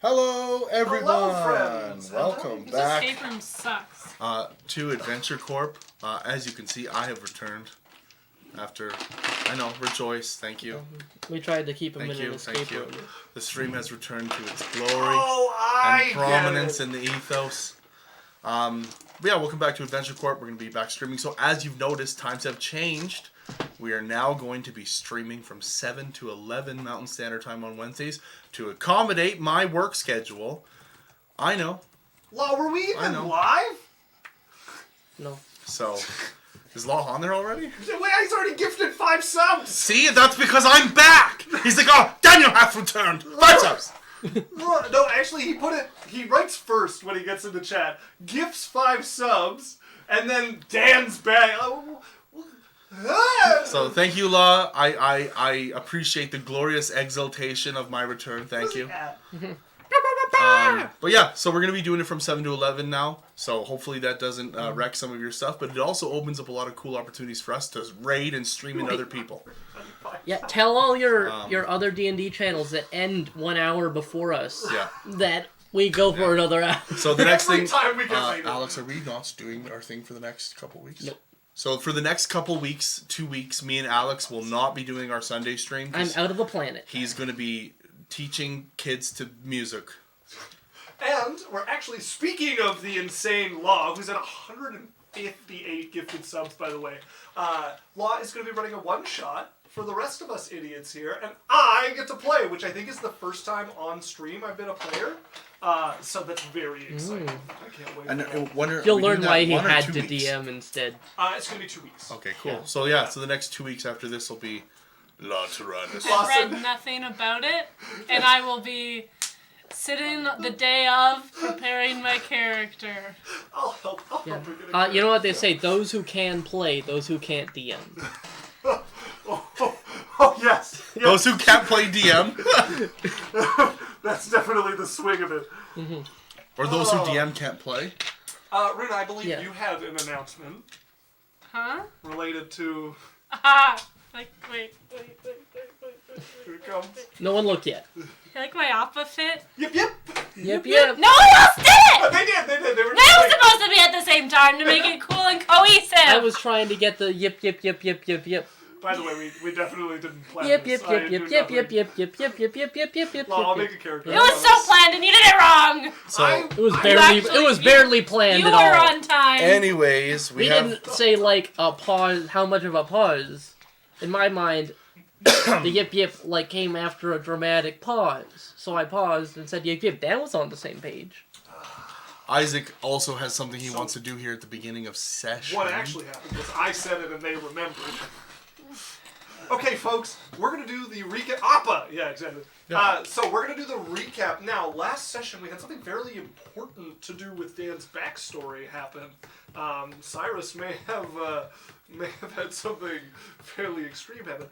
Hello, everyone. Hello, friends. Welcome This back escape room sucks. to Adventure Corp. As you can see, I have returned after, rejoice. Thank you. We tried to keep him in an Thank escape you. room. The stream has returned to its glory I and prominence in the ethos. Welcome back to Adventure Corp. We're going to be back streaming. So as you've noticed, times have changed. We are now going to be streaming from 7 to 11 Mountain Standard Time on Wednesdays to accommodate my work schedule. I know. Law, were we even live? No. So, is Law on there already? Wait, he's already gifted 5 subs! See, that's because I'm back! He's like, oh, Daniel has returned! 5 subs! No, actually, he writes first when he gets into chat, gifts 5 subs, and then Dan's back. So, thank you, Law. I appreciate the glorious exaltation of my return. Thank you. So we're going to be doing it from 7 to 11 now. So hopefully that doesn't wreck some of your stuff. But it also opens up a lot of cool opportunities for us to raid and stream into other people. Yeah, tell all your other D&D channels that end 1 hour before us that we go for another hour. So the next thing, time we get Alex, are we not doing our thing for the next couple weeks? Nope. So for the next couple weeks, 2 weeks, me and Alex will not be doing our Sunday stream. I'm out of the planet. He's going to be teaching kids to music. And we're actually, speaking of the insane Law, who's at 158 gifted subs, by the way, Law is going to be running a one-shot for the rest of us idiots here, and I get to play, which I think is the first time on stream I've been a player. So that's very exciting. I can't wait. And You'll learn why he had to DM instead. It's going to be 2 weeks. Okay, cool. Yeah. So the next 2 weeks after this will be La Tyrannus. I've read nothing about it, and I will be sitting the day of preparing my character. I'll help. You know what they say, those who can play, those who can't DM. Oh, yes. Those who can't play DM. That's definitely the swing of it. Mm-hmm. Or those who DM can't play. Runa, I believe you had an announcement. Huh? Related to... Wait. Here it comes. No one look yet. You like my oppa fit? Yep. Yep. No one else did it! They did. They were That was supposed to be at the same time to make it cool and cohesive. I was trying to get the yip. By the way, we definitely didn't plan Yep. this. Well, I'll make a character. It was so planned and you did it wrong. So it was barely planned you at all. were on time. anyways, We didn't say like a pause. How much of a pause? In my mind, the yip came after a dramatic pause. So I paused and said yip. Dan was on the same page. Isaac also has something he wants to do here at the beginning of session. What actually happened was I said it and they remembered. Okay, folks, we're going to do the recap. Appa! Yeah, exactly. Yeah. So we're going to do the recap now. Last session, we had something fairly important to do with Dan's backstory happen. Cyrus may have had something fairly extreme happen.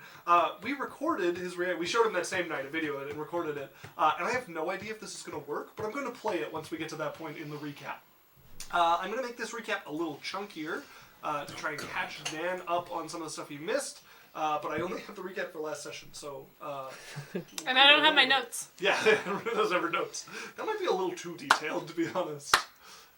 We recorded his we showed him that same night, a video of it, and recorded it. And I have no idea if this is going to work, but I'm going to play it once we get to that point in the recap. I'm going to make this recap a little chunkier to try and catch Dan up on some of the stuff he missed. But I only have the recap for last session, so... and I don't have my notes. Yeah, those ever notes. That might be a little too detailed, to be honest.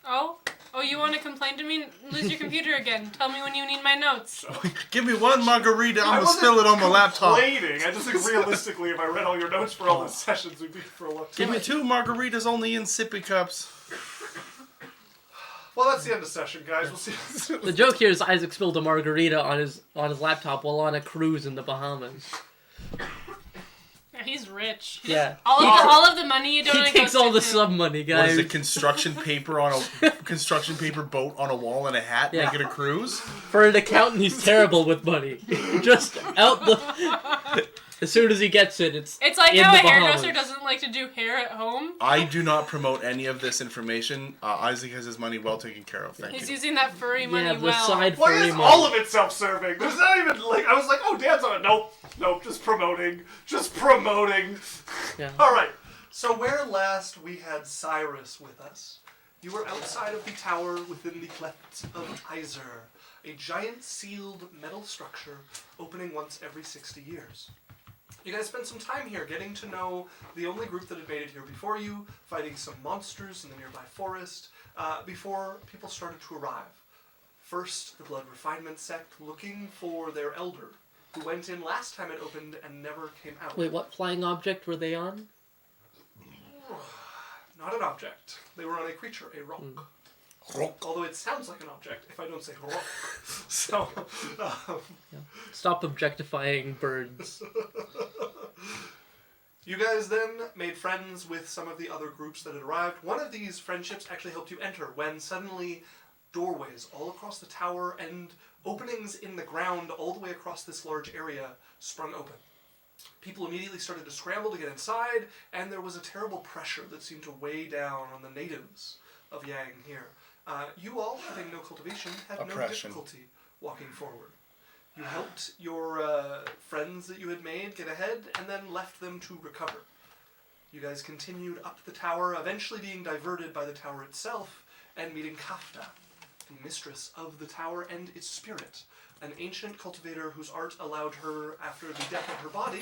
Oh, you want to complain to me? Lose your computer again. Tell me when you need my notes. Give me one margarita, I'm going to spill it on my laptop. I just think realistically, if I read all your notes for all the sessions, we'd be for a long time. Give me 2 margaritas only in sippy cups. Well, that's the end of session, guys. We'll see. The joke here is Isaac spilled a margarita on his laptop while on a cruise in the Bahamas. Yeah, he's rich. Yeah. All of the money you donate. He takes all the sub money, What guys. is it, construction paper boat on a wall and a hat make it a cruise? For an accountant, he's terrible with money. Just out the... As soon as he gets it, it's like in how the a Bahamas. hairdresser doesn't like to do hair at home. I do not promote any of this information. Isaac has his money well taken care of. Thank He's you. using that furry money Yeah, the well. side Why furry is money. all of it self-serving? There's not even, I was like, oh, Dan's on it. Nope, just promoting. Yeah. Alright, so where last we had Cyrus with us, you were outside of the tower within the clefts of Iser, a giant sealed metal structure opening once every 60 years. You guys spent some time here getting to know the only group that had made it here before you, fighting some monsters in the nearby forest, before people started to arrive. First, the Blood Refinement sect looking for their elder, who went in last time it opened and never came out. Wait, what flying object were they on? Not an object. They were on a creature, a rock. Rock. Although it sounds like an object if I don't say rock. So, Stop objectifying birds. you guys then made friends with some of the other groups that had arrived. One of these friendships actually helped you enter when suddenly doorways all across the tower and openings in the ground all the way across this large area sprung open. People immediately started to scramble to get inside, and there was a terrible pressure that seemed to weigh down on the natives of Yang here. You all, having no cultivation, had no Oppression. difficulty walking forward. You helped your friends that you had made get ahead, and then left them to recover. You guys continued up the tower, eventually being diverted by the tower itself, and meeting Kafta, the mistress of the tower and its spirit, an ancient cultivator whose art allowed her, after the death of her body,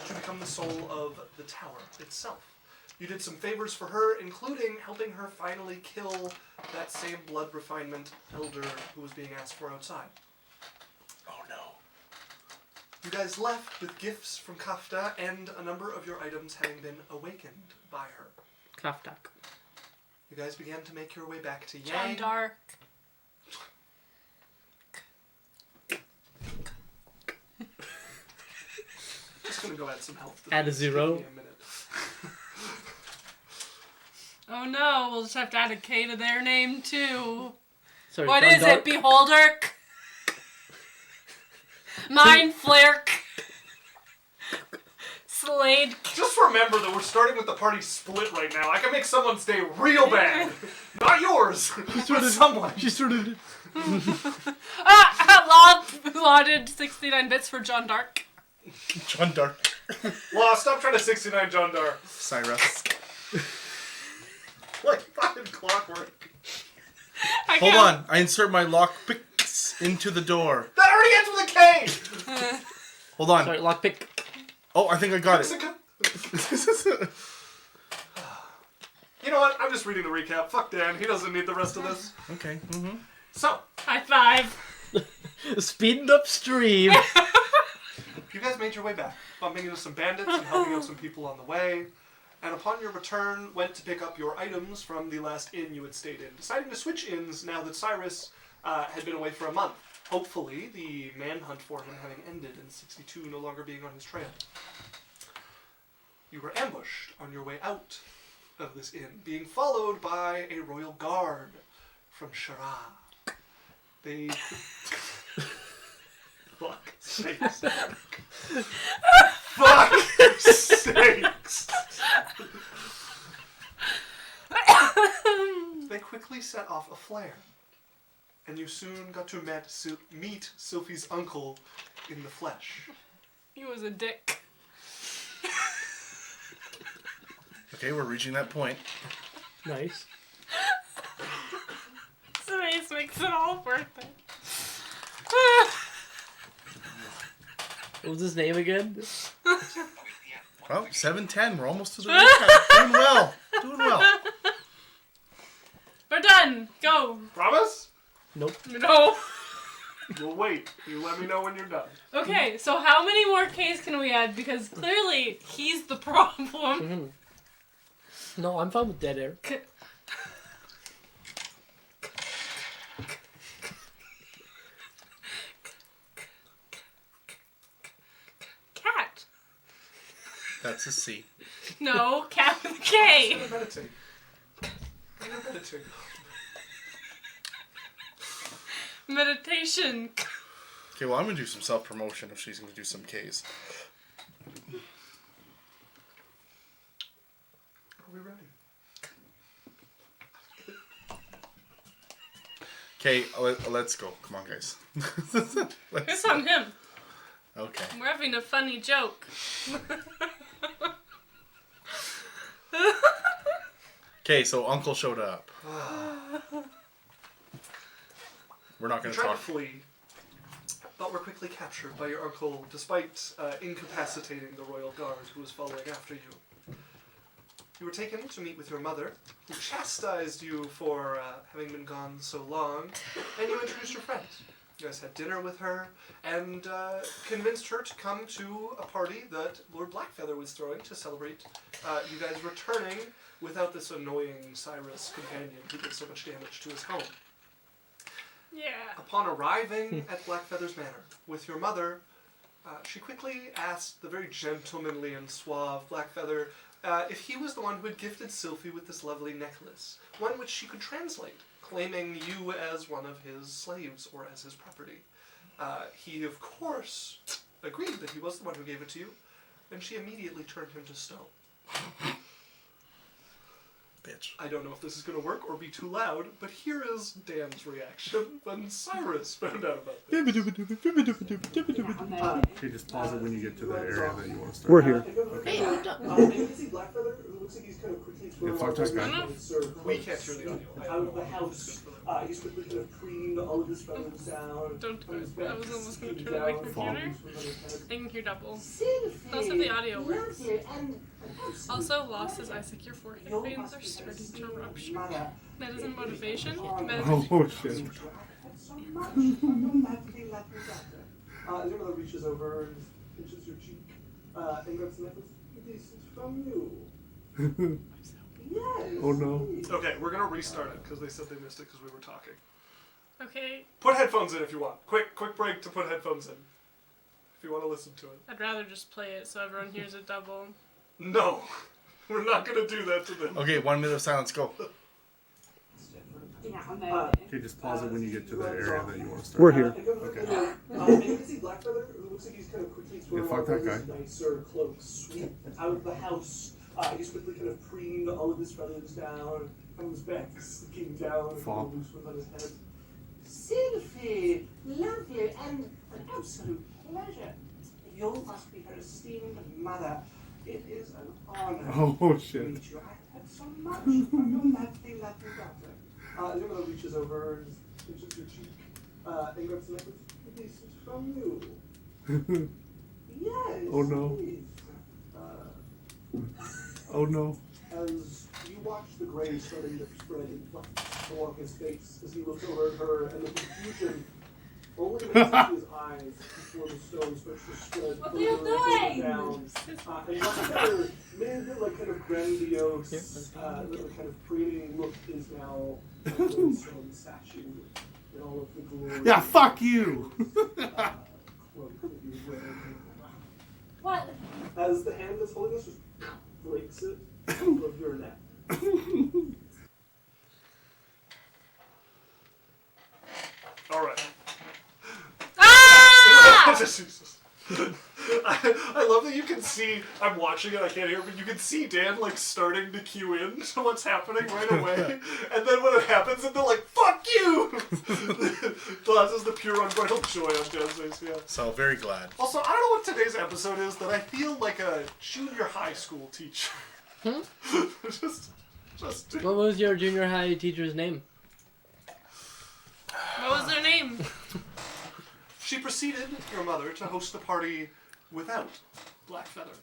to become the soul of the tower itself. You did some favors for her, including helping her finally kill that same Blood Refinement elder who was being asked for outside. Oh no. You guys left with gifts from Kafta and a number of your items having been awakened by her. Kaftak. You guys began to make your way back to John Yang. Dark. Just gonna go add some health. Add a 0. Give me a minute. Oh no, we'll just have to add a K to their name too. Sorry, What John is Dark? it, Beholder? Mind Flare. Slade. Just remember that we're starting with the party split right now. I can make someone's day real bad. Not yours, but someone. She sort of... Lauded 69 bits for John Dark. John Dark. Well, stop trying to 69 John Dar. Cyrus. Like fucking clockwork. Hold on. I insert my lock picks into the door. That already ends with a K! Hold on. Sorry, lockpick. Oh, I think I got it. You know what? I'm just reading the recap. Fuck Dan. He doesn't need the rest of this. Okay. Mm-hmm. So, High five. Speeding upstream. you guys made your way back, bumping into some bandits and helping out some people on the way. And upon your return, went to pick up your items from the last inn you had stayed in, deciding to switch inns now that Cyrus had been away for a month. Hopefully, the manhunt for him having ended and 62 no longer being on his trail. You were ambushed on your way out of this inn, being followed by a royal guard from Shara. They... Fuck sakes. Fuck sakes. They quickly set off a flare, and you soon got to meet Sylphie's uncle in the flesh. He was a dick. Okay, we're reaching that point. Nice. This makes it all worth it. What was his name again? Well, 7:10. We're almost to the recap. Doing well. Doing well. We're done. Go. Promise? Nope. No. We'll wait. You let me know when you're done. Okay, so how many more Ks can we add? Because clearly he's the problem. No, I'm fine with dead air. Cat. That's a C. No, cat with a K. I'm gonna meditate. I'm gonna meditate. Meditation. Okay, well, I'm going to do some self-promotion if she's going to do some Ks. Are we ready? Okay, let's go. Come on, guys. It's on him. Okay. We're having a funny joke. Okay, so Uncle showed up. We're not You going to tried to talk. flee. but were quickly captured by your uncle, despite incapacitating the royal guard who was following after you. You were taken to meet with your mother, who chastised you for having been gone so long, and you introduced your friends. You guys had dinner with her, and convinced her to come to a party that Lord Blackfeather was throwing to celebrate you guys returning without this annoying Cyrus companion who did so much damage to his home. Yeah. Upon arriving at Blackfeather's manor with your mother, she quickly asked the very gentlemanly and suave Blackfeather if he was the one who had gifted Sylphie with this lovely necklace, one which she could translate, claiming you as one of his slaves or as his property. He, of course, agreed that he was the one who gave it to you, and she immediately turned him to stone. Bitch. I don't know if this is going to work or be too loud, but here is Dan's reaction when Cyrus found out about this. Okay, just pause it when you get to the area that you want to start. We're here. Okay. You can see Blackfeather, who looks like he's kind of quickly Yeah, fuck that guy. We can't hear the audio. Out of the house. He's quickly kind of preened all of his feathers down. Don't do it. I was almost going to turn my computer. I can hear double. Also, the audio works. Also, lost as Isaac, your forehead veins are starting to rupture. That isn't motivation. Oh shit. His grandmother reaches over and pinches your cheek and grabs the necklace. This is from you. Yes. Oh no. Okay, we're going to restart it because they said they missed it because we were talking. Okay, Put headphones in if you want. Quick break to put headphones in. If you want to listen to it. I'd rather just play it so everyone hears it double. No, we're not going to do that to them. Okay, 1 minute of silence, go. Okay, just pause it when you get to the area that you want to start. We're here. Okay. And you can see Blackfeather, who looks like he's kind of quickly throwing Yeah, fuck that guy. his nicer cloak sweep out of the house. He's quickly kind of preened all of his feathers down, comes back sticking down, and Fall. loose one on his head. Sylphie, lovely, and an absolute pleasure. You must be her esteemed mother. It is an honor Oh to shit. meet you. I have so much from your lovely daughter. His grandmother reaches over and pinches your cheek and grabs the necklace. This is from you. Yes. Oh, no. please. Oh no. As you watch the gray starting to spread and flex along his face as he looks over at her, and the confusion only makes into his eyes before the stone starts to spread What are further you and further doing? down. And Blackfeather, mid like kind of grandiose, little kind of pretty look is now a little stone statue in all of the glory. Yeah, fuck you. Cloak that he's wearing. What? As the hand that's holding this just breaks it off of your neck. All right. Ah! I love that you can see, I'm watching it, I can't hear, but you can see Dan, like, starting to cue in to what's happening right away. And then when it happens, and they're like, fuck you! That is the pure unbridled joy on Dan's face, yeah. So, very glad. Also, I don't know what today's episode is, that I feel like a junior high school teacher. just What was your junior high teacher's name? What was their name? She proceeded, your mother, to host the party without Blackfeather.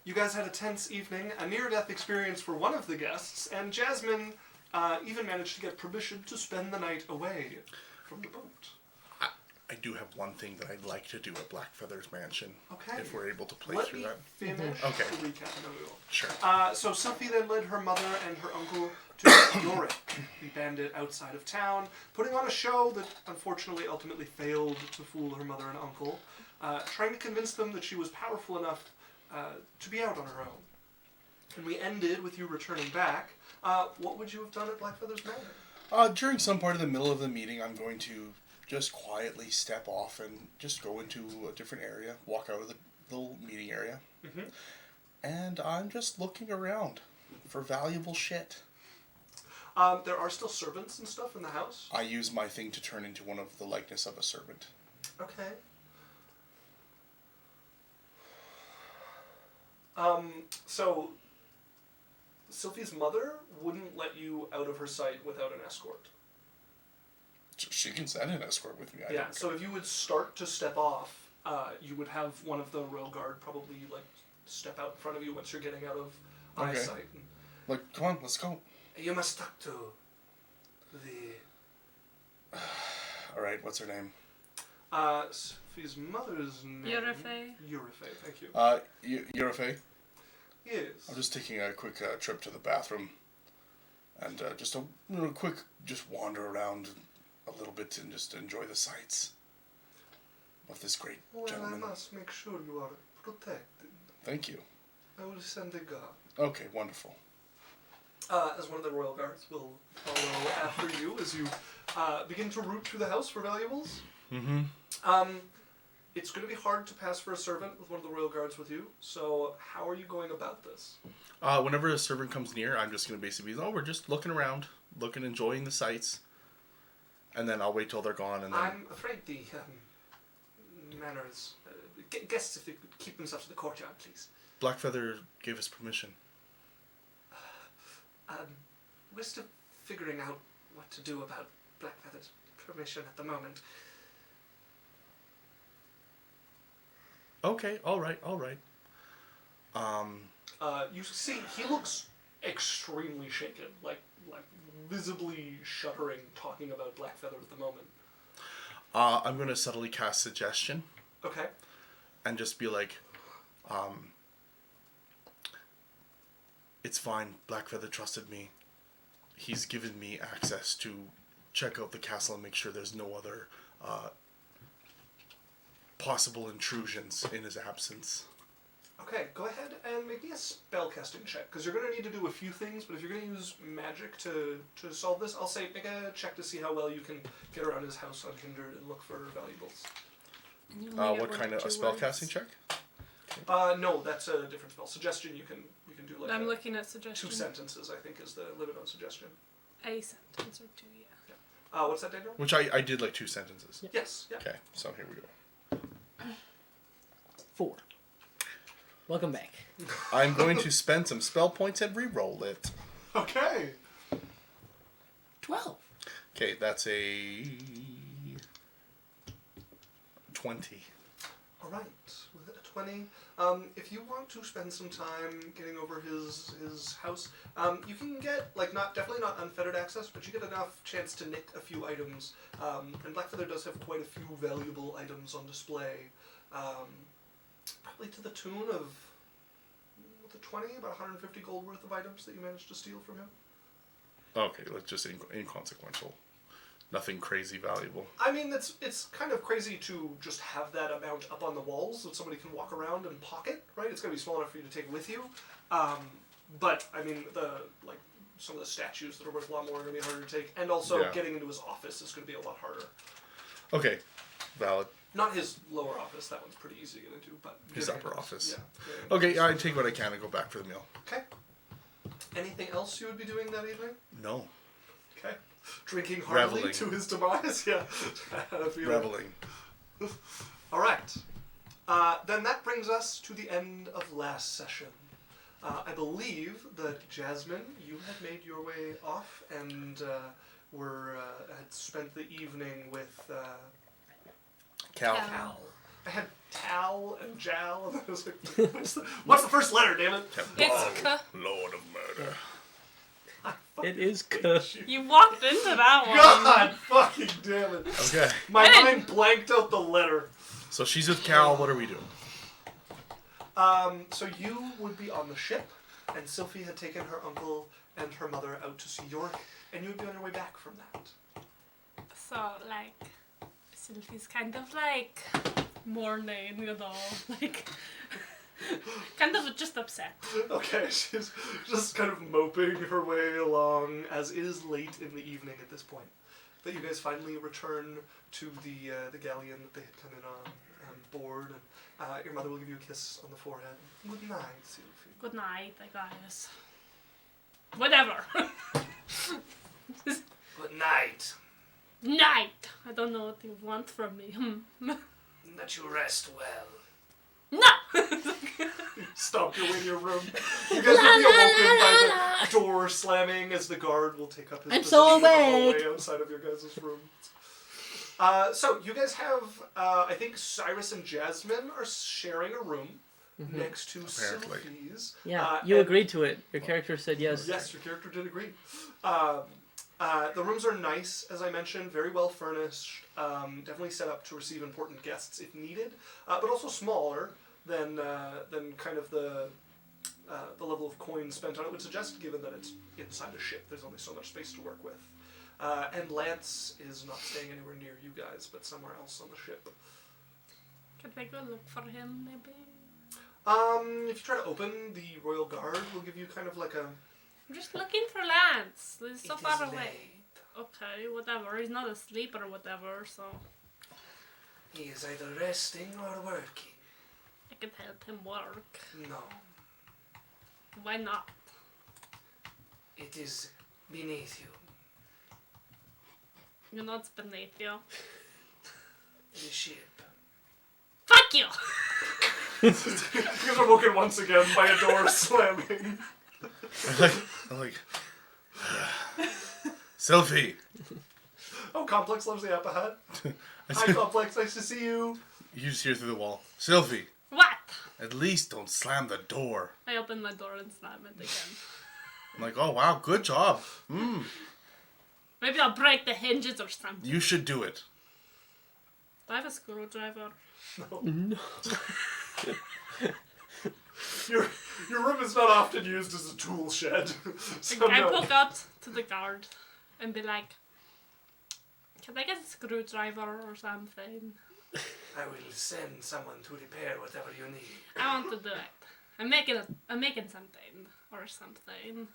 You guys had a tense evening, a near-death experience for one of the guests, and Jasmine even managed to get permission to spend the night away from the boat. I do have one thing that I'd like to do at Blackfeather's mansion. Okay. If we're able to play Let through me that. finish Okay. the recap and then we will. Sure. So Sylphie then led her mother and her uncle to Yurifey, the bandit outside of town, putting on a show that unfortunately ultimately failed to fool her mother and uncle, trying to convince them that she was powerful enough to be out on her own. And we ended with you returning back. What would you have done at Blackfeather's manor? During some part of the middle of the meeting, I'm going to just quietly step off and just go into a different area, walk out of the little meeting area, and I'm just looking around for valuable shit. There are still servants and stuff in the house. I use my thing to turn into one of the likeness of a servant. Okay. So Sylphie's mother wouldn't let you out of her sight without an escort. She can send an escort with me. I Yeah, don't so if you would start to step off, you would have one of the royal guard probably like step out in front of you once you're getting out of Okay. eyesight. And, Like, come on, let's go. you must talk to the All right, what's her name? Sophie's mother's name. Yurifey. Yurifey, thank you. Yurifey. Yes. I'm just taking a quick trip to the bathroom, and just a quick, just wander around a little bit and just enjoy the sights of this great Well, gentleman. I must make sure you are protected. Thank you. I will send a guard. Okay, wonderful. As one of the royal guards will follow after you as you begin to root through the house for valuables. Mm-hmm. It's going to be hard to pass for a servant with one of the royal guards with you, so how are you going about this? Whenever a servant comes near, I'm just going to basically be, we're just looking around, enjoying the sights, and then I'll wait till they're gone, and then... I'm afraid the manners... guests, if they could keep themselves to the courtyard, please. Blackfeather gave us permission. We're still figuring out what to do about Blackfeather's permission at the moment. Okay, all right. You see, he looks extremely shaken, like visibly shuddering, talking about Blackfeather at the moment. I'm going to subtly cast suggestion. Okay. And just be like, it's fine, Blackfeather trusted me. He's given me access to check out the castle and make sure there's no other possible intrusions in his absence. Okay, go ahead and make me a spellcasting check, because you're going to need to do a few things, but if you're going to use magic to solve this, I'll say make a check to see how well you can get around his house unhindered and look for valuables. What kind of a spellcasting check? No, that's a different spell. Suggestion, you can do like I'm looking at suggestion. 2 sentences, I think, is the limit on suggestion. A sentence or two, yeah. What's that, Daniel? Which I did like 2 sentences. Yes, yeah. Okay, so here we go. 4. Welcome back. I'm going to spend some spell points and re-roll it. Okay. 12. Okay, that's a 20. All right, with a 20. If you want to spend some time getting over his house, you can get definitely not unfettered access, but you get enough chance to nick a few items. And Blackfeather does have quite a few valuable items on display, probably to the tune of the 20, about 150 gold worth of items that you managed to steal from him. Okay, let's just inconsequential. Nothing crazy valuable. I mean, it's kind of crazy to just have that amount up on the walls that somebody can walk around and pocket, right? It's going to be small enough for you to take with you. But, I mean, some of the statues that are worth a lot more are going to be harder to take. And also, getting into his office is going to be a lot harder. Okay, valid. Not his lower office, that one's pretty easy to get into, but... His upper office. Yeah. Okay, I take what I can and go back for the meal. Okay. Anything else you would be doing that evening? No. Okay. Drinking heartily Reveling. to his demise? Yeah. Reveling. All right. Then that brings us to the end of last session. I believe that Jasmine, you had made your way off and had spent the evening with Cal. Cal. I had Tal and Jal, and I was like, what's the first letter, damn it? It's K. Lord of Murder. It is You walked into that one. God fucking damn it. Okay. My mind blanked out the letter. So she's with Cal. What are we doing? So you would be on the ship, and Sylphie had taken her uncle and her mother out to see York, and you would be on your way back from that. So, Sylvie's kind of mourning, kind of just upset. Okay, she's just kind of moping her way along, as it is late in the evening at this point. But you guys finally return to the galleon that they had come in on board, and your mother will give you a kiss on the forehead. Good night, Sylphie. Good night, I guess. Whatever. Good night. Night. I don't know what you want from me. That you rest well. No! Stomp your way in your room. You guys will be awoken by the door slamming as the guard will take up his I'm position so in the awake. hallway outside of your guys' room. So you guys have, I think Cyrus and Jasmine are sharing a room next to Apparently. Sylphie's. Yeah, you and- agreed to it. Your character said yes. Yes, your character did agree. The rooms are nice, as I mentioned, very well furnished. Definitely set up to receive important guests if needed, but also smaller than kind of the level of coin spent on it would suggest, given that it's inside a ship. There's only so much space to work with. And Lance is not staying anywhere near you guys, but somewhere else on the ship. Could I go look for him, maybe? If you try to open, the Royal Guard will give you kind of like a... I'm just looking for Lance. He's so It far is away. late. Okay, whatever. He's not asleep or whatever, so He is either resting or working. I could help him work. No, Why not? it is beneath you. You know it's beneath you. The ship. Fuck you! You guys are woken once again by a door slamming. I'm like, Sylphie. Oh, Complex loves the Appa Hut. I Hi, said- Complex. Nice to see you. You just hear through the wall, Sylphie. What? At least don't slam the door. I open my door and slam it again. I'm like, oh wow, good job. Maybe I'll break the hinges or something. You should do it. Do I have a screwdriver? Your room is not often used as a tool shed. So I no. poke out to the guard and be like, can I get a screwdriver or something? I will send someone to repair whatever you need. I want to do it. I'm making something or something.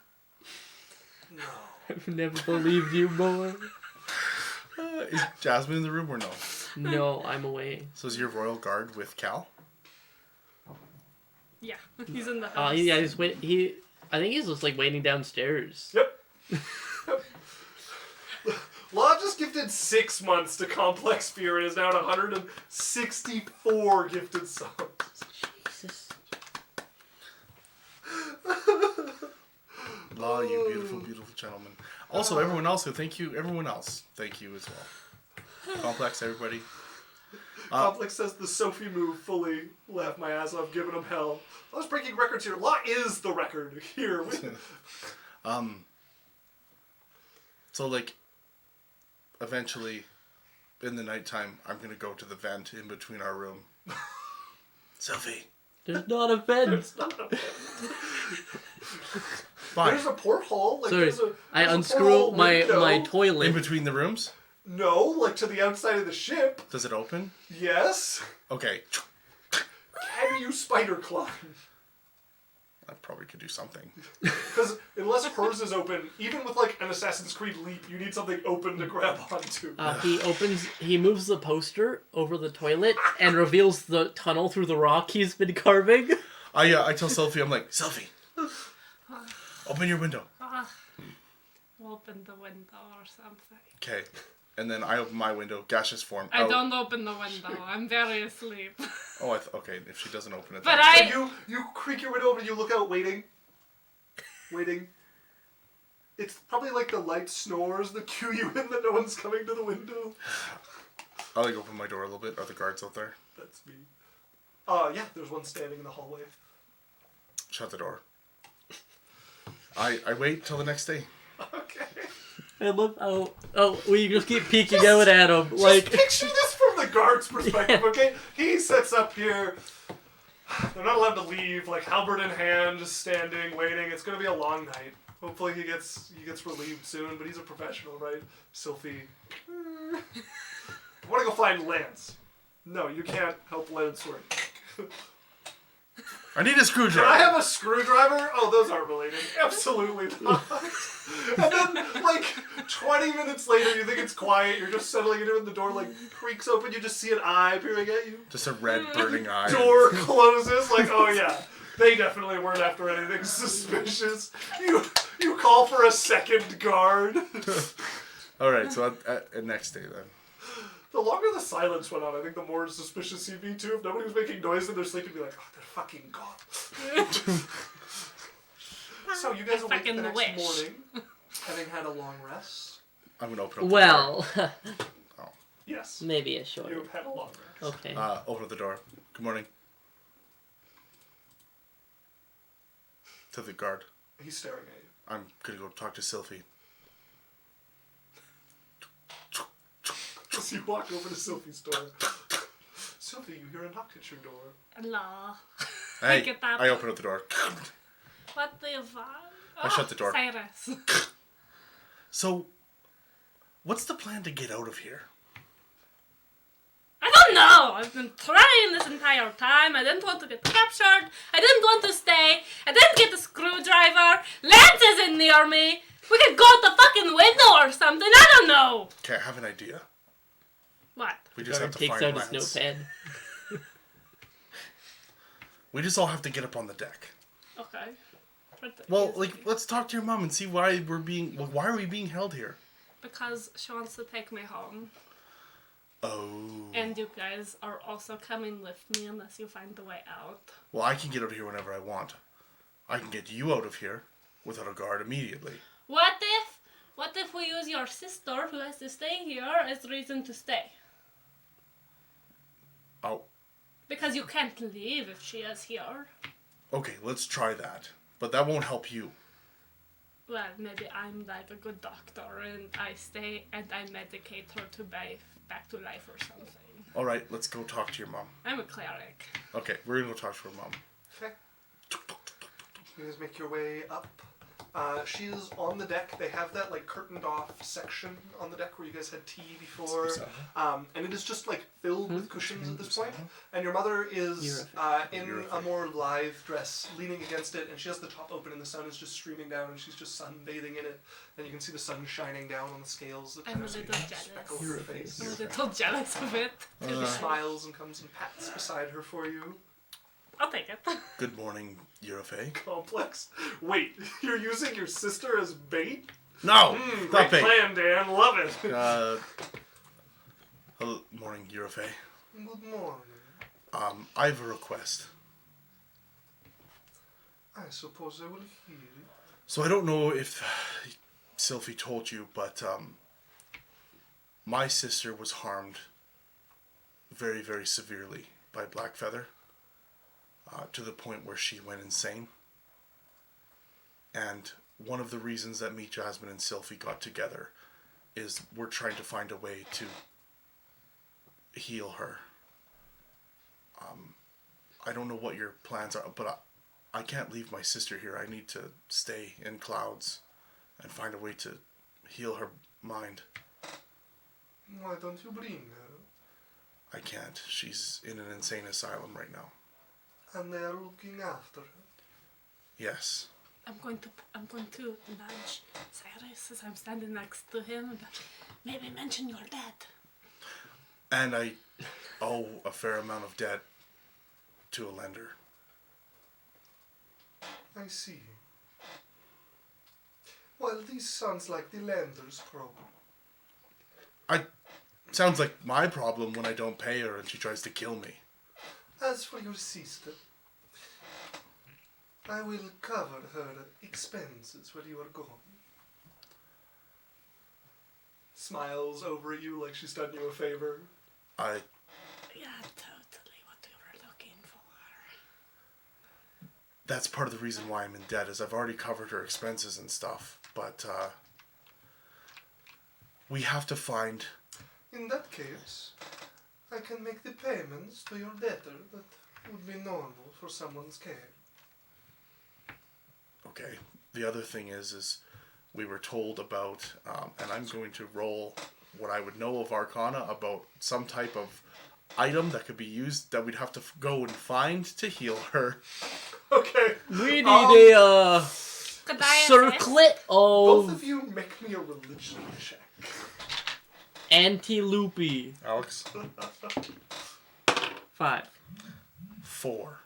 No. I've never believed you more. Is Jasmine in the room or no? No, I'm away. So is your Royal Guard with Cal? Yeah, he's in the house. Yeah, he's wait. I think he's just like waiting downstairs. Yep. Law just gifted 6 months to Complex Fear and is now at 164 gifted subs. Jesus. Law, you beautiful, beautiful gentleman. Also, everyone else, thank you as well. Complex, everybody. Complex says the Sophie move fully laughed my ass off, giving him hell. I was breaking records here. Law is the record here. So like, eventually, in the nighttime, I'm gonna go to the vent in between our room. Sylphie, There's not a vent. fine. There's a porthole. Like, Sorry, I there's a unscrew porthole my window. In toilet. between the rooms, No, like to the outside of the ship. does it open? Yes. Okay, Can you spider climb? I probably could do something. Because unless hers is open, even with like an Assassin's Creed leap, you need something open to grab onto. He moves the poster over the toilet and reveals the tunnel through the rock he's been carving. I tell Sylphie, I'm like, Sylphie, open your window. Open the window or something. Okay, and then I open my window, gaseous form. I don't open the window. I'm very asleep. Oh, okay. If she doesn't open it, But then- You creak your window open, you look out, waiting. It's probably like the light snores that cue you in that no one's coming to the window. I like open my door a little bit. Are the guards out there? That's me. Yeah, there's one standing in the hallway. Shut the door. I wait till the next day. Okay. I love how we just keep peeking out at him like. Picture this from the guard's perspective, okay? He sits up here. They're not allowed to leave, like halberd in hand, just standing, waiting. It's gonna be a long night. Hopefully he gets relieved soon, but he's a professional, right? Sylphie. I wanna go find Lance. No, you can't help Lance work. I need a screwdriver. Can I have a screwdriver? Oh, those aren't related. Absolutely not. And then, like, 20 minutes later, you think it's quiet, you're just settling into it, and the door, like, creaks open, you just see an eye peering at you. Just a red burning eye. Door closes, like, oh yeah, they definitely weren't after anything suspicious. You call for a second guard. All right, so at next day then. The longer the silence went on, I think the more suspicious he'd be too. If nobody was making noise in their sleep, he'd be like, oh, they're fucking gone. So you guys awake the Fucking next wish. morning, having had a long rest. I'm gonna open up. Well, Yes. Maybe a short. You've had a long rest. Okay. Open up the door. Good morning. To the guard. He's staring at you. I'm gonna go talk to Sylphie. As you walk over to Sylphie's door. Sylphie, you hear a knock at your door. Hello. Hey, Get that. I open up the door. What the fuck? I shut the door. Cyrus. So, what's the plan to get out of here? I don't know. I've been trying this entire time. I didn't want to get captured. I didn't want to stay. I didn't get a screwdriver. Lance isn't near me. We could go out the fucking window or something. I don't know. Okay, I have an idea. What? We just have to takes find out his Lance. notepad. We just all have to get up on the deck. Okay. Well, like, let's talk to your mom and see why we're being. Well, why are we being held here? Because she wants to take me home. Oh. And you guys are also coming with me unless you find the way out. Well, I can get out of here whenever I want. I can get you out of here without a guard immediately. What if we use your sister who has to stay here as reason to stay? Oh. Because you can't leave if she is here. Okay, let's try that. But that won't help you. Well, maybe I'm like a good doctor and I stay and I medicate her to back to life or something. Alright, let's go talk to your mom. I'm a cleric. Okay, we're gonna go talk to her mom. Okay. You guys make your way up. She's on the deck. They have that like curtained off section on the deck where you guys had tea before. And it is just like filled with cushions at this point. And your mother is in a more lithe dress, leaning against it, and she has the top open and the sun is just streaming down and she's just sunbathing in it. And you can see the sun shining down on the scales that I'm kind a of little speckle jealous. her face. I'm a little jealous of it. She smiles and comes and pats beside her for you. I'll take it. Good morning, Yurifey. Complex. Wait, you're using your sister as bait? No! Great Not bait. plan, Dan. Love it. Hello, morning, Yurifey. Good morning. I have a request. I suppose I will hear it. So I don't know if Sylphie told you, but my sister was harmed very, very severely by Blackfeather. To the point where she went insane. And one of the reasons that me, Jasmine, and Sylphie got together is we're trying to find a way to heal her. I don't know what your plans are, but I can't leave my sister here. I need to stay in Clouds and find a way to heal her mind. Why don't you bring her? I can't. She's in an insane asylum right now. And they are looking after her. Yes. I'm going to nudge Cyrus as I'm standing next to him and maybe mention your dad. And I owe a fair amount of debt to a lender. I see. Well, this sounds like the lender's problem. Sounds like my problem when I don't pay her and she tries to kill me. As for your sister, I will cover her expenses when you are gone. Smiles over at you like she's done you a favor. Yeah, totally what we were looking for. That's part of the reason why I'm in debt, is I've already covered her expenses and stuff, but we have to find... In that case, I can make the payments to your debtor that would be normal for someone's care. Okay. The other thing is we were told about, and I'm going to roll what I would know of Arcana about some type of item that could be used that we'd have to go and find to heal her. Okay. We need a circlet Both of of you make me a religion check. antiloopy. Alex? 5. 4.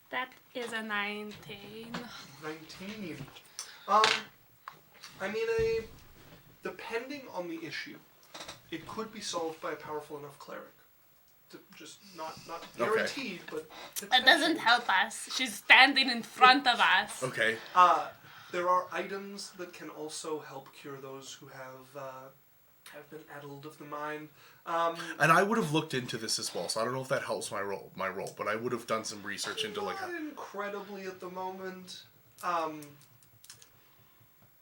That is a 19. 19. I mean, depending on the issue, it could be solved by a powerful enough cleric. Just not guaranteed, but That doesn't help us. She's standing in front of us. Okay. There are items that can also help cure those who have have been addled of the mind. And I would have looked into this as well, so I don't know if that helps my role, but I would have done some research into like. Not incredibly at the moment.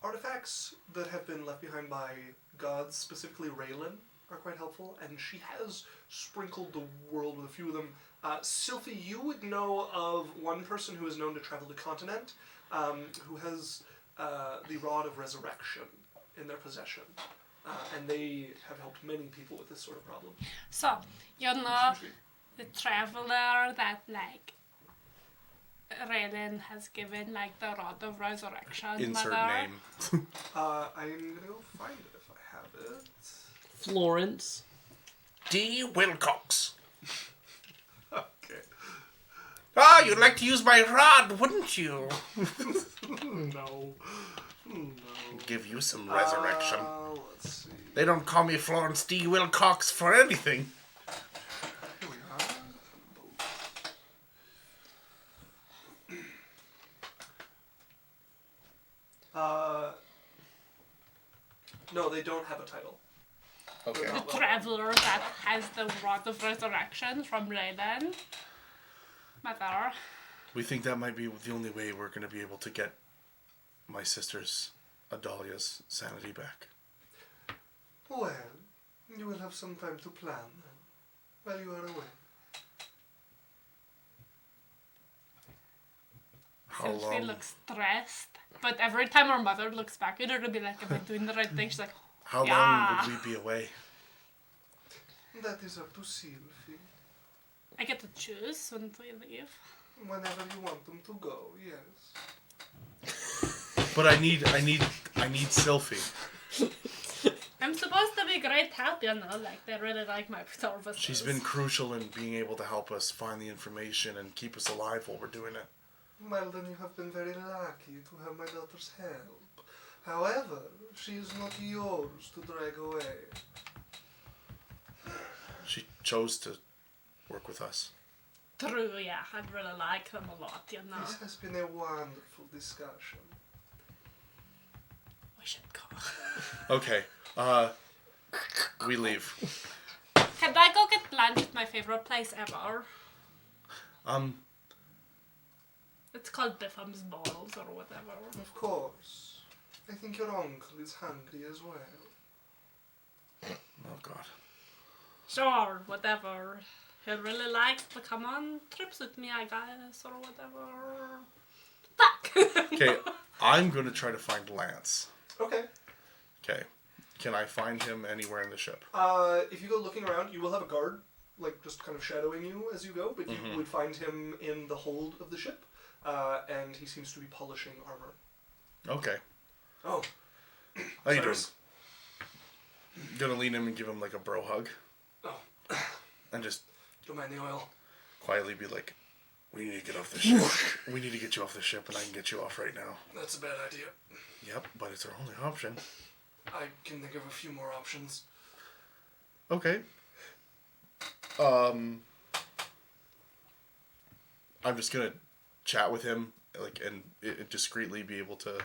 Artifacts that have been left behind by gods, specifically Raylan, are quite helpful, and she has sprinkled the world with a few of them. Sylphie, you would know of one person who is known to travel the continent, who has the Rod of Resurrection in their possession. And they have helped many people with this sort of problem. So, you know the traveler that, like, Raylan has given, like, the Rod of Resurrection, Insert mother? name. I'm gonna go find it if I have it. Florence. D. Wilcox. Okay. Ah, you'd like to use my rod, wouldn't you? No. Give you some resurrection. Let's see. They don't call me Florence D. Wilcox for anything. Here we are. No, they don't have a title. Okay. The traveler that has the Rod of Resurrection from Raylan, mother. We think that might be the only way we're going to be able to get my sister's, Adalia's, sanity back. Well, you will have some time to plan then, while you are away. How Sylphie long? looks stressed, but every time her mother looks back at her to be like, am I doing the right thing? She's like, How yeah. long would we be away? That is up to Sylphie. I get to choose when we leave. Whenever you want them to go, yes. But I need Sylphie. I'm supposed to be great help, you know, like, they really like my services. She's been crucial in being able to help us find the information and keep us alive while we're doing it. Well, then you have been very lucky to have my daughter's help. However, she is not yours to drag away. She chose to work with us. True, yeah, I really like them a lot, you know. This has been a wonderful discussion. We should go. Okay, we leave. Can I go get lunch at my favorite place ever? It's called Biffham's Balls or whatever. Of course. I think your uncle is hungry as well. Oh God. Sure, whatever. He really likes to come on trips with me, I guess, or whatever. Fuck! Okay, I'm gonna try to find Lance. Okay. Okay, can I find him anywhere in the ship? If you go looking around, you will have a guard, like, just kind of shadowing you as you go, but you would find him in the hold of the ship, and he seems to be polishing armor. Okay. Oh. How you doing? Cyrus? Gonna lean him and give him like a bro hug. Oh. And just Don't mind the oil. quietly be like, we need to get off the ship. We need to get you off the ship and I can get you off right now. That's a bad idea. Yep, but it's our only option. I can think of a few more options. Okay. I'm just gonna chat with him, like, and discreetly be able to.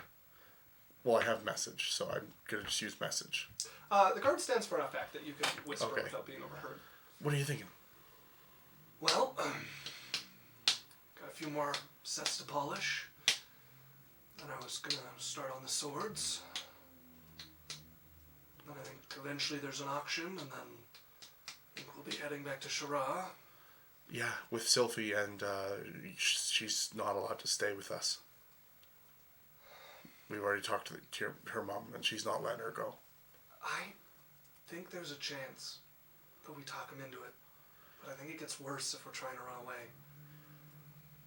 Well, I have message, so I'm gonna just use message. The guard stands for a fact that you can whisper Okay. without being overheard. What are you thinking? Well, got a few more sets to polish. Then I was gonna start on the swords. Then I think eventually there's an auction, and then I think we'll be heading back to Shara. Yeah, with Sylphie, and she's not allowed to stay with us. We've already talked to her mom, and she's not letting her go. I think there's a chance that we talk him into it, but I think it gets worse if we're trying to run away.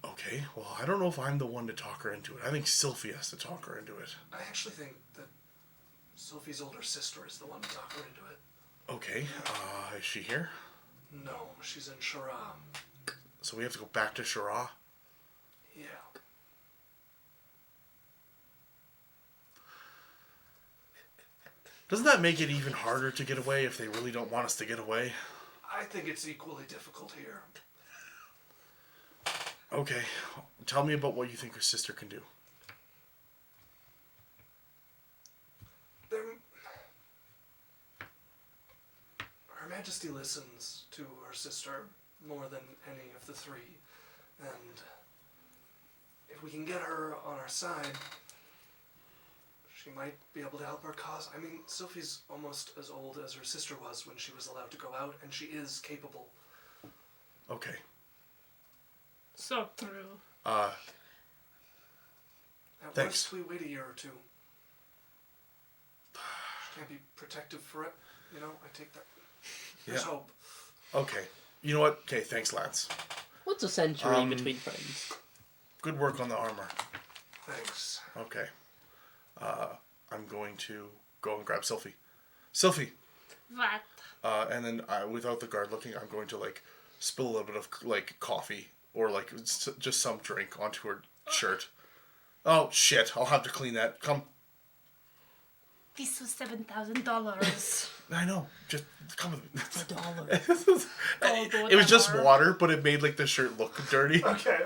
Okay, well, I don't know if I'm the one to talk her into it. I think Sylphie has to talk her into it. I actually think that Sophie's older sister is the one to talk her into it. Okay, is she here? No, she's in Shara. So we have to go back to Shara? Yeah. Doesn't that make it even harder to get away if they really don't want us to get away? I think it's equally difficult here. Okay, tell me about what you think your sister can do. Majesty listens to her sister more than any of the three, and if we can get her on our side, she might be able to help our cause. I mean, Sophie's almost as old as her sister was when she was allowed to go out, and she is capable. Okay. So true. At Thanks. worst, we wait a year or two. She can't be protective for it. You know, I take that. There's Yeah. hope. Okay. You know what? Okay, thanks, Lance. What's a century between friends? Good work on the armor. Thanks. Okay. I'm going to go and grab Sylphie. Sylphie! What? And then without the guard looking, I'm going to like spill a little bit of like coffee or like just some drink onto her shirt. Oh shit! I'll have to clean that. Come. This was $7,000. I know. Just come with me. It's $1. It was just water, but it made like the shirt look dirty. Okay.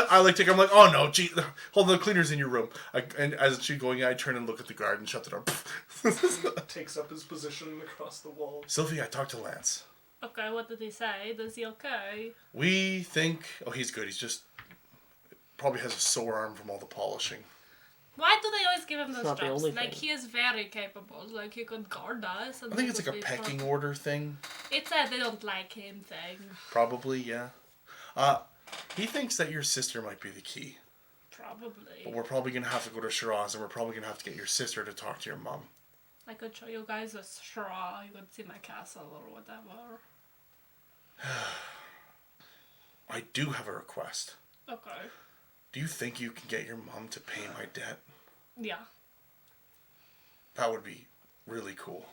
I like take. I'm like, oh no, gee, hold on, the cleaner's in your room. And as she's going, I turn and look at the guard and shut the door. Takes up his position across the wall. Sylvie, I talked to Lance. Okay, what did he say? Is he okay? We think. Oh, he's good. He's just probably has a sore arm from all the polishing. Why do they always give him those not the jobs? only Like, thing. he is very capable. Like, he could guard us. And I think we it's could like a be pecking fun. order thing. It's a they don't like him thing. Probably, yeah. He thinks that your sister might be the key. Probably. But we're probably going to have to go to Shiraz, and we're probably going to have to get your sister to talk to your mom. I could show you guys a straw. You could see my castle or whatever. I do have a request. Okay. Do you think you can get your mom to pay my debt? Yeah. That would be really cool.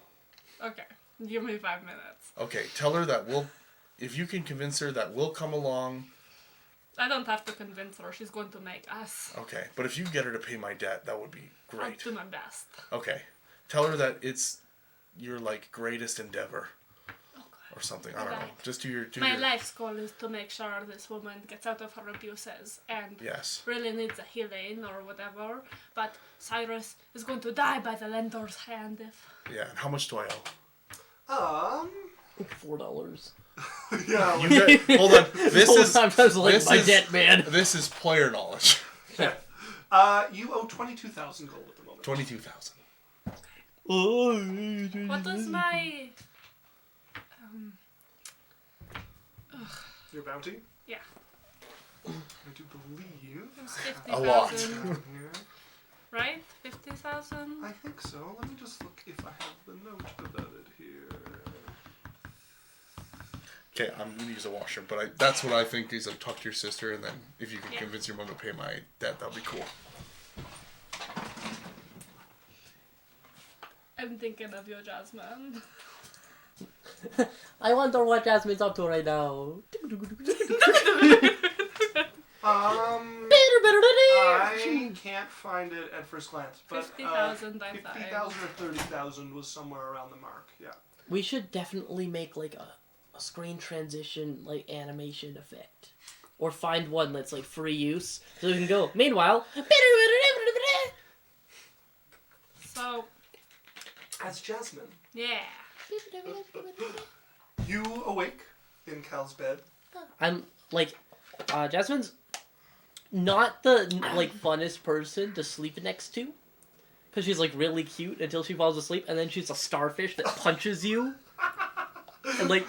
Okay. Give me 5 minutes. Okay, tell her that if you can convince her that we'll come along. I don't have to convince her. She's going to make us. Okay, but if you get her to pay my debt, that would be I'll great. do my best. Okay, tell her that it's your like greatest endeavor Okay. or something. I don't know. Okay. Just do your. My life's goal is to make sure this woman gets out of her abuses and Yes. really needs a healing or whatever. But Cyrus is going to die by the lender's hand if... Yeah. And how much do I owe? $4. Yeah. You get, hold on. This is Sometimes like this my is- debt, man. This is player knowledge. You owe 22,000 gold at the moment. 22,000. What was my... Your bounty? Yeah. I do believe. It was A lot. 50,000, Here. right? 50,000? I think so. Let me just look if I have the note about it here. Okay, I'm gonna use a washer, but that's what I think is talk to your sister, and then if you can Yeah. convince your mom to pay my debt, that'd be cool. I'm thinking of you, Jasmine. I wonder what Jasmine's up to right now. I can't find it at first glance, but 50,000 I 50,000 or 30,000 was somewhere around the mark. Yeah. We should definitely make like a screen transition like animation effect. Or find one that's like free use. So we can go. Meanwhile, So, As Jasmine, yeah. you awake in Cal's bed. I'm like Jasmine's not the like funnest person to sleep next to. Cause she's like really cute until she falls asleep, and then she's a starfish that punches you. And like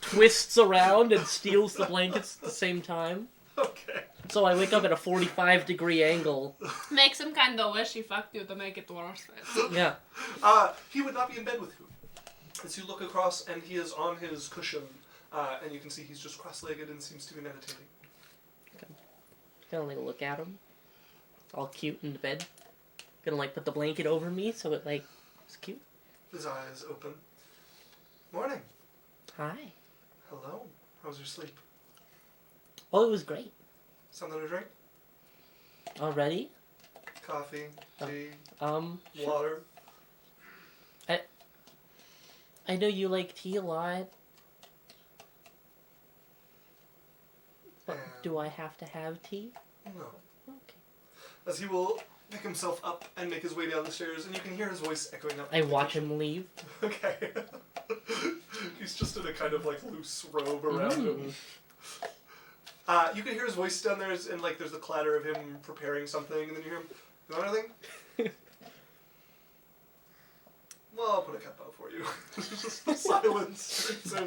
twists around and steals the blankets at the same time. Okay. So I wake up at a 45-degree angle. Makes him kind of wish he fucked you to make it worth it. Yeah. He would not be in bed with you. As you look across, and he is on his cushion, and you can see he's just cross-legged and seems to be meditating. Gonna like look at him. All cute in the bed. Gonna like put the blanket over me so it like is cute. His eyes open. Morning. Hi. Hello. How was your sleep? Oh, it was great. Something to drink? Already? Coffee, tea, Sure. water. I know you like tea a lot. But do I have to have tea? No. Okay. As he will pick himself up and make his way down the stairs, and you can hear his voice echoing up. I watch him leave. Okay. He's just in a kind of like loose robe around him. You can hear his voice down there, and like there's the clatter of him preparing something, and then you hear him, "You want anything?" Well, I'll put a cup out for you. Just the silence. So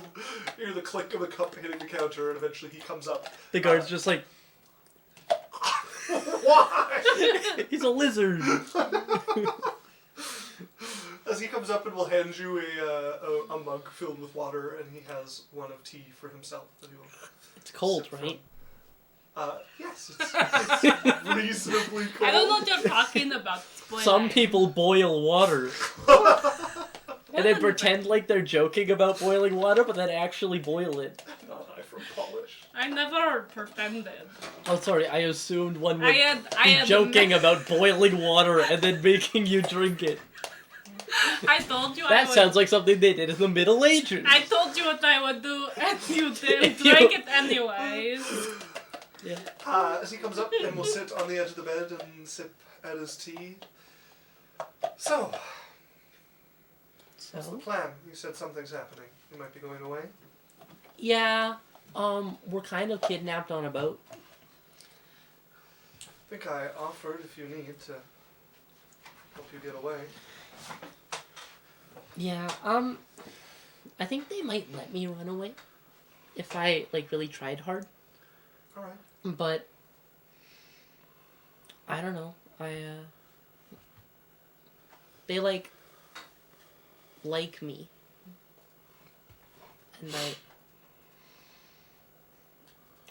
you hear the click of a cup hitting the counter, and eventually he comes up. The guard's just like, Why? he's a lizard. As he comes up and will hand you a mug filled with water, and he has one of tea for himself. That he will It's cold, sip right? from. Yes, it's reasonably cold. I don't know what you're talking about. Spoiler. Some people boil water. And then pretend like they're joking about boiling water, but then actually boil it. Not high from polish. I never pretended. Oh, sorry, I assumed one would I be had joking about boiling water and then making you drink it. I told you I That would. sounds like something they did in the Middle Ages. I told you what I would do, and you didn't You- drink it anyways. Yeah. As he comes up and will sit on the edge of the bed and sip at his tea. So, what's the So? plan? You said something's happening. You might be going away. Yeah, we're kind of kidnapped on a boat. I think I offered if you need to help you get away. Yeah, I think they might let me run away. If I, like, really tried hard. Alright. But, I don't know, they, like me. And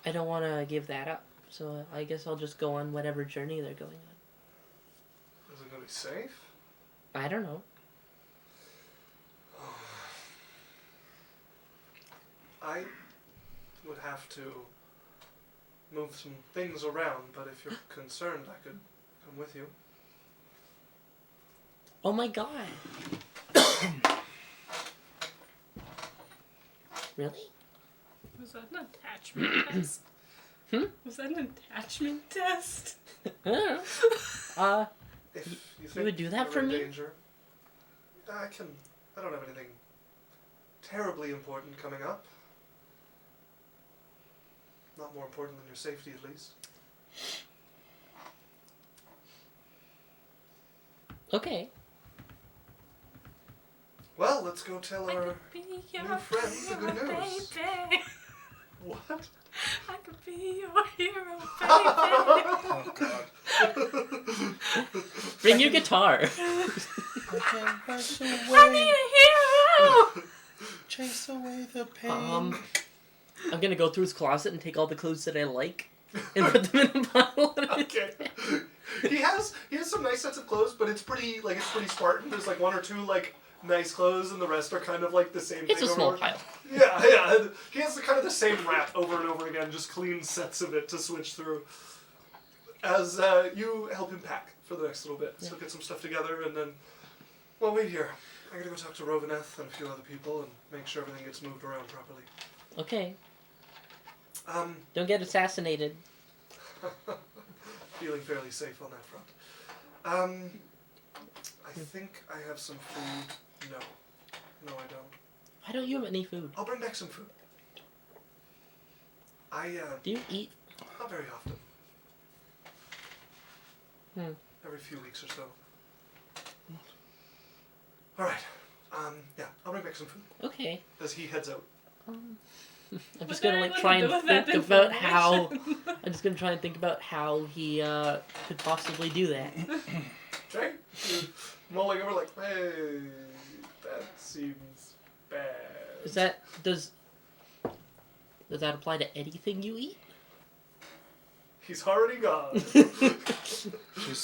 I don't want to give that up. So I guess I'll just go on whatever journey they're going on. Is it going to be safe? I don't know. I would have to move some things around, but if you're concerned, I could come with you. Oh my god. Really? Was that an attachment test? Was that an attachment test? I don't know. If you think would do that you're for in me? danger, I don't have anything terribly important coming up. Not more important than your safety, at least. Okay. Well, let's go tell I our could be your new friends the good hero, news. baby. What? I could be your hero, baby. Oh god. Bring your guitar. I need a hero. Chase away the pain. I'm gonna go through his closet and take all the clothes that I like and put them in a pile. Okay. He has some nice sets of clothes, but it's pretty Spartan. There's like one or two like nice clothes, and the rest are kind of like the same It's thing. a small over. pile. Yeah. He has kind of the same wrap over and over again, just clean sets of it to switch through. As you help him pack for the next little bit, so get some stuff together, and then, well, wait here. I gotta go talk to Rovaneth and a few other people and make sure everything gets moved around properly. Okay. Don't get assassinated. Feeling fairly safe on that front. I think I have some food. No, I don't. Why don't you have any food? I'll bring back some food. Do you eat? Not very often. Hmm. Every few weeks or so. Alright. Yeah, I'll bring back some food. Okay. As he heads out. I'm just gonna try and think about how. I'm just gonna try and think about how he could possibly do that. Okay? You're mulling over like, hey, that seems bad. Does that apply to anything you eat? He's already gone. She's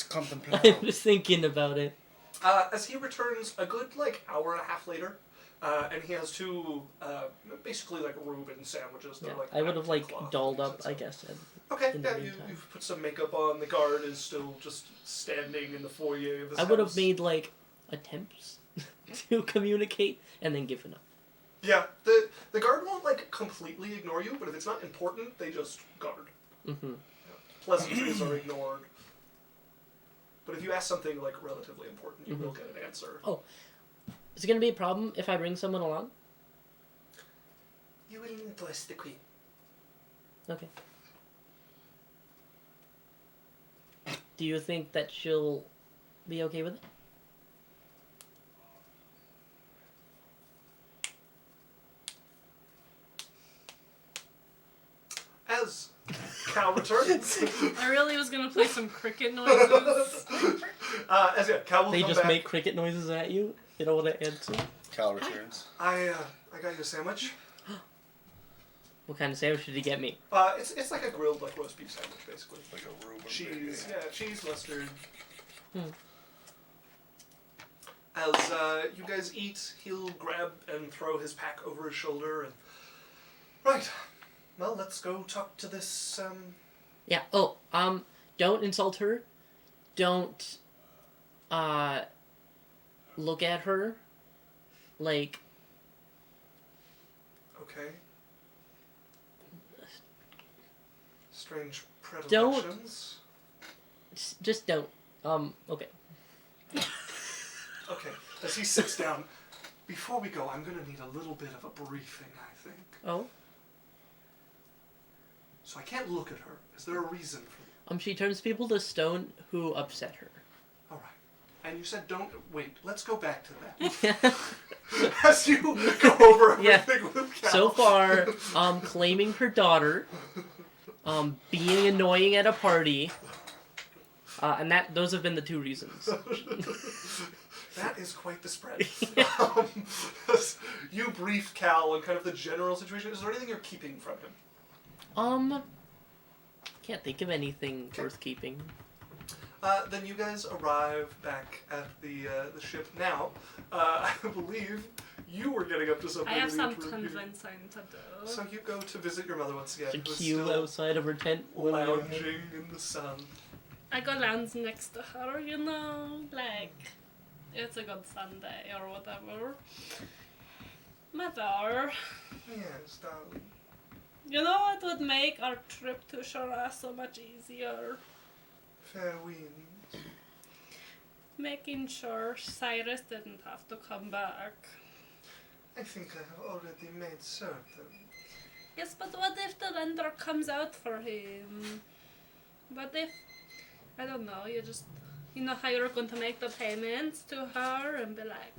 I'm contemplating. just thinking about it. As he returns a good, hour and a half later, and he has two, basically, Reuben sandwiches. Yeah, They're, I would have wrapped in cloth dolled and up, stuff. I guess. Okay, in the yeah, meantime. you've put some makeup on. The guard is still just standing in the foyer of his I would have house. made attempts to communicate and then given up. Yeah, the guard won't completely ignore you, but if it's not important, they just guard. Mm-hmm. Pleasantries are ignored. But if you ask something relatively important, you will get an answer. Oh, is it gonna be a problem if I bring someone along? You will impress the queen. Okay. Do you think that she'll be okay with it? As Cal returns, I really was gonna play some cricket noises. Cal will They come just back. make cricket noises at you? You know what I add to? Cal returns. I got you a sandwich. What kind of sandwich did he get me? It's like a grilled like roast beef sandwich, basically. Like a Reuben Cheese, baby. yeah, cheese, mustard. Hmm. As you guys eat, he'll grab and throw his pack over his shoulder and... Right. Well, let's go talk to this, Yeah, oh, don't insult her. Don't, look at her. Like, Okay. Strange Don't. predilections. just don't. Okay. Okay. As he sits down, before we go, I'm gonna need a little bit of a briefing, I think. Oh? So I can't look at her. Is there a reason for She turns people to stone who upset her. Alright. And you said don't... Wait, let's go back to that. As you go over Yeah. everything with Cal. So far, claiming her daughter, being annoying at a party, and those have been the two reasons. That is quite the spread. You brief Cal on kind of the general situation. Is there anything you're keeping from him? Can't think of anything worth keeping. Then you guys arrive back at the ship now. I believe you were getting up to something. I have in the some interim meeting. convincing to do. So you go to visit your mother once again. The who is queue still outside of her tent. when you're- lounging in the sun. I go lounge next to her, you know, like, it's a good Sunday or whatever. Mother, Yes, darling. you know it would make our trip to Shara so much easier. Fair winds. Making sure Cyrus didn't have to come back. I think I have already made certain. Yes, but what if the lender comes out for him? What if, I don't know, you know how you're going to make the payments to her and be like,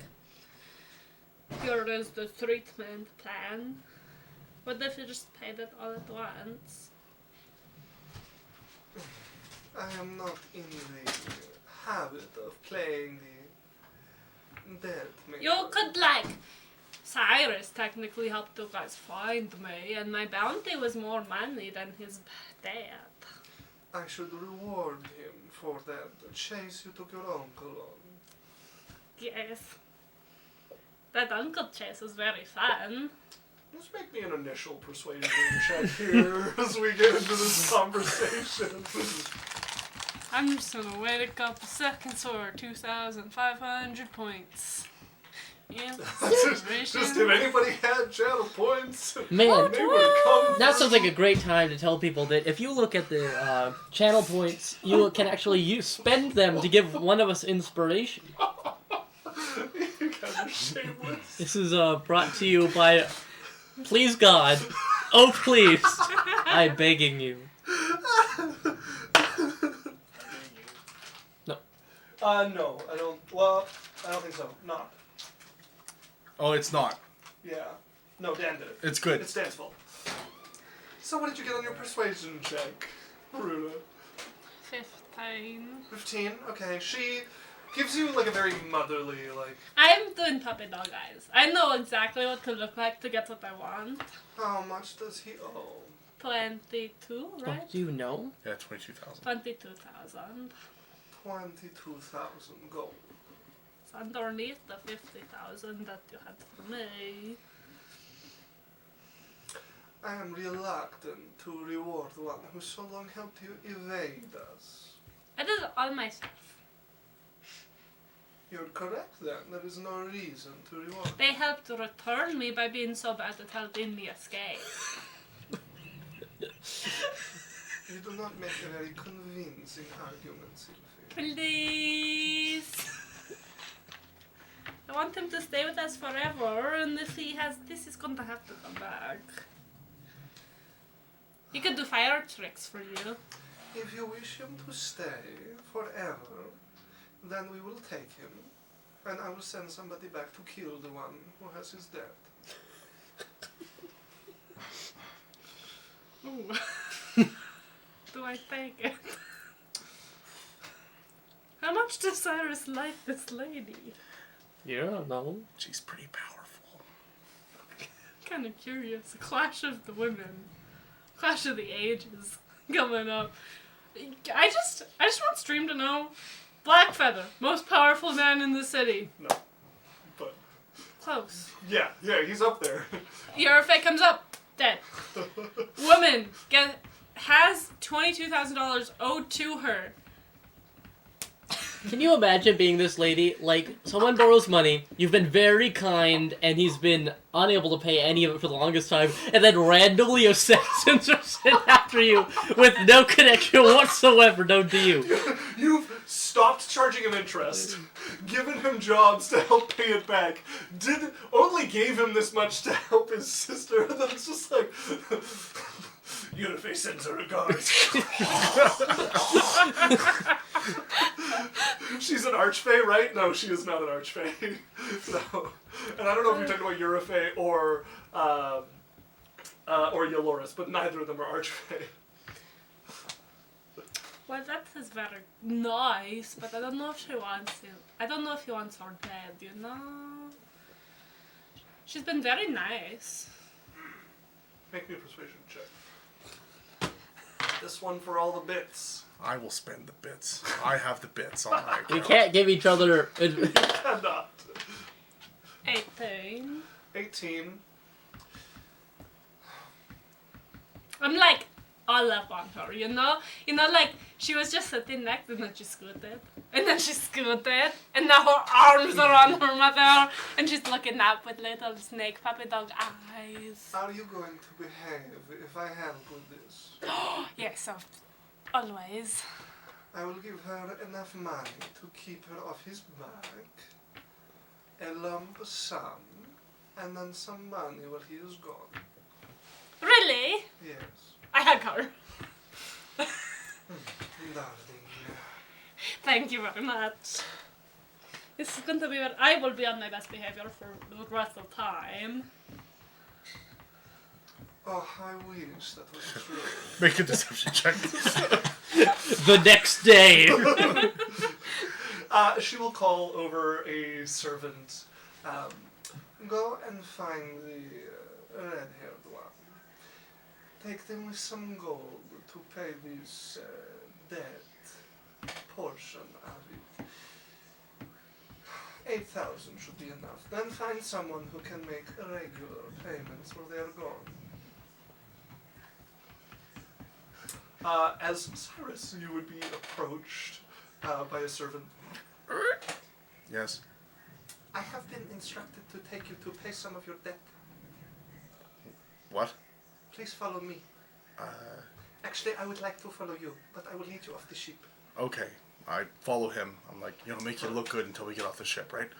here is the treatment plan. What if you just paid it all at once? I am not in the habit of playing the dead man. You could, like, Cyrus technically helped you guys find me, and my bounty was more money than his dad. I should reward him for that chase you took your uncle on. Yes. That uncle chase was very fun. Let's make me an initial persuasion check here as we get into this conversation. I'm just gonna wait a couple seconds for 2,500 points. Yeah. just if anybody had channel points, Man, they would come. that sounds like a great time to tell people that if you look at the channel points, you can actually spend them to give one of us inspiration. You guys are shameless. This is brought to you by, please God, oh please, I'm begging you. No. No, I don't. Well, I don't think so. Not. Oh, it's not. Yeah. No, Dan did it. It's good. It's Dan's fault. So what did you get on your persuasion check, Runa? 15. 15? Okay, she gives you like a very motherly, like, I'm doing puppy dog eyes. I know exactly what to look like to get what I want. how much does he owe? 22, Oh, right? do you know? Yeah, 22,000. 22,000. 22,000 gold. It's underneath the 50,000 that you had for me. I am reluctant to reward one who so long helped you evade us. I did it all myself. You're correct then. There is no reason to reward. They helped return me by being so bad at helping me escape. You do not make a very convincing argument, Sylvie. Please. I want him to stay with us forever, and if he has, this is going to have to come back. He could do fire tricks for you. If you wish him to stay forever, then we will take him, and I will send somebody back to kill the one who has his death. Ooh. Do I take it? How much does Cyrus like this lady? Yeah, no. She's pretty powerful. Kind of curious. A clash of the women. Clash of the ages coming up. I just want Stream to know. Blackfeather, most powerful man in the city. No, but Close. yeah, he's up there. Yurifey comes up, dead. Woman has $22,000 owed to her. Can you imagine being this lady? Like, someone borrows money, you've been very kind, and he's been unable to pay any of it for the longest time, and then randomly assassins are sent after you with no connection whatsoever known to you. You've stopped charging him interest, given him jobs to help pay it back, only gave him this much to help his sister, and then it's just like, Yurifey sends her regards. She's an archfey, right? No, she is not an archfey. No. And I don't know if you're talking about Yurifey or Yaloris, but neither of them are archfey. Well, that is very nice, but I don't know if she wants him. I don't know if he wants her dead, you know? She's been very nice. Make me a persuasion check. This one for all the bits. I will spend the bits. I have the bits on my We account. can't give each other... Cannot. 18. 18. I'm like all up on her, you know? You know, like, she was just sitting next and then she scooted. And then she scooted. And now her arms are on her mother. And she's looking up with little snake puppy dog eyes. How are you going to behave if I help with this? Yes, always. I will give her enough money to keep her off his back, a lump sum, and then some money while he is gone. Really? Yes. I hug her. Darling. Thank you very much. This is going to be where I will be on my best behavior for the rest of time. Oh, I wish that was true. Make a deception check. the next day. She will call over a servant. Go and find the red-haired one. Take them with some gold to pay this debt portion of it. 8,000 should be enough. Then find someone who can make regular payments while they are gone. As Cyrus, you would be approached by a servant. Yes. I have been instructed to take you to pay some of your debt. What? Please follow me. Actually, I would like to follow you, but I will lead you off the ship. Okay. I follow him. I'm like, make you look good until we get off the ship, right?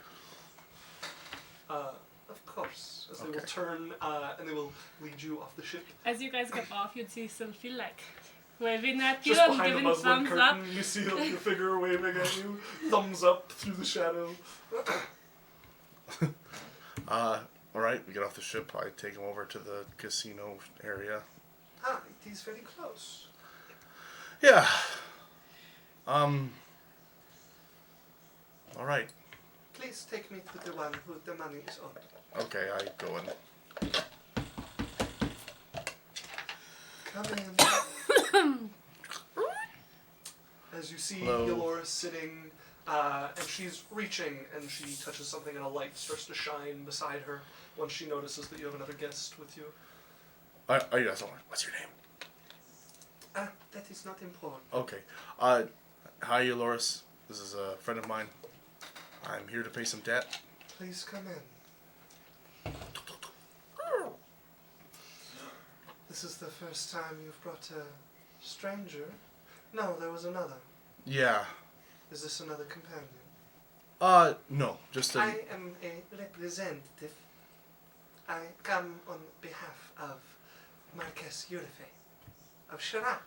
Of course. As they will Okay. turn and they will lead you off the ship. As you guys get off, you'd see Sophie like waving at you Just and behind the giving muslin thumbs up. curtain, you see your figure waving at you, thumbs up through the shadow. Alright, we get off the ship. I take him over to the casino area. Ah, it is very close. Yeah. Alright. Please take me to the one who the money is owed. Okay, I go in. Come in. As you see Hello. Yolora sitting, and she's reaching, and she touches something, and a light starts to shine beside her once she notices that you have another guest with you. Oh, yes, what's your name? That is not important. Okay. Hi, Loris. This is a friend of mine. I'm here to pay some debt. Please come in. This is the first time you've brought a stranger? No, there was another. Yeah. Is this another companion? No, just I am a representative. I come on behalf of Marquess Yurifey of Shara.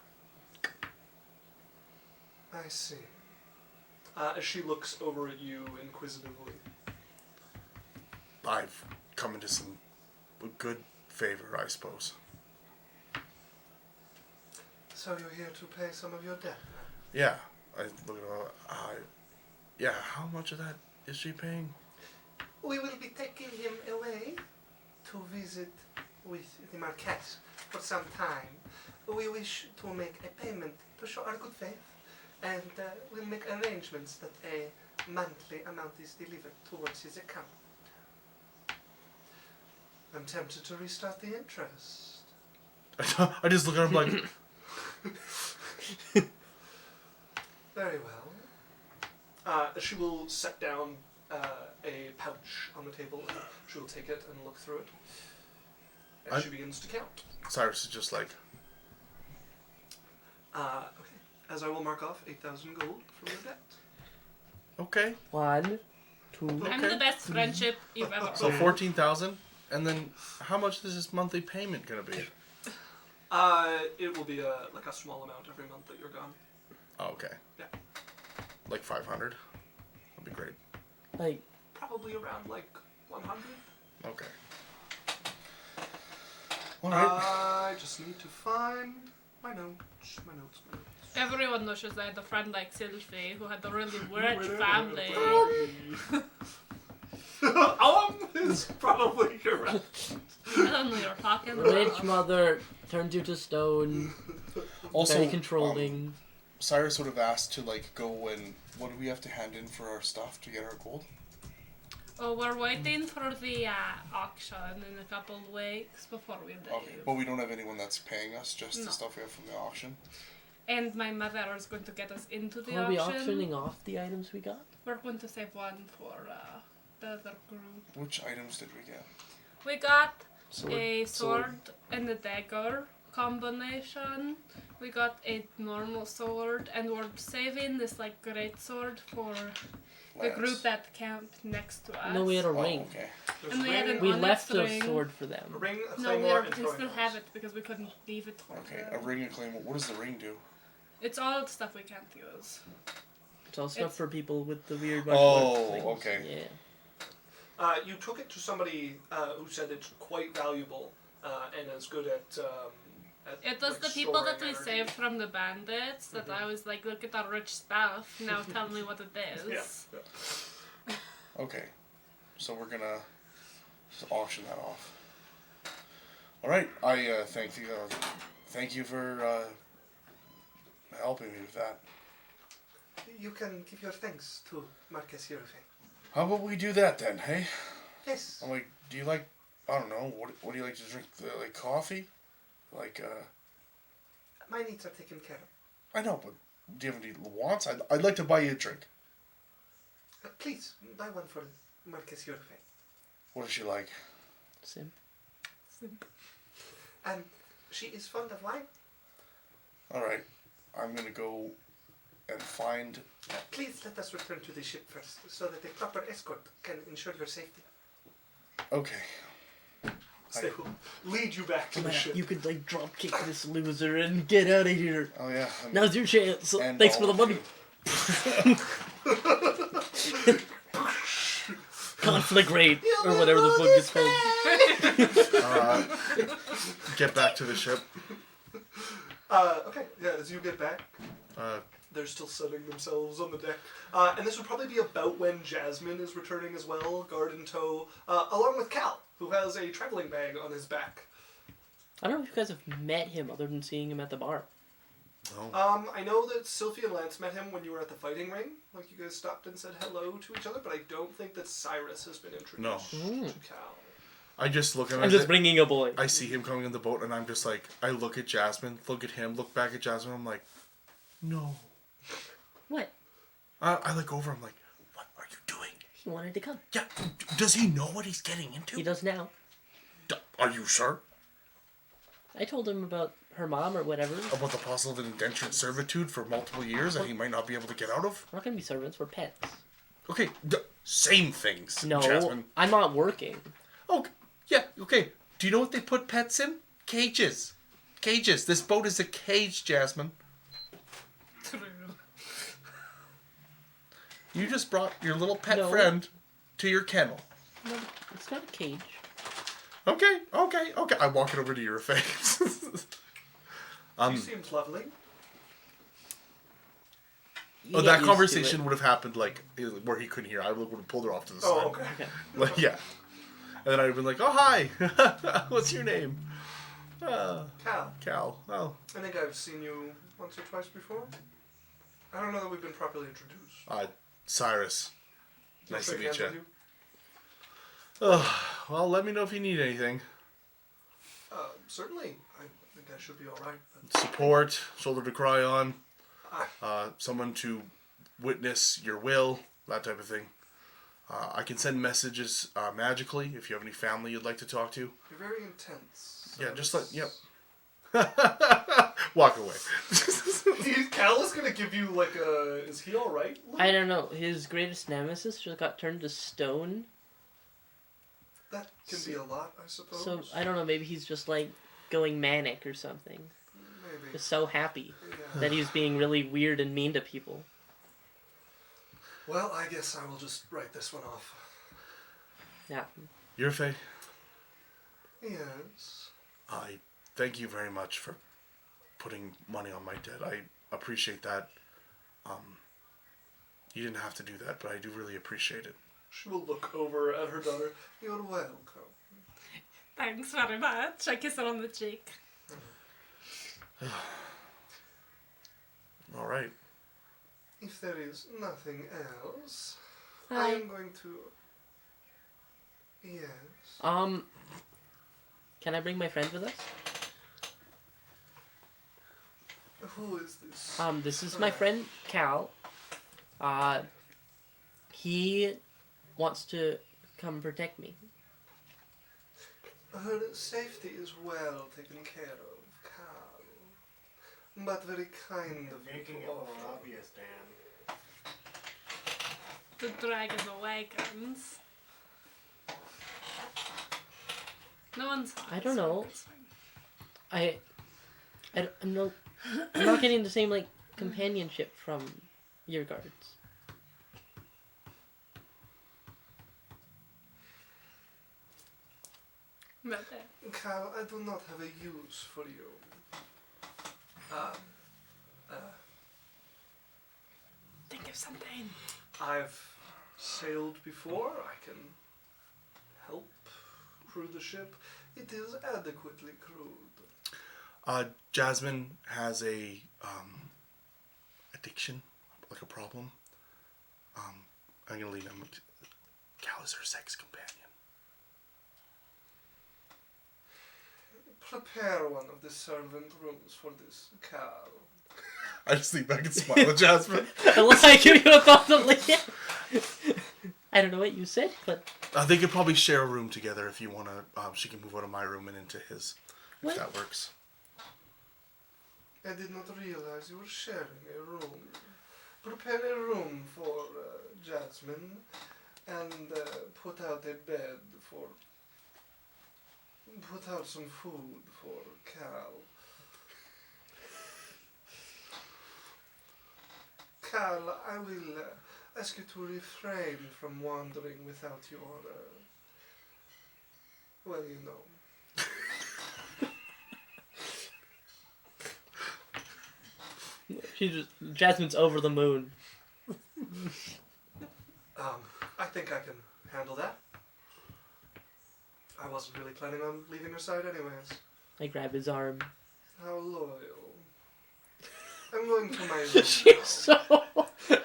I see. As she looks over at you inquisitively. I've come into some good favor, I suppose. So you're here to pay some of your debt? Yeah, I look at her. Yeah, how much of that is she paying? We will be taking him away to visit with the Marquess for some time. We wish to make a payment to show our good faith, and we'll make arrangements that a monthly amount is delivered towards his account. I'm tempted to restart the interest. I just look at her like, Very well. She will set down a pouch on the table. She will take it and look through it. And she begins to count. Cyrus is just like, Okay. As I will mark off 8,000 gold from your debt. okay. 1, 2. I'm Okay. the best friendship you've ever So had. 14,000, and then how much is this monthly payment gonna be? It will be like a small amount every month that you're gone. Oh, okay. Yeah. Like 500. That'd be great. Like, Probably around like 100. Okay. All right. I just need to find my notes. My notes. Everyone knows I had a friend like Sylvie who had a really rich family. Is probably correct. I don't know what you're talking about. rich mother turns you to stone. Also, very controlling. Cyrus would have asked to like go and what do we have to hand in for our stuff to get our gold? Oh, we're waiting for the auction in a couple of weeks before we leave. Okay, but we don't have anyone that's paying us, just No. the stuff we have from the auction. And my mother is going to get us into the Are we auction. auctioning off the items we got? We're going to save one for the other group. Which items did we get? We got Sword. a sword and a dagger combination. We got a normal sword, and we're saving this like great sword for the group Lance. that camped next to us. No, we had a Oh, ring. okay. There's And a we had ring, an We onyx left a ring. sword for them. a ring, a No, claymore, and we throwing still knives. have it because we couldn't leave it for Okay, them. a ring and claymore. What does the ring do? It's all stuff we can't use. It's all stuff It's- for people with the weird Oh, things. okay. Yeah. You took it to somebody who said it's quite valuable and is good at It was like, the people that we storing saved from the bandits that I was like, look at our rich stuff. Now tell me what it is. Yeah. Okay, so we're gonna just auction that off. All right, I thank you for helping me with that. You can give your thanks to Marquess Yurifey. How about we do that then, hey? Yes. I'm like, do you like, I don't know, what do you like to drink? Like coffee? Like, My needs are taken care of. I know, but do you have any wants? I'd like to buy you a drink. Please, buy one for Marquess Yurifey. What is she like? Simp. And she is fond of wine. All right, I'm gonna go and find. Please let us return to the ship first, so that a proper escort can ensure your safety. Okay. They will lead you back to the ship. You could like drop kick this loser and get out of here. Oh yeah. Now's your chance. And Thanks for the all of money. you. Conflagrate or whatever the fuck it's called. Get back to the ship. Okay, yeah, as you get back, Uh, they're still setting themselves on the deck. And this would probably be about when Jasmine is returning as well, guard in tow, along with Cal, who has a traveling bag on his back. I don't know if you guys have met him other than seeing him at the bar. no. I know that Sylvie and Lance met him when you were at the fighting ring. Like, you guys stopped and said hello to each other, but I don't think that Cyrus has been introduced No. to Cal. I just look at him. I'm just bringing a boy. I see him coming in the boat, and I'm just like, I look at Jasmine, look at him, look back at Jasmine. I'm like, no. What? I look over. I'm like, what are you doing? He wanted to come. Yeah. Does he know what he's getting into? He does now. Are you sure I told him about her mom or whatever. about the possible of indentured servitude for multiple years that he might not be able to get out of? We're not gonna be servants. We're pets. Okay, same things, No, Jasmine. I'm not working. Oh, yeah, okay. Do you know what they put pets in? Cages. Cages. This boat is a cage, Jasmine. True. You just brought your little pet No. friend to your kennel. No, it's not a cage. Okay. I walk it over to your face. You seemed lovely. You get That used to conversation it. would have happened like where he couldn't hear. I would have pulled her off to the Oh, side. okay. Like, yeah. And then I'd have been like, oh, hi. What's your name? Cal, Cal. Oh. I think I've seen you once or twice before. I don't know that we've been properly introduced. Cyrus. Nice to Shake meet hands you. with Well, let me know if you need anything. Certainly. I think I should be alright. But Support, shoulder to cry on, I- someone to witness your will, that type of thing. I can send messages magically if you have any family you'd like to talk to. You're very intense. Yeah, just let's- yep. Walk away. Cal is gonna give you like a. Is he alright? I don't know. His greatest nemesis just got turned to stone. That can be a lot, I suppose. So I don't know. Maybe he's just like going manic or something. Maybe. Just so happy Yeah. that he's being really weird and mean to people. Well, I guess I will just write this one off. Yeah. Yurifey, Yes. I thank you very much for putting money on my debt. I appreciate that. You didn't have to do that, but I do really appreciate it. She will look over at her daughter. You're welcome. Thanks very much. I kiss her on the cheek. All right. If there is nothing else, I Hi. am going to. Yes. Can I bring my friend with us? Who is this? This is my friend Cal. He wants to come protect me. Her safety is well taken care of, Cal. But very kind of you to offer. obvious, Dan. The dragon awakens. No one's. I don't know. I'm not getting the same like companionship from your guards. But there. Cal, I do not have a use for you. Think of something. I've sailed before. I can help crew the ship. It is adequately crewed. Jasmine has a addiction, like a problem. I'm gonna leave him. Cal is her sex companion. Prepare one of the servant rooms for this, Cal. I just lean back and smile at Jasmine. Unless I give you a thought of like, I don't know what you said, but They could probably share a room together if you wanna. She can move out of my room and into his. What? If that works. I did not realize you were sharing a room. Prepare a room for Jasmine and put out a bed for. Put out some food for Cal. Cal, I will ask you to refrain from wandering without your, well, you know. Jasmine's over the moon. I think I can handle that. I wasn't really planning on leaving her side anyways. I grab his arm. How loyal. I'm going to my room. She's so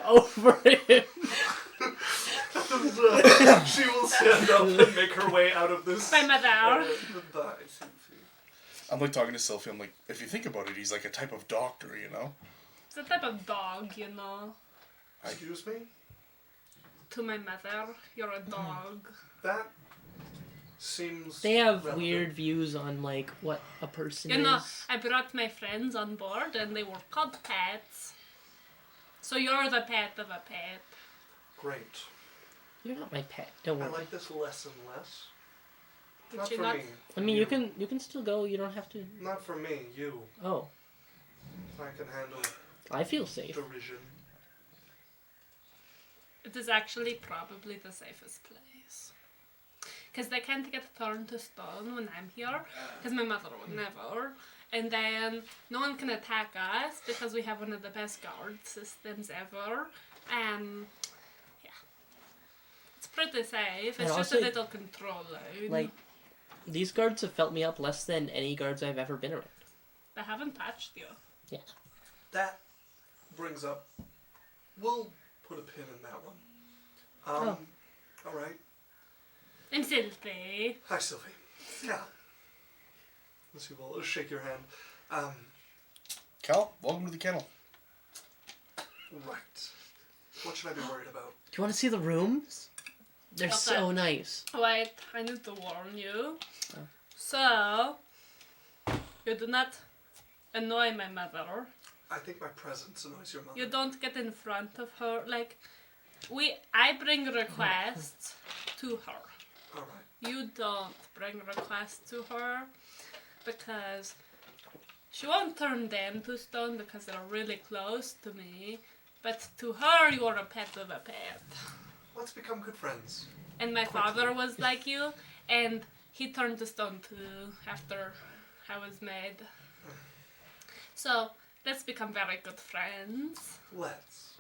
over him. She will stand up and make her way out of this. Bye, mother. Goodbye, Sophie. I'm like talking to Sylphie. I'm like, if you think about it, he's like a type of doctor, you know. It's a type of dog, you know. Excuse me? To my mother, you're a dog. That seems. They have relevant. weird views on like what a person You know, is. I brought my friends on board and they were called pets. So you're the pet of a pet. Great. You're not my pet. Don't I worry. like this less and less. Did Not she for not? me. I mean, you can still go. You don't have to. Not for me. You. Oh, I can handle I feel safe. derision. It is actually probably the safest place. Because they can't get turned to stone when I'm here, because my mother would never. And then no one can attack us because we have one of the best guard systems ever. Yeah. It's pretty safe. And It's just also, a little controlling. Like, these guards have felt me up less than any guards I've ever been around. They haven't touched you. Yeah. That brings up. We'll put a pin in that one. All right. I'm Sylvie. Hi, Sylvie. Yeah. Let's see. We'll shake your hand. Cal, welcome to the kennel. Right. What should I be worried about? Do you want to see the rooms? They're Okay. so nice. Wait, I need to warn you. Oh. So, you do not annoy my mother. I think my presence annoys your mother. You don't get in front of her. Like, I bring requests to her. All right. You don't bring requests to her because she won't turn them to stone because they're really close to me. But to her, you're a pet of a pet. Let's become good friends. And my father was like you, and he turned to stone too after I was made. So let's become very good friends. Let's.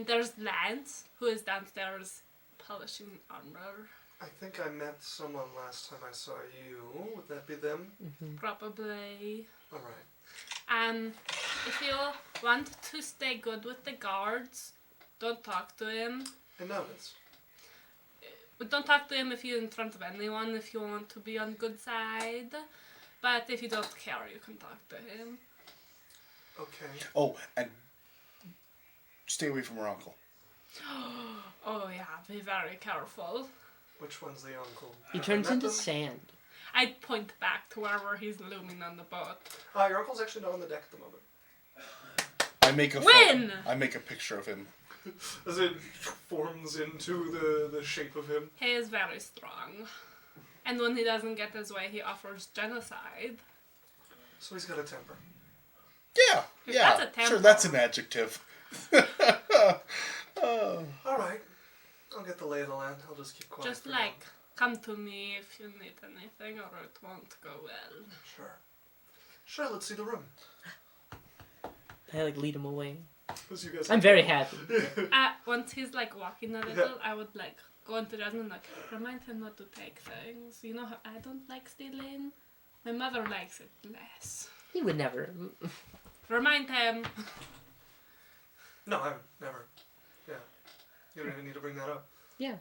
There's Lance, who is downstairs polishing armor. I think I met someone last time I saw you. Would that be them? Probably. All right. If you want to stay good with the guards, don't talk to him. I noticed. But don't talk to him if you're in front of anyone, if you want to be on good side. But if you don't care, you can talk to him. Okay. Oh, and stay away from her uncle. Oh yeah, be very careful. Which one's the uncle? He Have I turns met into them? sand. I'd point back to wherever he's looming on the boat. Your uncle's actually not on the deck at the moment. I make a When? I make a picture of him. As it forms into the shape of him. He is very strong. And when he doesn't get his way, he offers genocide. So he's got a temper. Yeah, That's a temper. sure, that's an adjective. All right. I'll get the lay of the land. I'll just keep quiet. Just for like, now. come to me if you need anything or it won't go well. Sure. Sure. Let's see the room. I like lead him away. As you guys. I'm very happy. Once he's like walking a little, I would like go into Jasmine like remind him not to take things. You know how I don't like stealing? My mother likes it less. He would never. Remind him. No, I never. Yeah. You don't even need to bring that up. Yeah.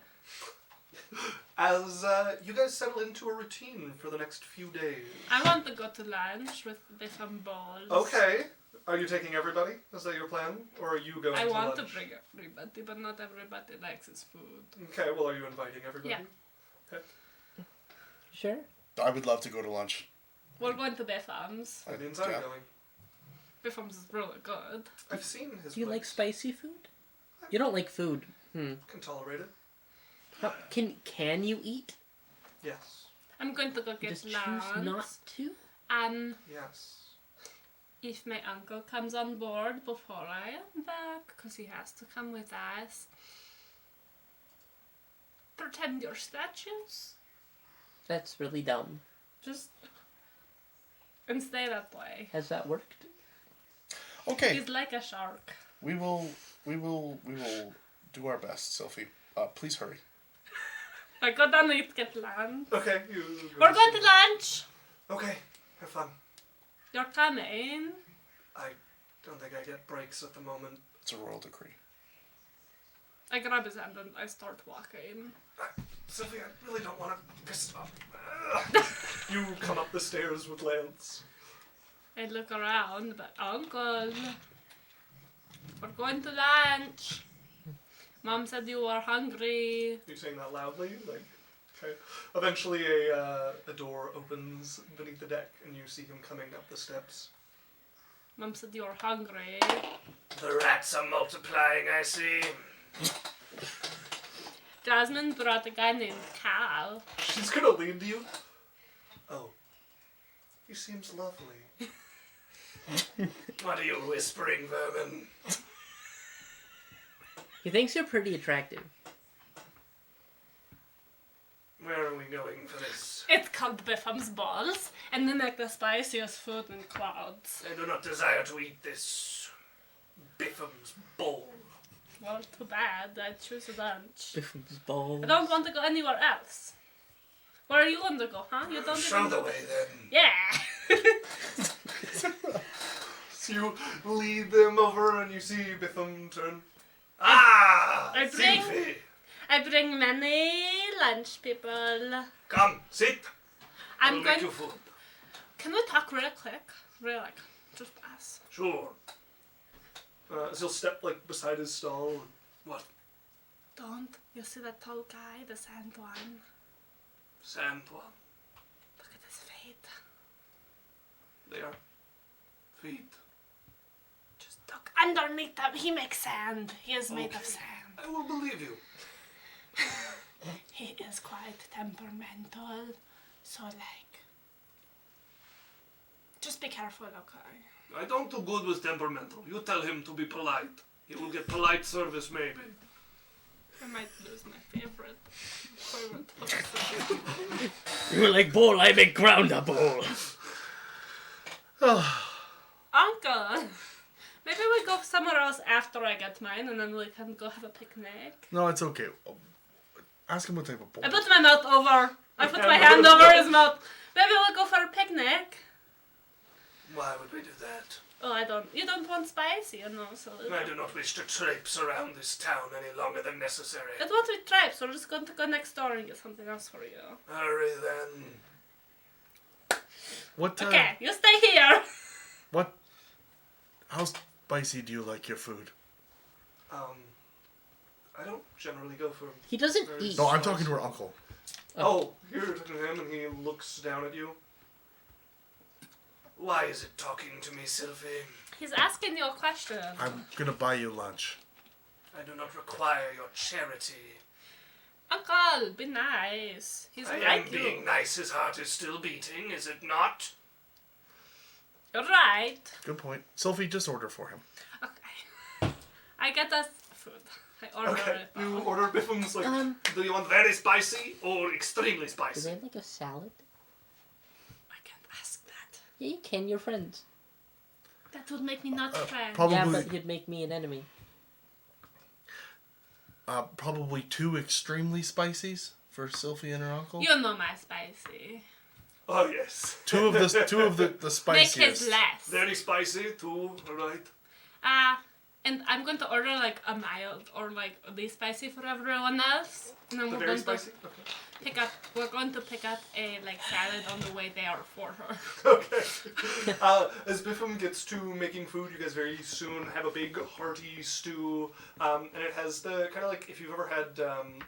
As you guys settle into a routine for the next few days. I want to go to lunch with some balls. Okay. Are you taking everybody? Is that your plan? Or are you going I to want lunch? to bring everybody, but not everybody likes his food. Okay, well, are you inviting everybody? Yeah. Okay. Sure. I would love to go to lunch. We're going to Betham's. That means I'm Yeah. going. Betham's is really good. I've seen his Do you like place. spicy food? You don't like food. Can tolerate it. How, can you eat? Yes. I'm going to go get Just choose lunch. not to. Yes. If my uncle comes on board before I am back, because he has to come with us, pretend you're statues. That's really dumb. Just and stay that way. Has that worked? Okay, He's like a shark. we will do our best, Sophie. Please hurry. I go down and get lunch. Okay, We're going to lunch. Okay, have fun. You're coming. I don't think I get breaks at the moment. It's a royal decree. I grab his hand and I start walking. Sylvia, I really don't want to piss off. You come up the stairs with Lance. I look around, but Uncle, we're going to lunch. Mom said you were hungry. Are you saying that loudly? Like, okay. Eventually, a door opens beneath the deck, and you see him coming up the steps. Mom said you were hungry. The rats are multiplying, I see. Jasmine brought a guy named Cal. She's gonna lean to you. Oh. He seems lovely. What are you whispering, vermin? He thinks you're pretty attractive. Where are we going for this? It's called Biffham's Balls, and they make the spiciest food in clouds. I do not desire to eat this Biffham's bowl. Well, too bad. I'd choose lunch. Biffham's balls. I don't want to go anywhere else. Where are you going to go, huh? You don't Show even the know. way then. Yeah. So you lead them over and you see Biffam turn. Ah! I bring- Yurifey! I bring many lunch, people. Come, sit. I'm I'll make going. you food. Can we talk real quick? Real, like, just us. Sure. So he'll step like beside his stall. What? Don't. You see that tall guy, the sand one? Sandworm. Look at his feet. They are feet. Just look underneath them. He makes sand. He is made of Okay. sand. I will believe you. He is quite temperamental. So, like, just be careful, okay? I don't do good with temperamental. You tell him to be polite. He will get polite service, maybe. I might lose my favorite person. You're like bowl, I make ground up bowl. Uncle, maybe we go somewhere else after I get mine, and then we can go have a picnic. No, it's okay. Ask him what type of bowl. I put my mouth over. I put my hand over his mouth. Maybe we'll go for a picnic. Why would we do that? Oh, I don't. You don't want spicy, you know, so. I do not wish to traipse around this town any longer than necessary. It won't be tribes. We're just going to go next door and get something else for you. Hurry then. What? Okay, you stay here. What? How spicy do you like your food? I don't generally go for. He doesn't Very eat. No, I'm talking to her uncle. Oh, you're talking to him, and he looks down at you. Why is it talking to me, Sylvie? He's asking you a question. I'm gonna buy you lunch. I do not require your charity. Uncle, be nice. He's I right. am being nice. His heart is still beating, is it not? You're right. Good point. Sophie, just order for him. Okay. I get us food. I order Okay. it. You order Biffum's like. Do you want very spicy or extremely Do spicy? they have like a salad? I can't ask that. Yeah, you can. You're friends. That would make me not friends. Probably. Yeah, but he'd make me an enemy. Probably 2 extremely spicies for Sophie and her uncle. You know my spicy. Oh yes. Two of the Make spiciest. his less. Very spicy too. All right. And I'm going to order like a mild or like the spicy for everyone else. And then The we're very going spicy. to we're going to pick up a like salad on the way there for her. Okay. As Biffum gets to making food, you guys very soon have a big hearty stew, and it has the kind of like if you've ever had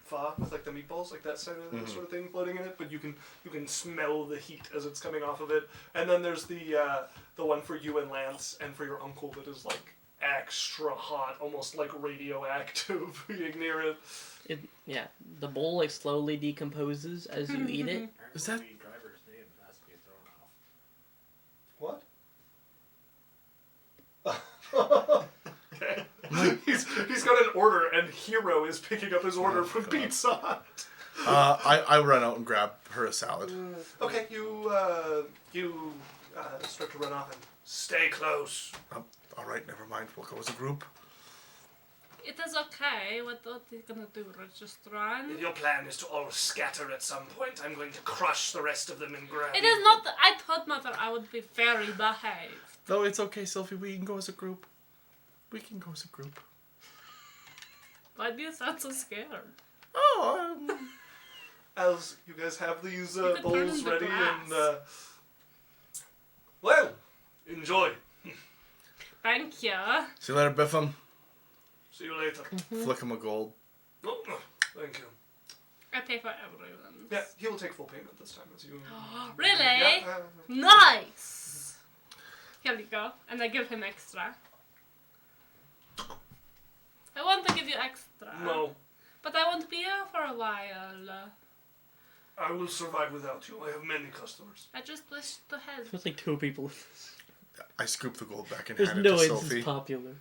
pho with like the meatballs, like that sort of thing floating in it. But you can smell the heat as it's coming off of it. And then there's the one for you and Lance, and for your uncle that is like extra hot, almost like radioactive being near it. Yeah, the bowl like slowly decomposes as you eat it. Is that? driver's name has to be thrown off. What? Okay. He's got an order, and Hero is picking up his order from Pizza Hut. I run out and grab her a salad. Okay, you start to run off and stay close. All right, never mind. We'll go as a group. It is okay. What are you gonna do? Just run? If your plan is to all scatter at some point, I'm going to crush the rest of them and grab It you. is not. I told Mother I would be very behaved. No, it's okay, Sophie. We can go as a group. We can go as a group. Why do you sound so scared? Oh, As you guys have these You could turn bowls into ready glass. and well, enjoy. Thank you. see you later, Biffum. See you later. Flick him a gold. Oh, thank you. I pay for everyone. Yeah, he will take full payment this time as you. Really? Yeah, Nice. Here you go, and I give him extra. I want to give you extra. no. But I won't be here for a while. I will survive without you. I have many customers. I just wish to help. There's like 2 people. I scoop the gold back and There's hand it no to way Sophie. this is popular.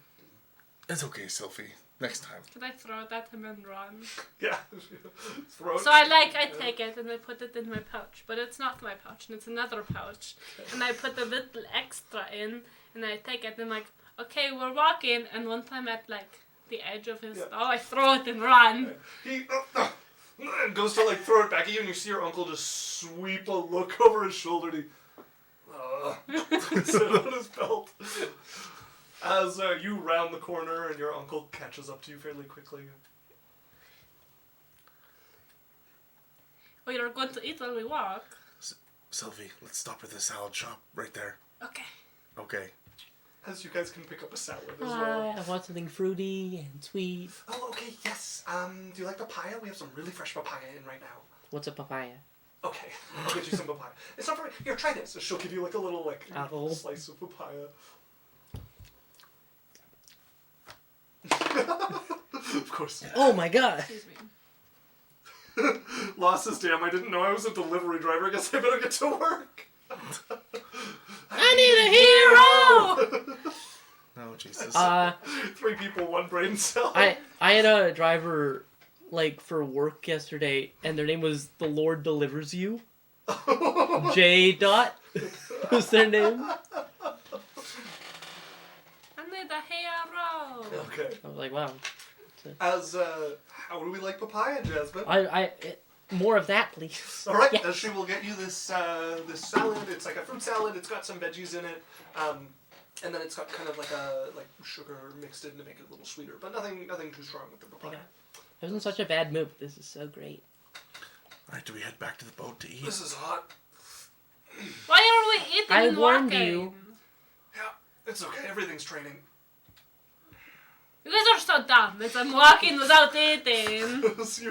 It's okay, Sophie. Next time. Could I throw it at him and run? Yeah. Throw it. So I take it and I put it in my pouch. But it's not my pouch, and it's another pouch. And I put a little extra in, and I take it, and I'm like, okay, we're walking. And once I'm at, like, the edge of his stall, I throw it and run. He goes to like throw it back at you, and you see your uncle just sweep a look over his shoulder, and he sit on his belt. As you round the corner, and your uncle catches up to you fairly quickly. Oh, you're going to eat while we walk? Sophie, let's stop at the salad shop right there. Okay. Okay. As you guys can pick up a salad as well. I want something fruity and sweet. Oh, okay, yes. Do you like papaya? We have some really fresh papaya in right now. What's a papaya? Okay, I'll get you some papaya. It's not very... Here, try this. She'll give you like a little Apple. slice of papaya. Of course. Oh my god! Excuse me. Lost his damn. I didn't know I was a delivery driver. I guess I better get to work. I need a hero! Oh, Jesus. 3 people, 1 brain cell. I had a driver, like, for work yesterday, and their name was The Lord Delivers You. J. Dot was their name. I need a hero! Okay. I was like, wow. As, how do we like papaya, Jasmine? More of that, please. All right, Yes. she will get you this this salad. It's like a fruit salad. It's got some veggies in it, and then it's got kind of like sugar mixed in to make it a little sweeter, but nothing too strong with the papaya. I was in such a bad mood. This is so great. Alright, do we head back to the boat to eat? This is hot. Why are we eating I and warned walking? you. Yeah, it's okay. Everything's training. You guys are so dumb. It's I'm walking without eating. So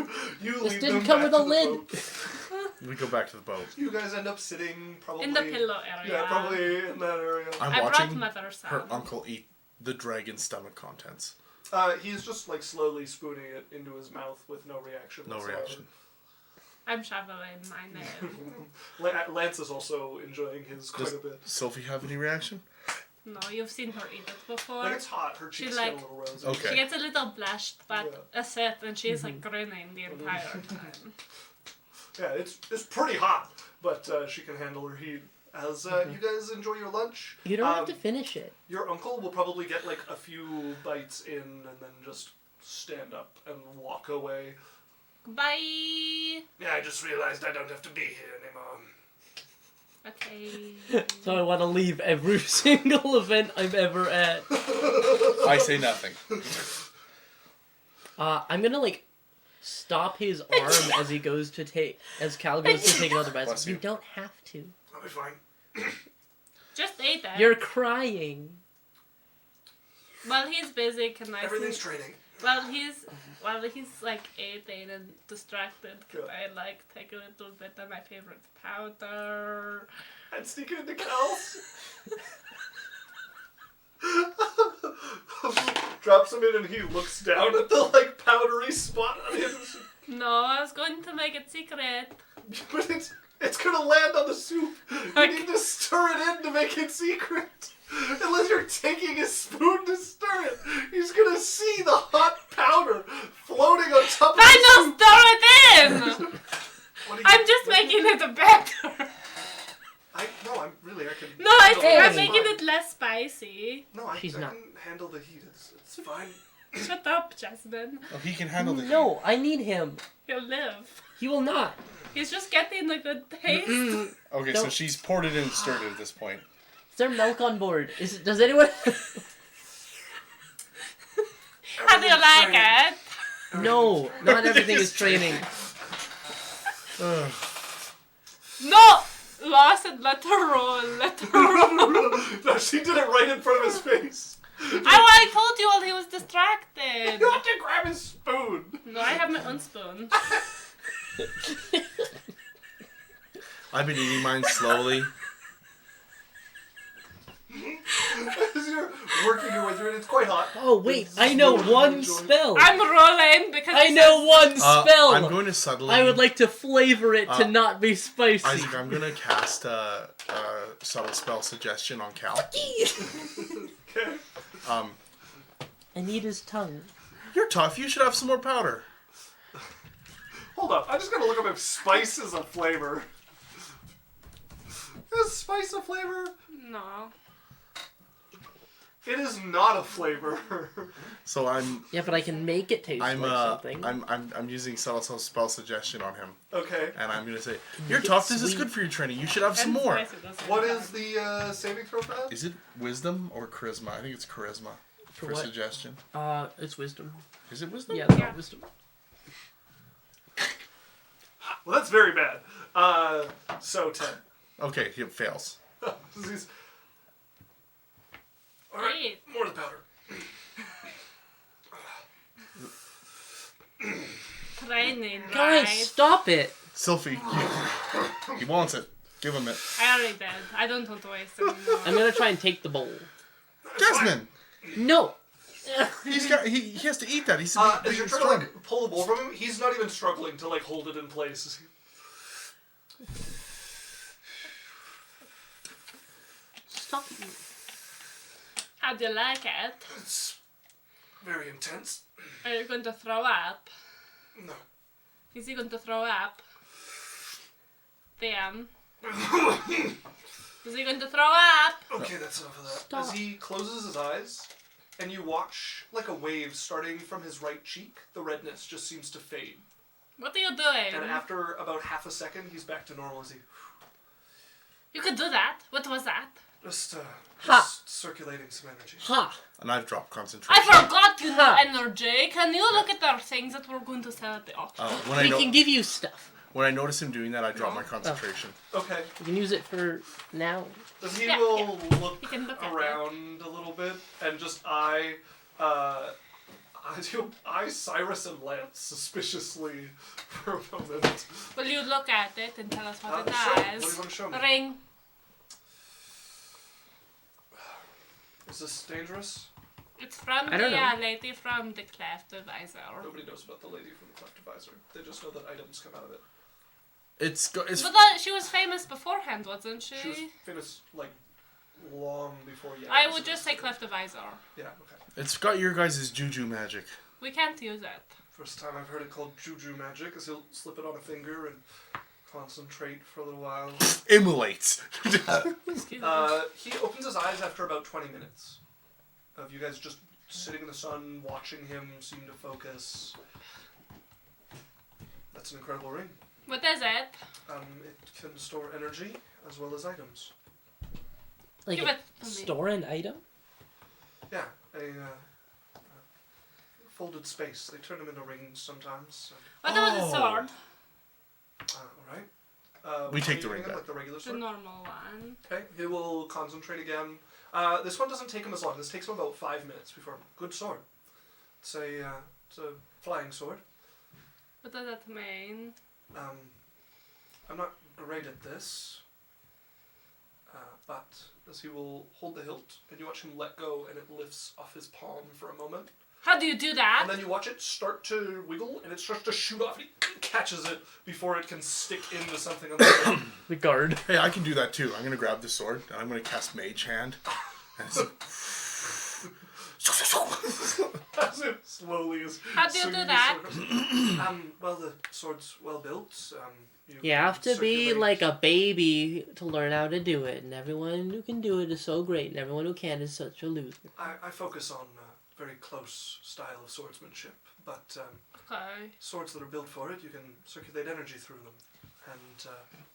you This lead didn't them come back with a to the lid. boat. We go back to the boat. You guys end up sitting probably In the pillow area. Yeah, probably in that area. I'm I brought watching mother some. her uncle eat the dragon's stomach contents. He's just like slowly spooning it into his mouth with no reaction. No whatsoever. reaction. I'm shoveling my nail. Lance is also enjoying his quite Does a bit. Sophie have any reaction? No, you've seen her eat it before. Like it's hot. Her cheeks like- get a little rosy. Okay. She gets a little blushed, but Yeah. a sip, and she's like grinning the entire time. Yeah, it's pretty hot, but she can handle her heat. As you guys enjoy your lunch, You don't have to finish it. your uncle will probably get like a few bites in and then just stand up and walk away. Bye. Yeah, I just realized I don't have to be here anymore. Okay. So I want to leave every single event I'm ever at. I say nothing. I'm gonna like stop his arm as he goes to as Cal goes to take another bite. Bless you. You don't have to. I'll be fine. Just ate it. You're crying. While he's busy, can I Everything's see? training. While he's like eating and distracted, can I like take a little bit of my favorite powder? And sneak it into Cal's. Drops him in and he looks down at the like powdery spot on his. No, I was going to make it secret. But it's gonna land on the soup. You need to stir it in to make it secret. Unless you're taking a spoon to stir it, he's gonna see the hot powder floating on top of the I soup. know, stir it in. What are you- I'm just making it better. I can. No, I'm making it less spicy. No, I She's not. can handle the heat. It's fine. Shut up, Jasmine. Oh, he can handle the heat. No, I need him. He'll live. He will not. He's just getting the good taste. Okay, No. so she's poured it in and stirred it at this point. Is there milk on board? Does anyone? How do you like it? No, not everything is training. No! Lost it, let her roll, let her roll. No, she did it right in front of his face. I told you while he was distracted. You have to grab his spoon. No, I have my own spoon. I've been eating mine slowly. As you're working your way through it. It's quite hot. Oh wait, It's I know slowly one enjoying- spell. I'm rolling because I know one spell. I'm going to subtly. I would like to flavor it to not be spicy. Isaac, I'm going to cast subtle spell suggestion on Cal. Okay. I need his tongue. You're tough. You should have some more powder. Hold up. I'm just gonna look up if spice is a flavor. Is spice a flavor? No. It is not a flavor. So I'm Yeah, but I can make it taste like something. I'm using subtle spell suggestion on him, Okay. and I'm going to say, "You're get tough. This is sweet? good for your training. You should have some And more." spicy at the same What time. is the saving throw for that? Is it wisdom or charisma? I think it's charisma for what? suggestion. It's wisdom. Is it wisdom? Yeah, that's Yeah. wisdom. Well, that's very bad. So 10. Okay, he fails. He's- All right, Great. more of the powder. Training, Guys, right? stop it! Sylphie, he wants it. Give him it. I already did. I don't want to waste anymore. I'm gonna try and take the bowl. Jasmine, No! he has to eat that. He's As you're trying to like pull the bowl from him, he's not even struggling to like hold it in place. Stop. How do you like it? It's very intense. Are you going to throw up? No. Is he going to throw up? Damn. Is he going to throw up? Okay, that's enough of that. Stop. As he closes his eyes, and you watch like a wave starting from his right cheek, the redness just seems to fade. What are you doing? And after about half a second, he's back to normal as he You could do that. What was that? just Ha. circulating some energy. Ha! And I've dropped concentration. I forgot you Ha. know energy. Can you look at our things that we're going to sell at the auction? When I We know, can give you stuff. when I notice him doing that, I drop my concentration. Okay. You can use it for now. He Yeah, will look You can look at around a little bit and just eye Cyrus and Lance suspiciously for a moment. Will you look at it and tell us what it Sure. What do you does? want to show me? Ring. Is this dangerous? It's from I don't the know. lady from the cleft advisor. Nobody knows about the lady from the cleft advisor. They just know that items come out of it. It's But she was famous beforehand, wasn't she? She was famous like long before you. I would just say cleft advisor. Yeah. Okay. it's got your guys' juju magic. We can't use it. First time I've heard it called juju magic is he'll slip it on a finger and concentrate for a little while. Immolates. Excuse me. He opens his eyes after about 20 minutes of you guys just sitting in the sun, watching him seem to focus. That's an incredible ring. What is it? It can store energy as well as items. Like Give it to me. store an item? Yeah, a folded space. They turn them into rings sometimes. What about the Oh. sword? Alright. We which take one the are you ring using, back. like the regular The sword? normal one. Okay, he will concentrate again. This one doesn't take him as long. This takes him about 5 minutes before. Good sword. It's a flying sword. What does that mean? I'm not great at this, but as he will hold the hilt, and you watch him let go, and it lifts off his palm for a moment, How do you do that? and then you watch it start to wiggle, and it starts to shoot off, and he catches it before it can stick into something on the ground. The guard. Hey, I can do that too. I'm gonna grab the sword and I'm gonna cast Mage Hand. And it's As it slowly is. How do you do swinging that? the sword. Well, the sword's well built. You have to be circulate- like a baby to learn how to do it, and everyone who can do it is so great, and everyone who can is such a loser. I focus on very close style of swordsmanship, but Okay. swords that are built for it, you can circulate energy through them and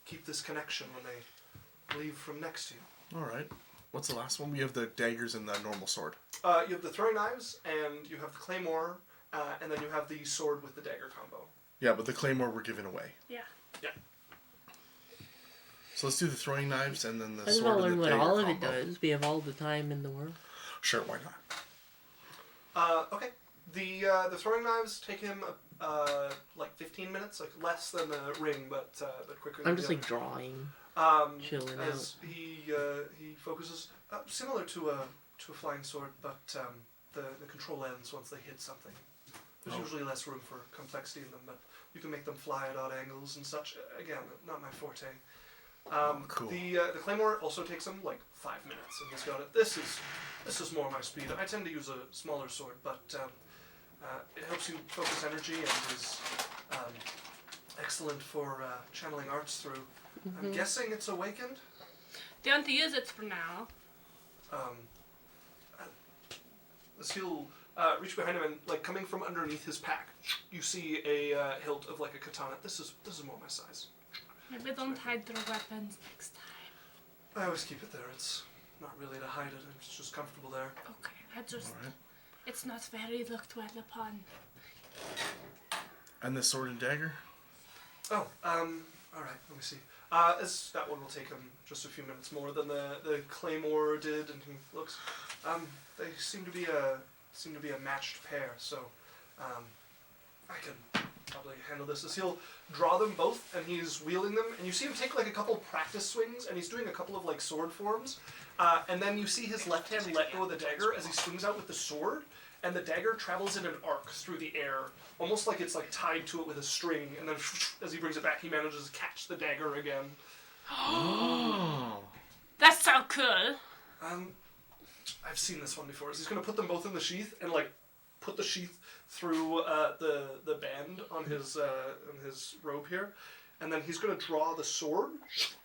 keep this connection when they leave from next to you. all right. What's the last one? We have the daggers and the normal sword. You have the throwing knives, and you have the claymore, and then you have the sword with the dagger combo. Yeah, but the claymore we're giving away. Yeah. Yeah. So let's do the throwing knives and then the I just sword want to and learn the what dagger all of it combo. does. We have all the time in the world. Sure, why not? Okay. The throwing knives take him like 15 minutes, like less than the ring, but quicker. I'm than just the like drawing. other. chilling as he focuses similar to to a flying sword, but the control ends once they hit something. There's usually less room for complexity in them, but you can make them fly at odd angles and such. Again, not my forte. Cool. The claymore also takes him like 5 minutes, and he's got it. This is more my speed. I tend to use a smaller sword, but it helps you focus energy and is excellent for channeling arts through. I'm guessing it's awakened. Don't want to use it for now. As he'll reach behind him and, like, coming from underneath his pack, you see a hilt of like a katana. This is more my size. Maybe don't hide their weapons next time. I always keep it there. It's not really to hide it. It's just comfortable there. Okay, I just... Alright. It's not very looked well upon. And the sword and dagger? Oh, alright, let me see. As that one will take him just a few minutes more than the claymore did, and he looks, they seem to be a matched pair, so, I can probably handle this. As he'll draw them both, and he's wielding them, and you see him take like a couple practice swings, and he's doing a couple of like sword forms, and then you see his left hand let go of the dagger as he swings out with the sword, and the dagger travels in an arc through the air, almost like it's like tied to it with a string, and then as he brings it back, he manages to catch the dagger again. Oh. That's so cool. I've seen this one before. So he's gonna put them both in the sheath and like put the sheath through the band on his robe here, and then he's gonna draw the sword,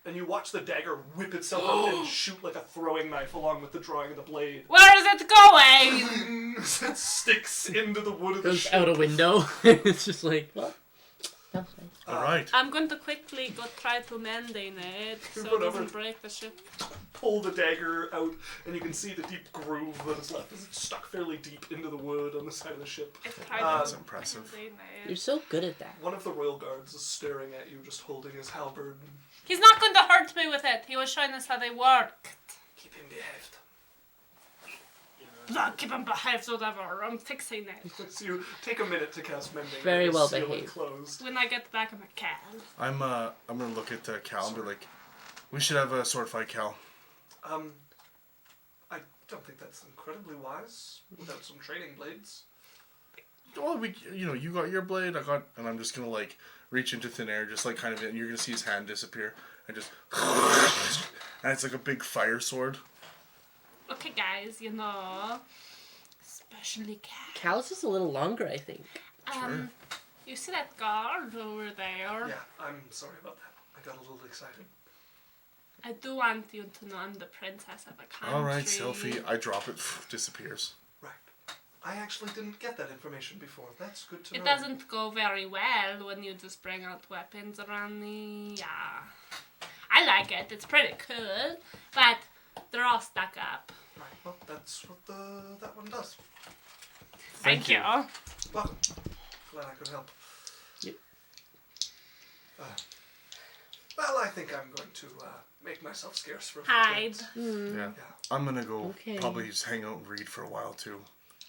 and you watch the dagger whip itself up and shoot like a throwing knife along with the drawing of the blade. Where is it going? It sticks into the wood of the Goes ship. out a window. It's just like, what? That's nice. Alright. I'm going to quickly go try to mending it so it doesn't break the ship. Pull the dagger out, and you can see the deep groove that is left as it's stuck fairly deep into the wood on the side of the ship. I tried That's to impressive. mending You're it. so good at that. One of the royal guards is staring at you, just holding his halberd. He's not going to hurt me with it. He was showing us how they work. Keep him behaved. No, keep him behaved, whatever. I'm fixing it. So you take a minute to cast mending. Very and well seal it behaved. closed. When I get back in the can. I'm gonna look at Cal and be like, we should have a sword fight, Cal. I don't think that's incredibly wise without some training blades. Well, you got your blade, and I'm just gonna like reach into thin air, just like kind of, and you're gonna see his hand disappear, and just, and it's like a big fire sword. Okay, guys, especially cat. Cal's just a little longer, I think. Sure. You see that guard over there? Yeah, I'm sorry about that. I got a little excited. I do want you to know I'm the princess of a country. Alright, selfie. I drop it, disappears. Right. I actually didn't get that information before. That's good to know. It doesn't go very well when you just bring out weapons around me. Yeah. I like it. It's pretty cool, but they're all stuck up. Right. Well, that's what that one does. Thank you. Welcome. Glad I could help. Yep. Well, I think I'm going to make myself scarce for a few Hide. days. Yeah. Yeah. I'm gonna go Okay. probably just hang out and read for a while too.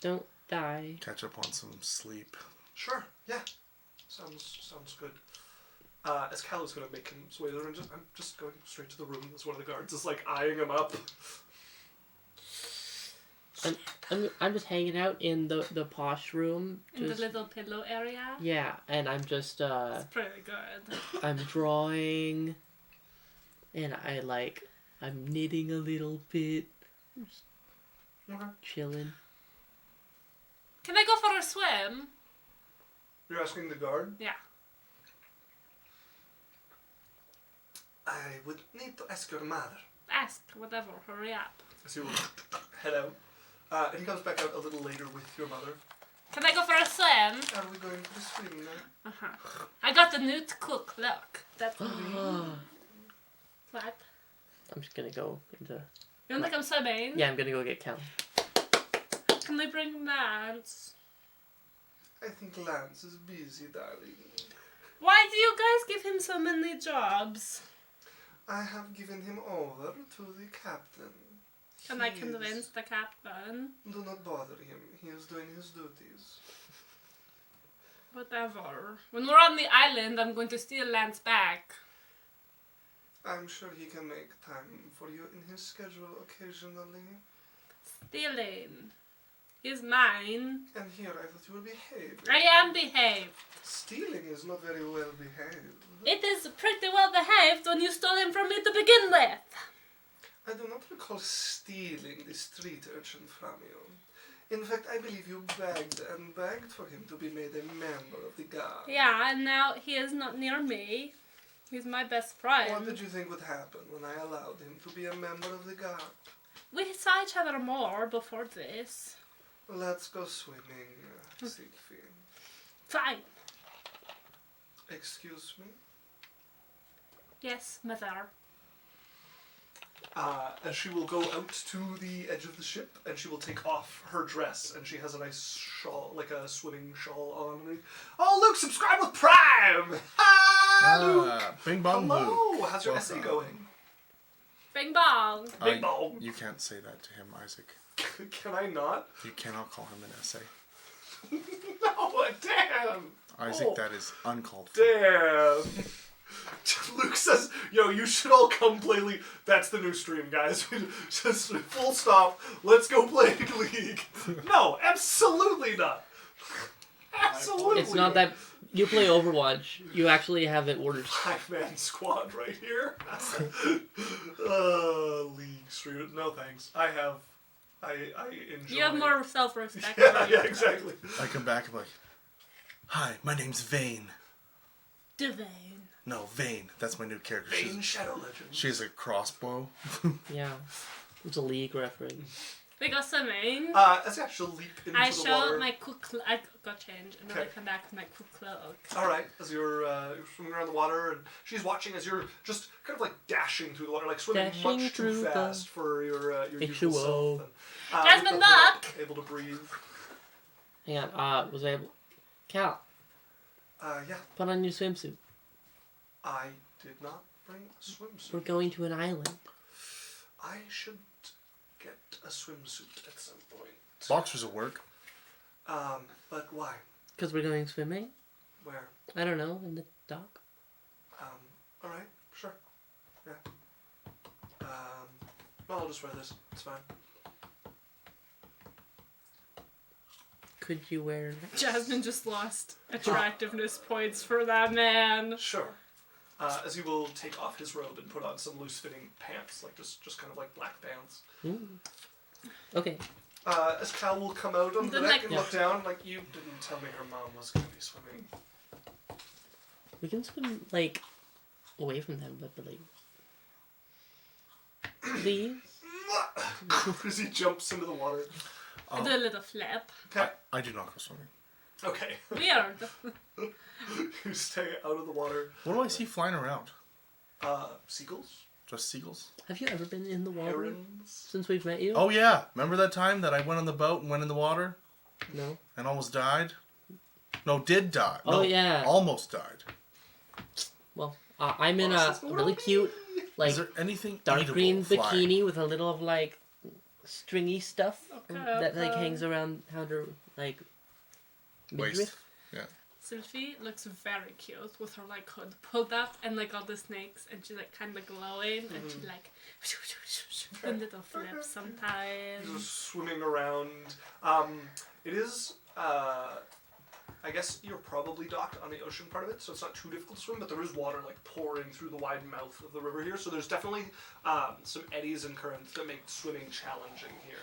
Don't die. Catch up on some sleep. Sure. Yeah. Sounds good. As Cal is going to make his way there, and I'm just going straight to the room as one of the guards is like eyeing him up. I'm just hanging out in the posh room. In the Just, little pillow area. yeah, and I'm just It's pretty good. I'm drawing, and I'm knitting a little bit, just Okay. chilling. Can I go for a swim? You're asking the guard? Yeah. I would need to ask your mother. Ask, whatever, hurry up. As he will head out. And he comes back out a little later with your mother. Can I go for a swim? Are we going for the swim now? Uh-huh. I got the new to cook, look. That's What? I'm just gonna go into. You want to come swimming? Yeah, I'm gonna go get Cal. Can they bring Lance? I think Lance is busy, darling. Why do you guys give him so many jobs? I have given him over to the captain. Can I He convince is- the captain? Do not bother him. He is doing his duties. Whatever. When we're on the island, I'm going to steal Lance back. I'm sure he can make time for you in his schedule occasionally. Stealing is mine. And here, I thought you were behaved. I am behaved. Stealing is not very well behaved. It is pretty well behaved when you stole him from me to begin with. I do not recall stealing the street urchin from you. In fact, I believe you begged and begged for him to be made a member of the guard. Yeah, and now he is not near me. He's my best friend. What did you think would happen when I allowed him to be a member of the guard? We saw each other more before this. Let's go swimming, Yurifey. Fine. Excuse me? Yes, mother. And she will go out to the edge of the ship, and she will take off her dress, and she has a nice shawl, like a swimming shawl on. Oh, Luke, subscribe with Prime! Hi, Luke! Bing bong Hello! Luke. How's your Welcome. essay going? Bing bong. Bing bong. You can't say that to him, Isaac. Can I not? You cannot call him an essay. No, damn! Isaac, Oh. that is uncalled for. Damn! Luke says, yo, you should all come play League. That's the new stream, guys. Just full stop. Let's go play League. No, absolutely not. Absolutely It's not that you play Overwatch. You actually have it ordered. 5-man squad right here. League stream. No thanks. I enjoy. You have more self-respect. Yeah, exactly. I come back and be like, hi, my name's Vayne. Devane. No, Vayne. That's my new character. Bane Shadow Legend. She's a crossbow. Yeah. It's a League reference. We got swimming. As I actually leap into I the show water. my cool I got change, and then I Okay. come back with my cool cloak. Alright, as you're swimming around the water, and she's watching as you're just kind of like dashing through the water, like swimming Dashing much too through the fast for your usual H2O. self. And, Jasmine, with nothing, look! Able to breathe. Hang on, was I able... Cal, Yeah, put on your swimsuit. I did not bring a swimsuit. We're going to an island. I should get a swimsuit at some point. Boxers will work. But why? Because we're going swimming? Where? I don't know, in the dock. Alright, sure. Yeah. Well, I'll just wear this. It's fine. Could you wear... Jasmine just lost attractiveness points for that man. Sure. As he will take off his robe and put on some loose-fitting pants, like just kind of like black pants. Okay. As Cal will come out on the The deck and neck- look down, like, you didn't tell me her mom was going to be swimming. We can swim, like, away from them, but like... Please? As he jumps into the water. I do a little flip. Okay. I do not go swimming. Okay. Weird. You stay out of the water. What do I see flying around? Seagulls? Just seagulls? Have you ever been in the water Herons? since we've met you? Oh yeah, remember that time that I went on the boat and went in the water No. and almost died? No, did die. Oh, No, yeah. Almost died. Well, I'm in a really cute, like, Is there anything dark eatable green flying? bikini with a little of, like, stringy stuff Okay, that, like, okay. hangs around her, like, Waist. midriff. Yeah. Sylphie looks very cute with her like hood pulled up and like all the snakes, and she's like kind of glowing, and she like a little flip sometimes. Just swimming around. It is, I guess you're probably docked on the ocean part of it, so it's not too difficult to swim, but there is water like pouring through the wide mouth of the river here, so there's definitely some eddies and currents that make swimming challenging here.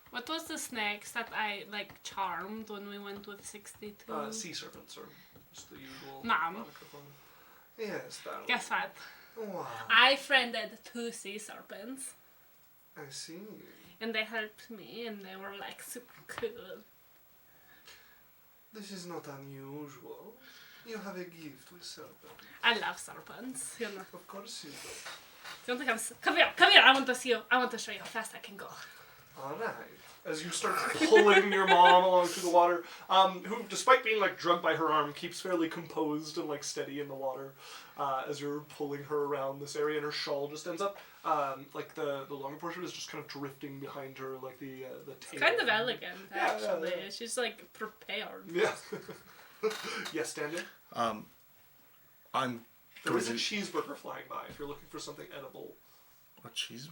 What was the snakes that I like charmed when we went with 62? Sea serpents are just the usual. Mom. microphone. Yes, that. Guess what? Wow. I friended 2 sea serpents, I see. and they helped me, and they were like super cool. This is not unusual. You have a gift with serpents. I love serpents. You know. Of course you do. You want to come here? Come here! I want to see you. I want to show you how fast I can go. Alright. As you start pulling your mom along through the water, who, despite being like drugged by her arm, keeps fairly composed and like steady in the water, as you're pulling her around this area, and her shawl just ends up, like the longer portion is just kind of drifting behind her, like the tail. Kind of elegant, Yeah, actually. yeah. She's like prepared. Yeah. Yes, Daniel? I'm There going is a to... cheeseburger flying by if you're looking for something edible. What cheese?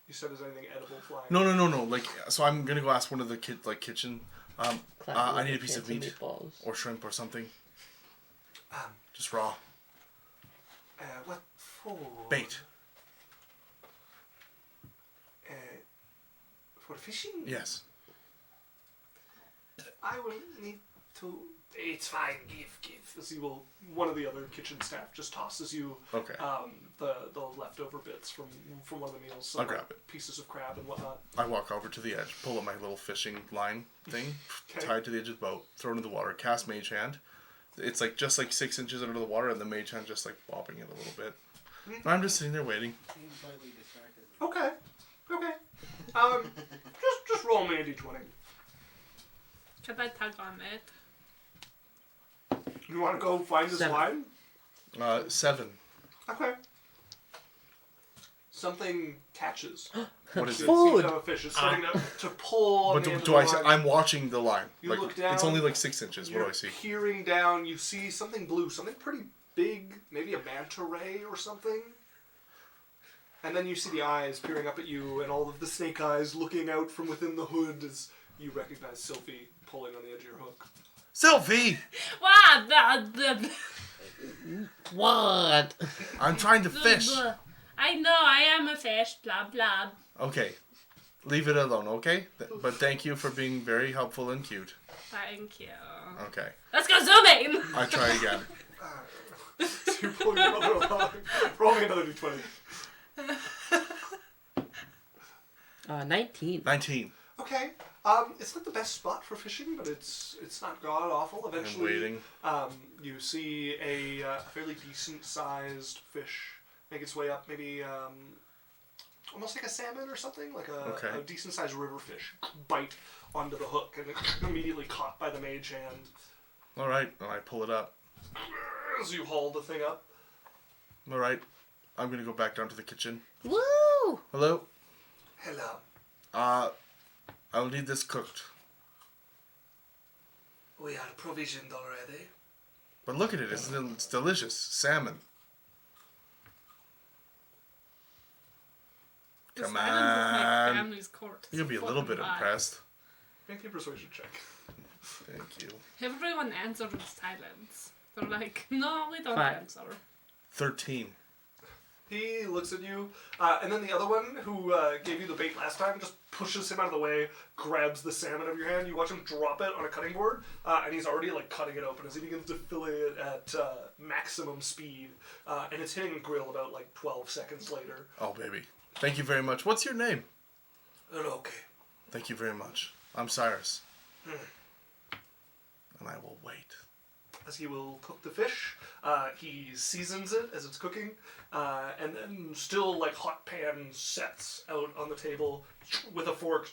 You said is anything edible flying? No. Like, so I'm gonna go ask one of the kitchen. I need a piece of Fancy meat meatballs. or shrimp or something. Um, Just raw. What for? Bait. For fishing? Yes. I will need to. It's fine. Give. As you will, one of the other kitchen staff just tosses you Okay. the leftover bits from one of the meals. Some I'll grab it. Pieces of crab and whatnot. I walk over to the edge, pull up my little fishing line thing, Okay. tied to the edge of the boat, throw it in the water, cast Mage Hand. It's like just like 6 inches under the water, and the Mage Hand just like bobbing it a little bit. And I'm just sitting there waiting. Okay. Just roll me a d20. Could I tug on it? You want to go find this 7. line? 7. Okay. Something catches. What is You it? Food. see a fish is starting to pull on But the end do of I the see? line. I'm watching the line. You like look down, it's only like 6 inches. What You're do I see? peering down. You see something blue, something pretty big, maybe a manta ray or something. And then you see the eyes peering up at you, and all of the snake eyes looking out from within the hood as you recognize Sylvie pulling on the edge of your hook. Sylvie! What? I'm trying to fish. I know, I am a fish, blah blah. Okay. Leave it alone, okay? But thank you for being very helpful and cute. Thank you. Okay. Let's go zooming! I try again. So you pull your brother along. Roll me another d20. 19. 19. Okay. It's not the best spot for fishing, but it's not god awful. I'm Eventually, waiting. You see a fairly decent sized fish make its way up, maybe almost like a salmon or something, like a decent sized river fish bite onto the hook and immediately caught by the mage hand. All right. And I pull it up. As you haul the thing up. All right. I'm going to go back down to the kitchen. Woo! Hello? Hello. I'll need this cooked. We are provisioned already. But look at it. It's delicious. Salmon. This Come island is my on. family's court. You'll be a little bit Fucking impressed. Make a persuasion check. Thank you. Everyone answered with silence. They're like, no, we don't 5. answer. 13. He looks at you, and then the other one who gave you the bait last time just pushes him out of the way, grabs the salmon out of your hand. You watch him drop it on a cutting board, and he's already like cutting it open as he begins to fillet it at maximum speed, and it's hitting the grill about like 12 seconds later. Oh, baby. Thank you very much. What's your name? Okay. Thank you very much. I'm Cyrus. And I will wait. As he will cook the fish, he seasons it as it's cooking, and then still like hot pan sets out on the table with a fork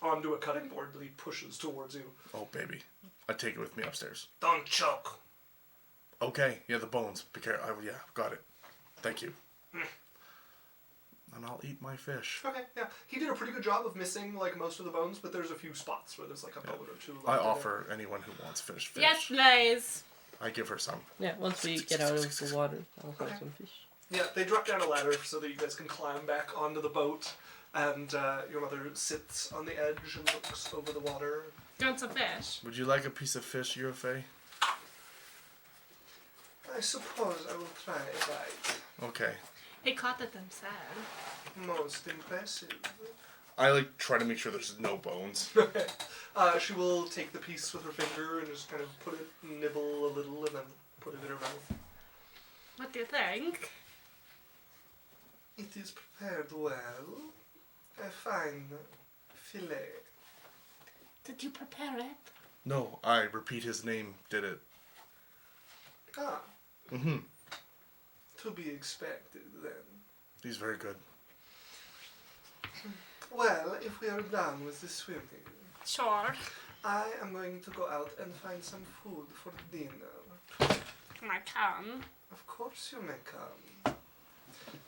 onto a cutting board that he pushes towards you. Oh, baby. I take it with me upstairs. Don't choke. Okay. Yeah, the bones. Be careful. Yeah, got it. Thank you. And I'll eat my fish. Okay, yeah. He did a pretty good job of missing like most of the bones, but there's a few spots where there's like a bone or two left. I in there. offer anyone who wants fish. Yes, please. I give her some. Yeah, once we get out of the water, I'll have some fish. Yeah, they drop down a ladder so that you guys can climb back onto the boat, and your mother sits on the edge and looks over the water. Do you want some fish? Would you like a piece of fish, Yurifey? I suppose I will try a bite. Okay. He caught it himself. Most impressive. I like try to make sure there's no bones. She will take the piece with her finger and just kind of put it, nibble a little, and then put it in her mouth. What do you think? It is prepared well. A fine fillet. Did you prepare it? No, I repeat his name. Did it? Ah, Mm-hmm. to be expected then. He's very good. Well, if we are done with the swimming, Sure. I am going to go out and find some food for dinner. I can. Of course you may come.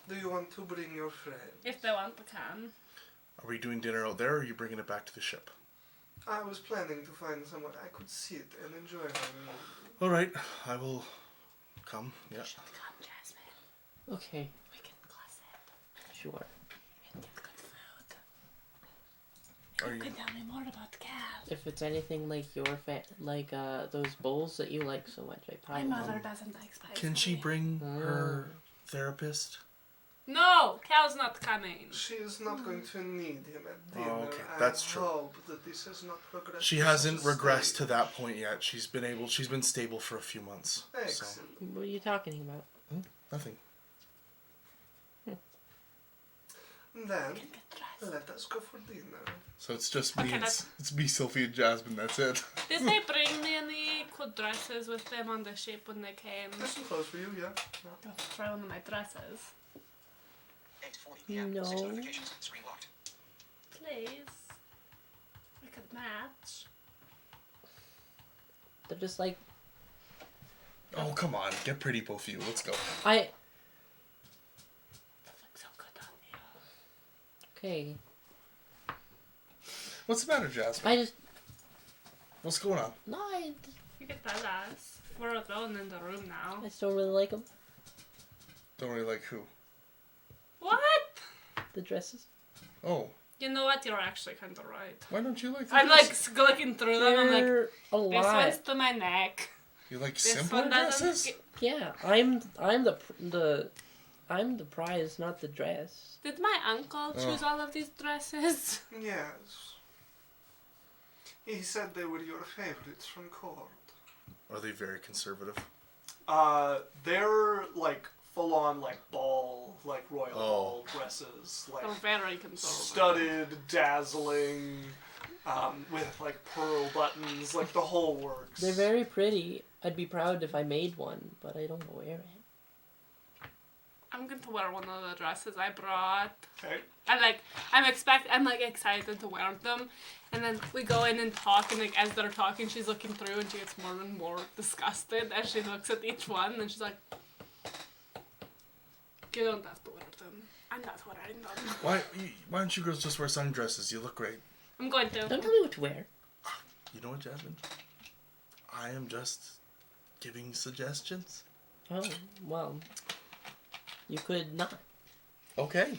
Do you want to bring your friend? If they want, I can. Are we doing dinner out there, or are you bringing it back to the ship? I was planning to find somewhere I could sit and enjoy my meal. All right, I will come. Yeah. Come, Jasmine. Okay, We can gossip. sure. And get good Are You you? can tell me more about the cat. If it's anything like your those bowls that you like so much, I My probably mother doesn't like spice. Can she bring her therapist? No, Cal's not coming. She is not going to need him at dinner. Oh, okay. That's I true. hope that this has not progressed. She to hasn't such a regressed state. to that point yet. She's been stable for a few months. So Excellent. What are you talking about? nothing. Then let us go for dinner. So it's just me. Okay, It's me, Sophie, and Jasmine. That's it. Did they bring me any cool dresses with them on the ship when they came? There's some clothes for you, yeah. I'll try one of my dresses. 8:40 p.m. No. 6 notifications. Screen locked. Please. We could match. They're just like Oh come on, get pretty, both of you. Let's go. I. They look so good on you. Okay. What's the matter, Jasmine? I just What's going on? no. You could tell us. We're alone in the room now. I still really like them. Don't really like who? What? The dresses. Oh, You know what? You're actually kind of right. why don't you like? I'm like looking through them. I'm like, They're a this lot. one's to my neck. You like This simpler one doesn't. dresses? Yeah, I'm the prize, not the dress. Did my uncle choose all of these dresses? Yes. He said they were your favorites from court. Are they very conservative? They're like full on like ball, like royal ball dresses, like They're very conservative. studded, dazzling, with like pearl buttons, like the whole works. They're very pretty. I'd be proud if I made one, but I don't wear it. I'm going to wear one of the dresses I brought. Okay. I'm like excited to wear them, and then we go in and talk, and like as they're talking, she's looking through, and she gets more and more disgusted as she looks at each one, and she's like, "You don't have to wear them. I'm not wearing them." Why don't you girls just wear sundresses? You look great. I'm going to. Don't tell me what to wear. You know what, Jasmine? I am just giving suggestions. Oh, well. You could not. Okay.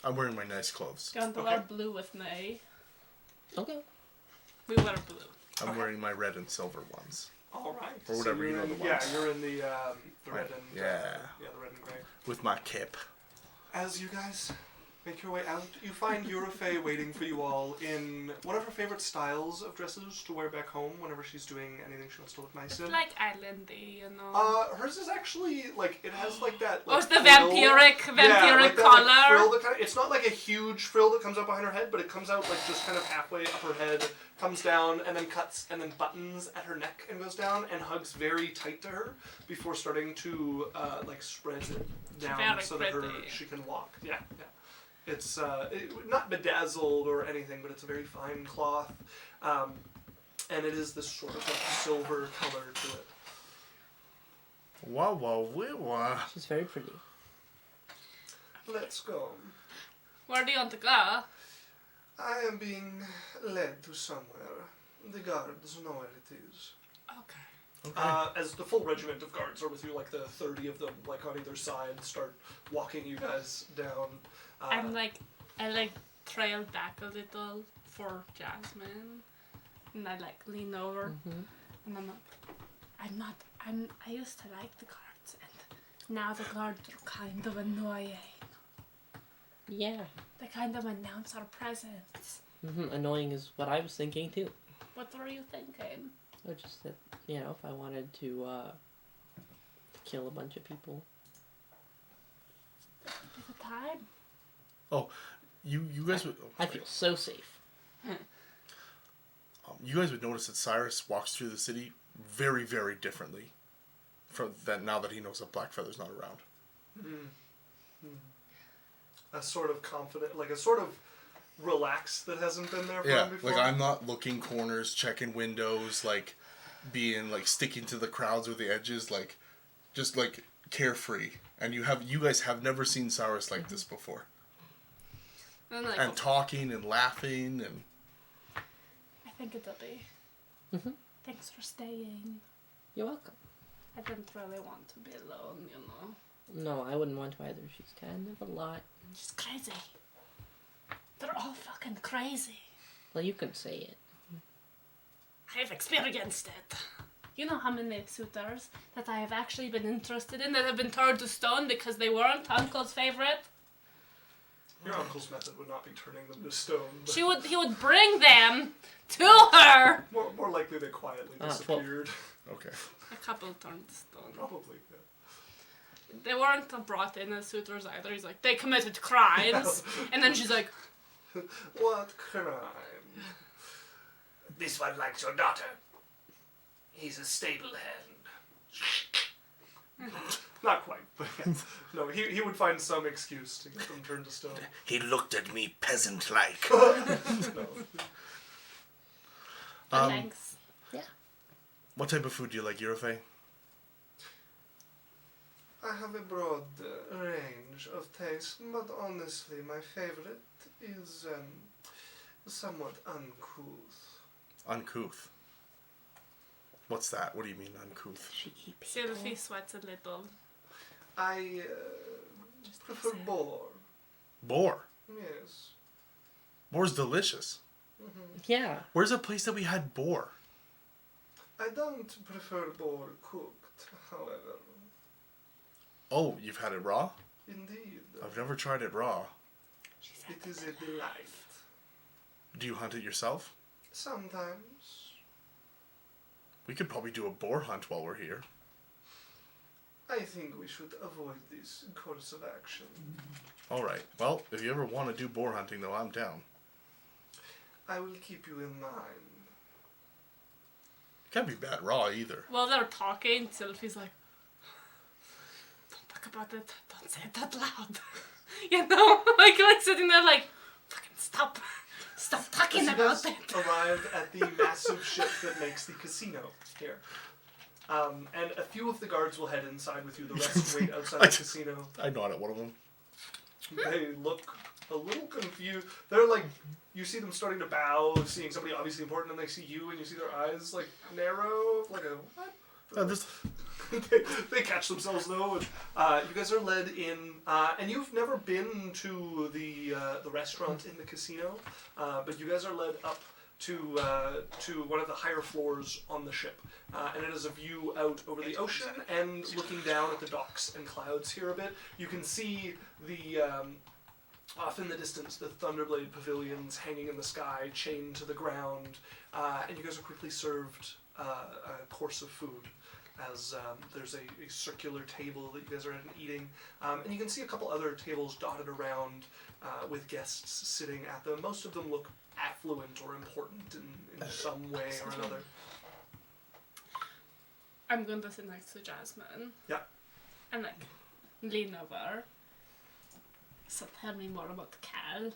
I'm wearing my nice clothes. Going to wear blue with me. Okay. We wear blue. I'm wearing my red and silver ones. All right. Or whatever, you're you know, in, the yeah, ones. you're in the red and Yeah. the red and gray. With my cape. As you guys make your way out, you find Yurifey waiting for you all in one of her favorite styles of dresses to wear back home whenever she's doing anything she wants to look nice in. Like islandy, you know. Hers is actually like it has like that. Oh, Like, it's the frill. vampiric Yeah, like that, color. Like, frill that it's not like a huge frill that comes out behind her head, but it comes out like just kind of halfway up her head, comes down, and then cuts, and then buttons at her neck and goes down, and hugs very tight to her before starting to like spread it down Very so that pretty. she can walk. Yeah. It's not bedazzled or anything, but it's a very fine cloth, and it is this sort of like silver color to it. Wow, wow, wow. She's very pretty. Let's go. Where do you want to go? I am being led to somewhere. The guards know where it is. Okay. Okay. As the full regiment of guards are with you, like the 30 of them, like on either side, start walking you guys down. I trail back a little for Jasmine, and I like lean over, and I'm like, I used to like the guards, and now the guards are kind of annoying. Yeah. They kind of announce our presence. Annoying is what I was thinking too. What were you thinking? Or just that, if I wanted to kill a bunch of people. At the time. Oh, you guys would. I feel so safe. You guys would notice that Cyrus walks through the city very, very differently from that now that he knows that Blackfeather's not around. A sort of confident, like a sort of relaxed that hasn't been there for Yeah, him before. like I'm not looking corners, checking windows, like being like sticking to the crowds with the edges, like just like carefree. And you guys have never seen Cyrus like this before. And talking and laughing and. I think it'll be. Thanks for staying. You're welcome. I didn't really want to be alone, you know. No, I wouldn't want to either. She's kind of a lot. She's crazy. They're all fucking crazy. Well, you can say it. I've experienced it. You know how many suitors that I have actually been interested in that have been turned to stone because they weren't Uncle's favorite? Your uncle's method would not be turning them to stone. But He would bring them to her. more likely they quietly disappeared. Okay. A couple turned to stone. Probably. Yeah. They weren't brought in as suitors either. He's like, they committed crimes. And then she's like, What crime? This one likes your daughter. He's a stable hand. Not quite, but yeah. No, he would find some excuse to get them turned to stone. He looked at me peasant-like. No. thanks. What type of food do you like, Yurifey? I have a broad range of taste, but honestly, my favorite is somewhat uncouth. Uncouth. What's that? What do you mean uncouth? Sylvie sweats a little. I prefer boar. Boar. Yes. Boar's delicious. Yeah. Where's a place that we had boar? I don't prefer boar cooked, however. Oh, you've had it raw? Indeed. I've never tried it raw. It is a delight. Do you hunt it yourself? Sometimes. We could probably do a boar hunt while we're here. I think we should avoid this course of action. Alright. Well, if you ever want to do boar hunting, though, I'm down. I will keep you in mind. It can't be bad raw either. While they're talking, Sylvie's like, don't talk about it. Don't say it that loud. You know? Like sitting there like, fucking stop. Stop talking You about guys it. arrive at the massive ship that makes the casino here. And a few of the guards will head inside with you. The rest wait outside the casino. I nod at one of them. They look a little confused. They're like, you see them starting to bow, seeing somebody obviously important, and they see you, and you see their eyes like narrow, like a what? They catch themselves though, and you guys are led in, and you've never been to the restaurant in the casino, but you guys are led up to one of the higher floors on the ship, and it is a view out over the ocean and looking down at the docks and clouds here a bit. You can see the off in the distance the Thunderblade pavilions hanging in the sky, chained to the ground, and you guys are quickly served a course of food. As there's a circular table that you guys are at and eating, and you can see a couple other tables dotted around with guests sitting at them. Most of them look affluent or important in some way or another. I'm going to sit next to Jasmine. Yeah. And like, lean over. So tell me more about Cal.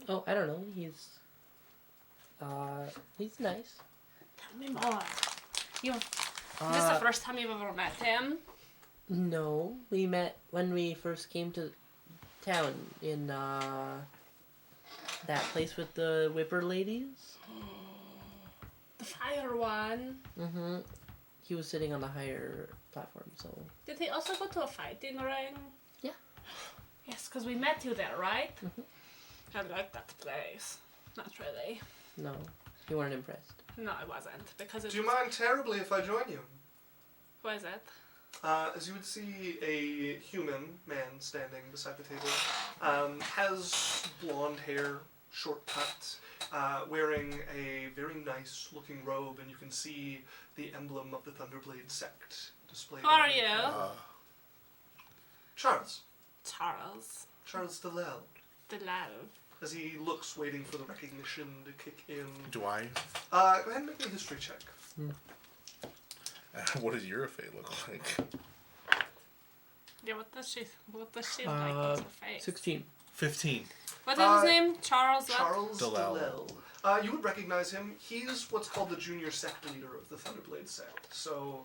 Oh, I don't know. He's nice. Tell me more. Is this the first time you've ever met him? No, we met when we first came to town in that place with the whipper ladies. The fire one. Mm-hmm. He was sitting on the higher platform, so... Did he also go to a fighting ring? Yeah. Yes, because we met you there, right? Mhm. I like that place. Not really. No, you weren't impressed. No, I wasn't. Because it Do you was... mind terribly if I join you? Why is that? As you would see, a human man standing beside the table has blonde hair, short cut, wearing a very nice looking robe, and you can see the emblem of the Thunderblade sect displayed. Who are on it. you? Charles. Charles. Delel. Delal. As he looks, waiting for the recognition to kick in. Do I? Go ahead and make me a history check. What does Yurifey look like? Yeah, what does she like? What's her face? 16. 15. What is his name? Charles what? Charles Delel. Delel. You would recognize him. He's what's called the junior sect leader of the Thunderblade sect. So,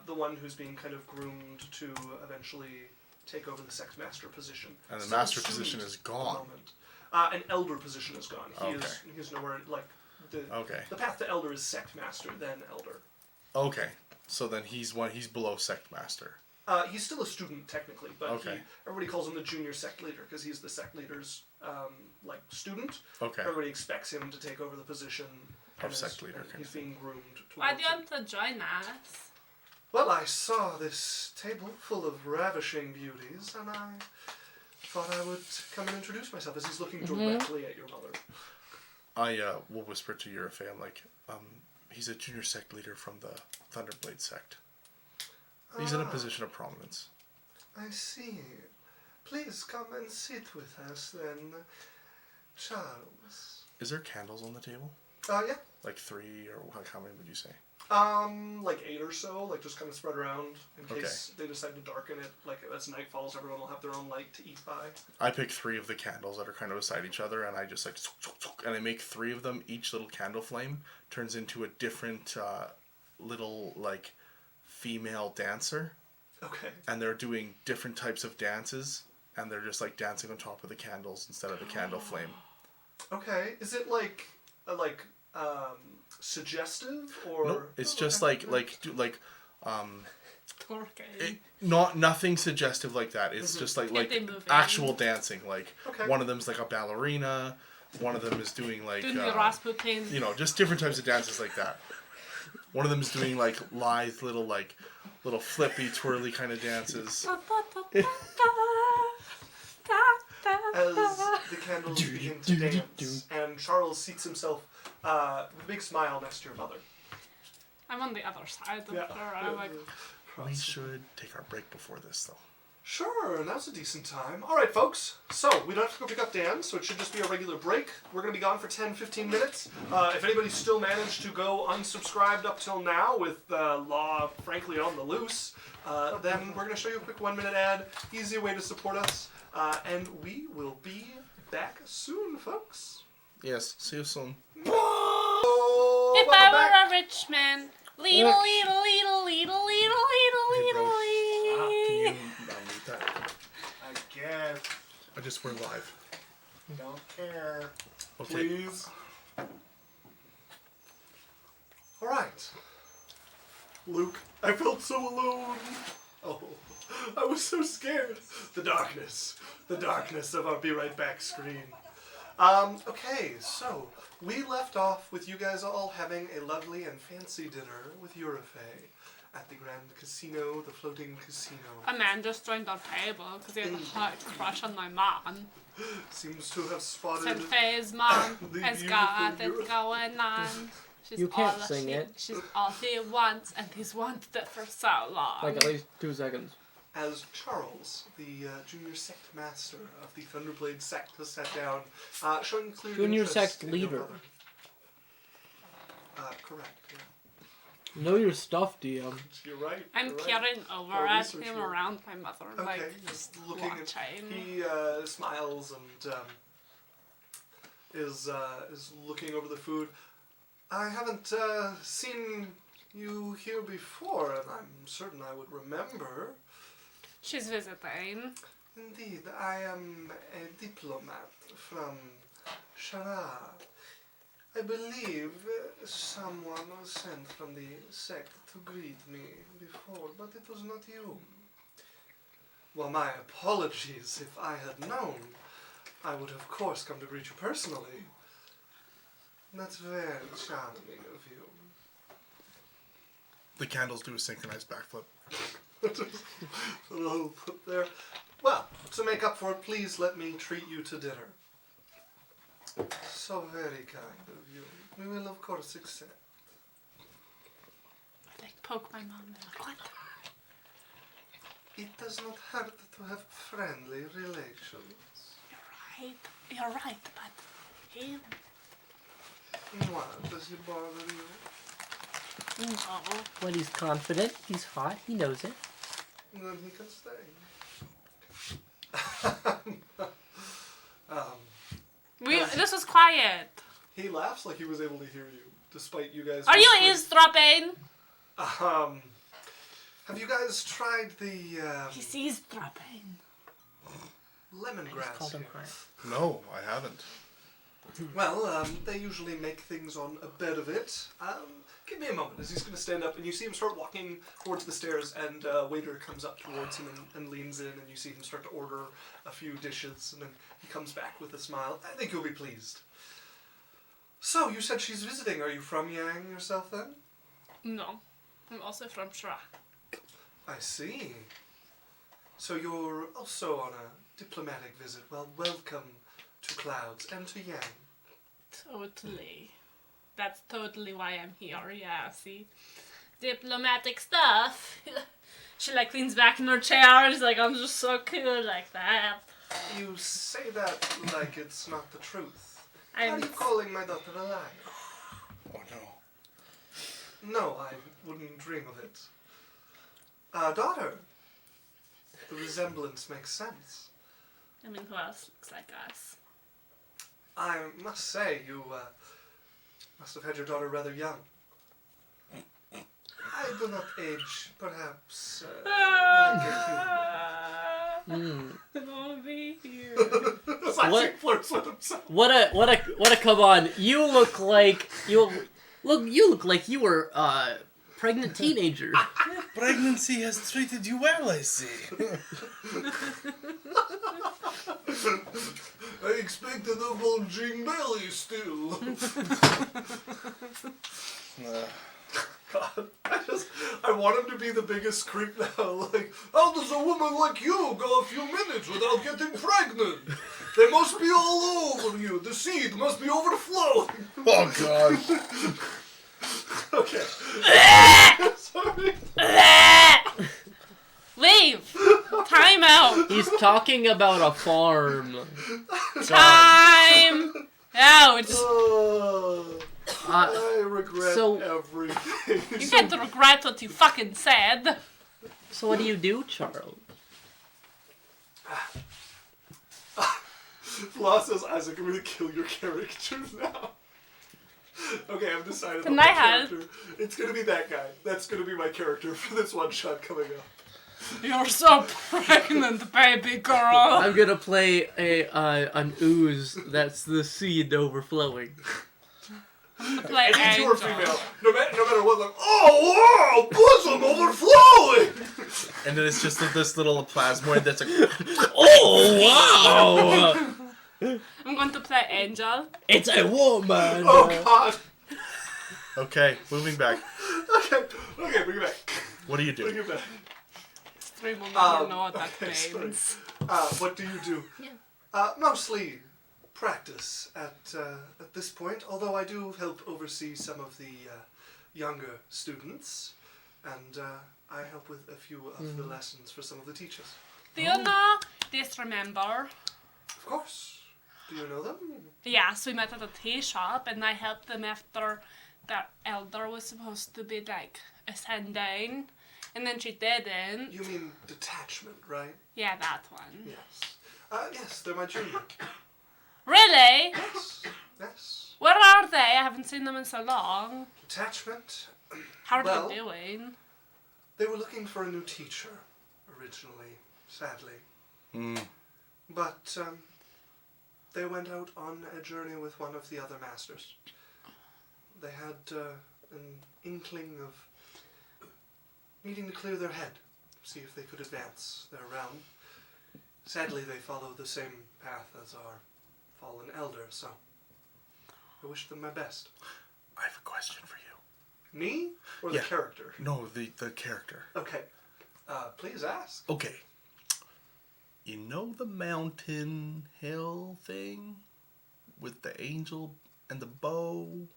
the one who's being kind of groomed to eventually take over the sect master position. And the Still master assumed position is at the gone. moment. An elder position is gone. He's nowhere like Okay. the path to elder is sect master, then elder. Okay. So then he's below sect master. He's still a student technically, but Okay. everybody calls him the junior sect leader because he's the sect leader's student. Okay. Everybody expects him to take over the position Of sect leader, and kind he's of thing. being groomed. Why do towards you it. want to join us? Well, I saw this table full of ravishing beauties, and I thought I would come and introduce myself as he's looking directly at your mother. I will whisper to Yurifey. I'm like, he's a junior sect leader from the Thunderblade sect. He's in a position of prominence. I see. Please come and sit with us then, Charles. Is there candles on the table? Yeah. Like 3, or how many would you say? Like 8 or so, like just kind of spread around in case they decide to darken it. Like as night falls, everyone will have their own light to eat by. I pick 3 of the candles that are kind of beside each other, and I just like, and I make 3 of them. Each little candle flame turns into a different little like female dancer, Okay. and they're doing different types of dances, and they're just like dancing on top of the candles instead of the candle flame. Okay. Is it like suggestive or? No, it's just Twerking. nothing suggestive like that. It's just Can't they move actual in? dancing. Like Okay. one of them's like a ballerina, one of them is doing like Doing the Rasputin. just different types of dances like that. One of them is doing like lithe little flippy twirly kind of dances. As the candles begin to dance, and Charles seats himself with a big smile next to your mother. I'm on the other side of Yeah. her. I'm like, We should take our break before this though. Sure, now's a decent time. All right, folks. So, we don't have to go pick up Dan, so it should just be a regular break. We're going to be gone for 10-15 minutes. If anybody's still managed to go unsubscribed up till now with law, frankly, on the loose, then we're going to show you a quick 1-minute ad. Easy way to support us. And we will be back soon, folks. Yes, see you soon. Oh, if welcome I back. were a rich man, leedle, leedle, leedle, leedle, leedle, leedle, leedle, Can leedle. you mute that? I guess. I just we're live. Don't care. Okay. Please. All right. Luke, I felt so alone. Oh, I was so scared. The darkness of our Be Right Back screen. Okay, so we left off with you guys all having a lovely and fancy dinner with Yurifey at the Grand Casino, the floating casino. A man just joined our table because he had a hot crush on my mom. Seems to have spotted. Said Faye's mom The has beautiful got it Yurifey. going on. She's You can't all sing it. She's all he wants, and he's wanted it for so long. Like at least 2 seconds. As Charles, the junior sect master of the Thunderblade sect, has sat down, showing clear Junior interest sect in your leader. brother. Correct, yeah. Know your stuff, DM. You're right. I'm you're right. peering over I'll at research him you. around my mother, Okay, like just just looking at. watching. He smiles and is looking over the food. I haven't seen you here before, and I'm certain I would remember. She's visiting. Indeed, I am a diplomat from Shara. I believe someone was sent from the sect to greet me before, but it was not you. Well, my apologies. If I had known, I would of course come to greet you personally. That's very charming of you. The candles do a synchronized backflip. A little put there. Well, to make up for it, please let me treat you to dinner. So very kind of you. We will of course accept. Like poke my mom. Like, what? It does not hurt to have friendly relations. You're right, but he. What, does he bother you? No. When he's confident, he's hot, he knows it. Then he can stay. This was quiet. He laughs like he was able to hear you, despite you guys. Are you whispering. eavesdropping? Have you guys tried the He's eavesdropping. lemongrass? Called him here? hot. No, I haven't. Well, they usually make things on a bed of it. Give me a moment, as he's going to stand up, and you see him start walking towards the stairs, and a waiter comes up towards him and leans in, and you see him start to order a few dishes, and then he comes back with a smile. I think you'll be pleased. So, you said she's visiting. Are you from Yang yourself, then? No, I'm also from Shra. I see. So you're also on a diplomatic visit. Well, welcome to Clouds and to Yang. Totally. That's totally why I'm here, yeah, see? Diplomatic stuff. She like leans back in her chair, she's like, I'm just so cool like that. You say that like it's not the truth. I'm Are you calling my daughter a liar? Oh no. No, I wouldn't dream of it. Daughter. The resemblance makes sense. I mean, who else looks like us? I must say, you must have had your daughter rather young. I do not age, perhaps, like a human. I wanna be here. Isaac flirts with himself. What a come on. You look like you look like you were a pregnant teenager. Pregnancy has treated you well, I see. I expected a bulging belly still. God, I want him to be the biggest creep now. Like, how does a woman like you go a few minutes without getting pregnant? They must be all over you. The seed must be overflowing. Oh God. Okay. Sorry. Leave! Time out! He's talking about a farm. Time out! I regret so- everything. You can't regret what you fucking said. So what do you do, Charles? Law says, Isaac, I'm gonna kill your character now. Okay, I've decided Can on my I have- character. It's gonna be that guy. That's gonna be my character for this one shot coming up. You're so pregnant, baby girl. I'm gonna play an ooze that's the seed overflowing. Play And you Angel. are female. No matter what, like, oh, wow, bosom overflowing! And then it's just this little plasmoid that's like, Oh wow! I'm going to play Angel. It's a woman. Oh, God. okay, moving back. Okay, bring it back. What do you Bring do? it back. Stream will never know what that okay, sorry. means. What do you do? Yeah. Mostly practice at this point, although I do help oversee some of the younger students, and I help with a few of the lessons for some of the teachers. Do you know this, remember? Of course. Do you know them? Yes, we met at a tea shop and I helped them after their elder was supposed to be like ascending. And then she didn't. You mean detachment, right? Yeah, that one. Yes. Yes, they're my junior. Really? Yes. Where are they? I haven't seen them in so long. Detachment. How are Well- they doing? They were looking for a new teacher originally, sadly. But they went out on a journey with one of the other masters. They had an inkling of needing to clear their head, see if they could advance their realm. Sadly, they follow the same path as our fallen elder, so I wish them my best. I have a question for you. Me? Or Yeah. the character? No, the character. Okay. Please ask. Okay. You know the mountain hill thing? With the angel and the bow?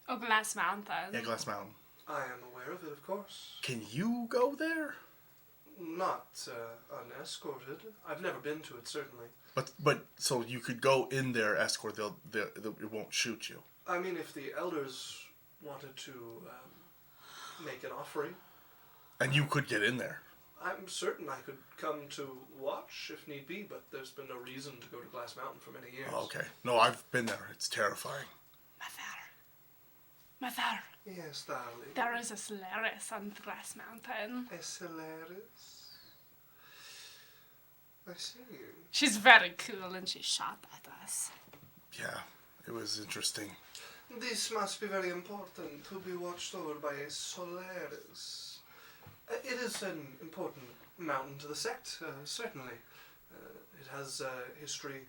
Oh, Glass Mountain. Yeah, Glass Mountain. I am aware of it, of course. Can you go there? Not unescorted. I've never been to it, certainly. But so you could go in there, escort. They'll it won't shoot you. I mean, if the elders wanted to make an offering, And you could get in there. I'm certain I could come to watch if need be, but there's been no reason to go to Glass Mountain for many years. Oh, okay. No, I've been there. It's terrifying. Mother, Yes, darling. there is a Solaris on Glass Mountain. Solaris. I see. She's very cool and she shot at us. Yeah. It was interesting. This must be very important to be watched over by a Solaris. It is an important mountain to the sect, certainly. It has history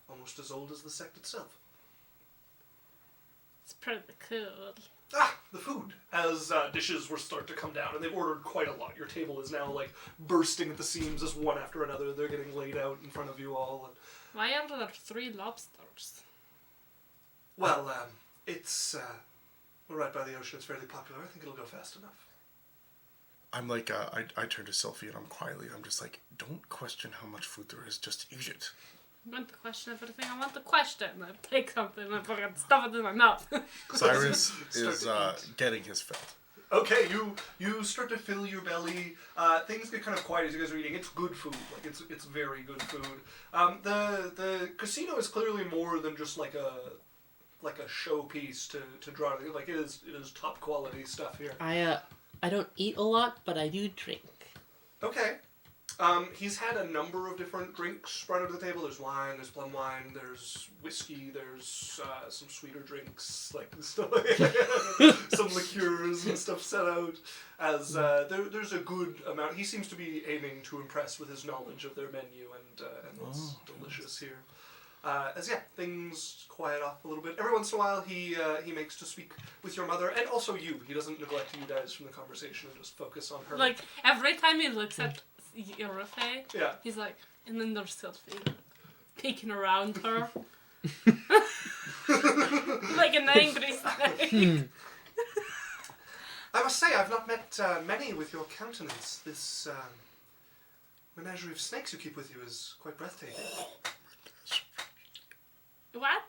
almost as old as the sect itself. It's pretty cool. Ah, the food. As dishes were start to come down, and they've ordered quite a lot. Your table is now like bursting at the seams as one after another. They're getting laid out in front of you all. And, Why are there 3 lobsters? well, it's we're right by the ocean. It's fairly popular. I think it'll go fast enough. I'm like, I turn to Sylphie and I'm just like, don't question how much food there is, just eat it. I want to question everything. I want to question. I take something and I fucking stuff it in my mouth. Cyrus is getting his fill. Okay, you start to fill your belly. Things get kind of quiet as you guys are eating. It's good food. Like it's very good food. The casino is clearly more than just like a showpiece to draw. Like it is top quality stuff here. I don't eat a lot, but I do drink. Okay. He's had a number of different drinks brought to the table. There's wine, there's plum wine, there's whiskey, there's some sweeter drinks, like stuff, some liqueurs and stuff set out. As there's a good amount. He seems to be aiming to impress with his knowledge of their menu and what's delicious here. Things quiet off a little bit. Every once in a while, he makes to speak with your mother, and also you. He doesn't neglect you guys from the conversation and just focus on her. Like, every time he looks at Yurifey, Yeah. he's like, and then there's Sylphie, peeking around her. Like an angry snake. I must say, I've not met many with your countenance. This menagerie of snakes you keep with you is quite breathtaking. What?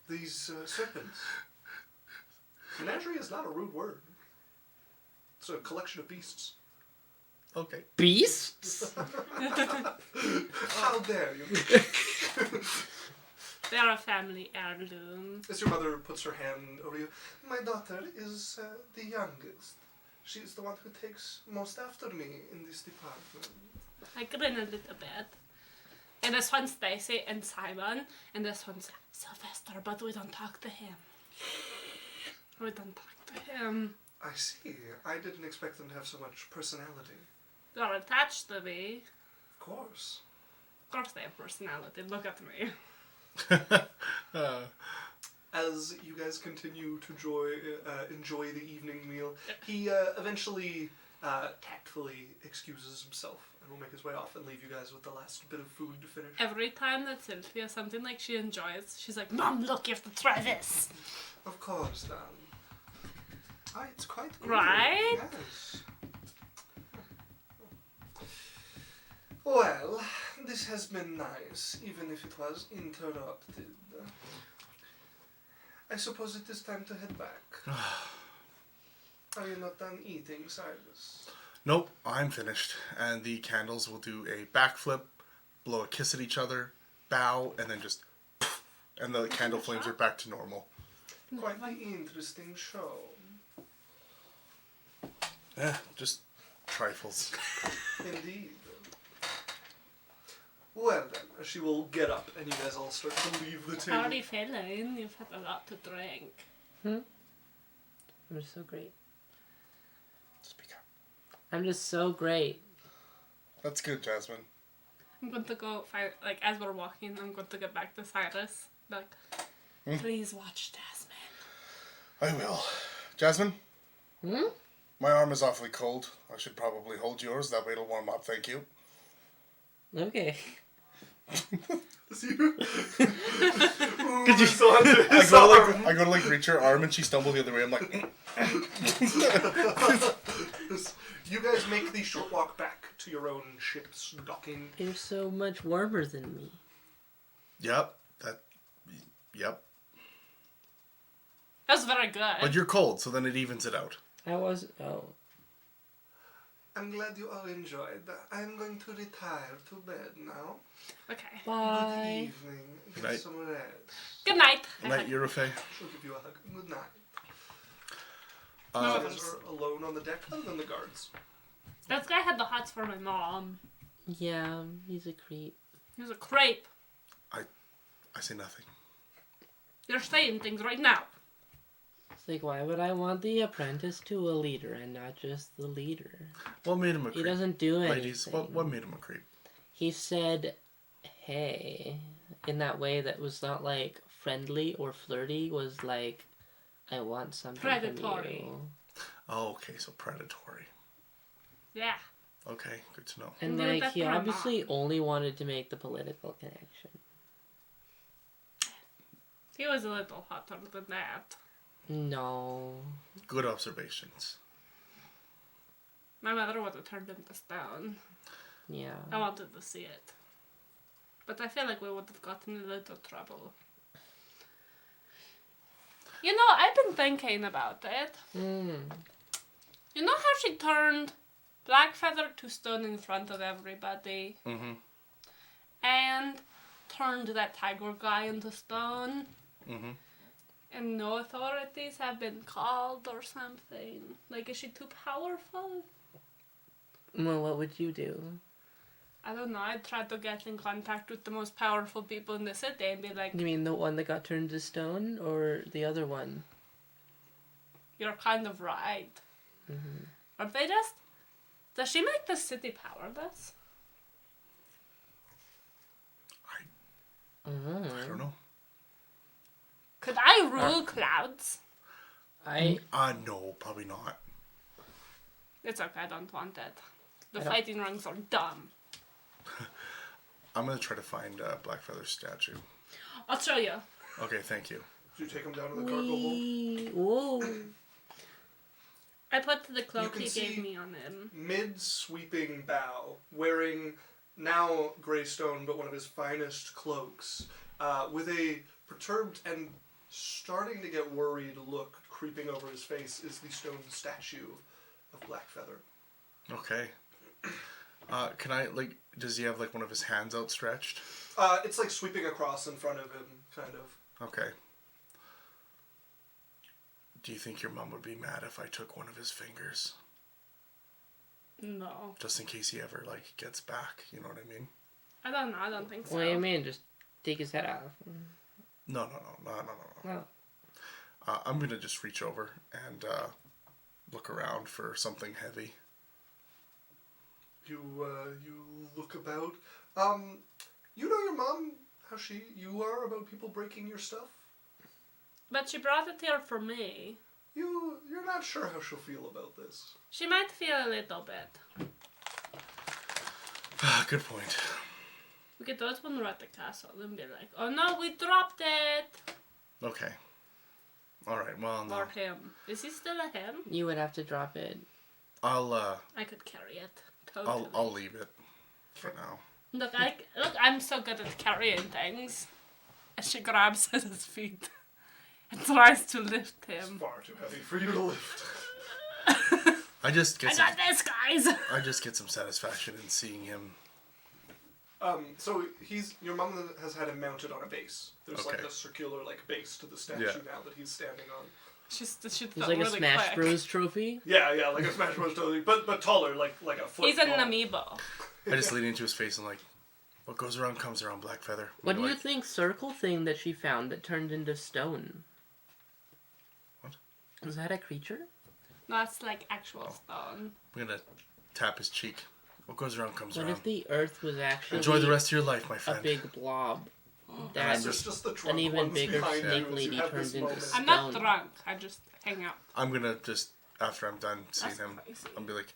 These serpents. Menagerie is not a rude word. It's a collection of beasts. Okay. Beasts? How dare you? They're a family heirloom. As your mother puts her hand over you, my daughter is the youngest. She is the one who takes most after me in this department. I grin a little bit. And this one's Stacy and Simon, and this one's Sylvester, but we don't talk to him. We don't talk to him. I see. I didn't expect them to have so much personality. They're attached to me. Of course. Of course they have personality. Look at me. As you guys continue to enjoy the evening meal, he eventually tactfully excuses himself and will make his way off and leave you guys with the last bit of food to finish. Every time that Sylvia has something like she enjoys, she's like, Mom, look, you have to try this. Of course, Dan. It's quite good. Right? Yes. Well, this has been nice, even if it was interrupted. I suppose it is time to head back. Are you not done eating, Cyrus? Nope, I'm finished. And the candles will do a backflip, blow a kiss at each other, bow, and then just poof, and the candle flames are back to normal. Quite the interesting show. Just trifles. Indeed. Well then, she will get up and you guys all start to leave the table. Howdy, feeling? You've had a lot to drink. I'm just so great. Speak up. I'm just so great. That's good, Jasmine. I'm going to go find, like, as we're walking, I'm going to get back to Cyrus. Like, please watch Jasmine. I will. Jasmine? Hmm? My arm is awfully cold. I should probably hold yours. That way it'll warm up. Thank you. Okay. You? Could you I go to like reach her arm and she stumbles the other way. I'm like, You guys make the short walk back to your own ship's docking. You're so much warmer than me. Yep. Yep. That was very good. But you're cold, so then it evens it out. Oh. I'm glad you all enjoyed. I'm going to retire to bed now. Okay. Good Bye. evening. Good Get night. some rest. Good night. Good night, Yurifey. She'll give you a hug. Good night. Uh, You guys are alone on the deck other than the guards. This guy had the hots for my mom. Yeah, he's a creep. He was a creep. I say nothing. You're saying things right now. It's like, why would I want the apprentice to a leader and not just the leader? What made him a creep? He doesn't do anything. Ladies, what made him a creep? He said, hey, in that way that was not like friendly or flirty, was like, I want something Predatory. from you. Oh, okay, so predatory. Yeah. Okay, good to know. And Dude, like, that's he my obviously mom. only wanted to make the political connection. He was a little hotter than that. No. Good observations. My mother would have turned into stone. Yeah. I wanted to see it. But I feel like we would have gotten in a little trouble. You know, I've been thinking about it. Mm. You know how she turned Blackfeather to stone in front of everybody? Mm-hmm. And turned that tiger guy into stone? Mm-hmm. And no authorities have been called or something. Like, is she too powerful? Well, what would you do? I don't know. I'd try to get in contact with the most powerful people in the city and be like, You mean the one that got turned to stone, or the other one? you're kind of right. Mm-hmm. Are they just... Does she make the city powerless? I don't know. Could I rule clouds? No, probably not. It's okay, I don't want it. The I don't- fighting rings are dumb. I'm gonna try to find Blackfeather's statue. I'll show you. Okay, thank you. Did you take him down to the cargo hold? Whoa. I put the cloak can he gave see- me on him. Mid-sweeping bow, wearing now Greystone, but one of his finest cloaks, with a perturbed and starting to get worried look creeping over his face, is the stone statue of Blackfeather. Okay. Can I, like, does he have, like, one of his hands outstretched? It's like sweeping across in front of him, kind of. Okay. Do you think your mom would be mad if I took one of his fingers? No. Just in case he ever, like, gets back, you know what I mean? I don't know, I don't think so. What do you mean? Just take his head off. No. No. I'm gonna just reach over and look around for something heavy. You look about. You know your mom, how you are about people breaking your stuff? But she brought it here for me. You're not sure how she'll feel about this. She might feel a little bit. Good point. We could always when we're at the castle and be like, oh no, we dropped it! Okay. Alright, well, no. Or him. Is he still a him? You would have to drop it. I'll I could carry it. Totally. I'll leave it for now. Look, I'm so good at carrying things. And she grabs at his feet and tries to lift It's him. far too heavy for you to lift. I just get I some, got this, guys! I just get some satisfaction in seeing him. So your mom has had him mounted on a base. There's like Okay. a circular base to the statue Yeah. now that he's standing on. She's It's felt like a really Smash quick. Bros. Trophy. Yeah, like a Smash Bros. Totally, but taller, like a foot. He's an tall. amiibo. I just lean into his face and like, what goes around comes around, Blackfeather. What do you Like, think circle thing that she found that turned into stone? What? Was that a creature? No, it's like actual stone. I'm gonna tap his cheek. What goes around comes What around. if the earth was actually Enjoy the rest of your life, my a friend. big blob? That's That just the drunk an even ones bigger behind you snake as you lady have turned this into moment. I'm not Stone. drunk. I just hang out. I'm gonna just, after I'm done seeing That's him, crazy. I'll be like,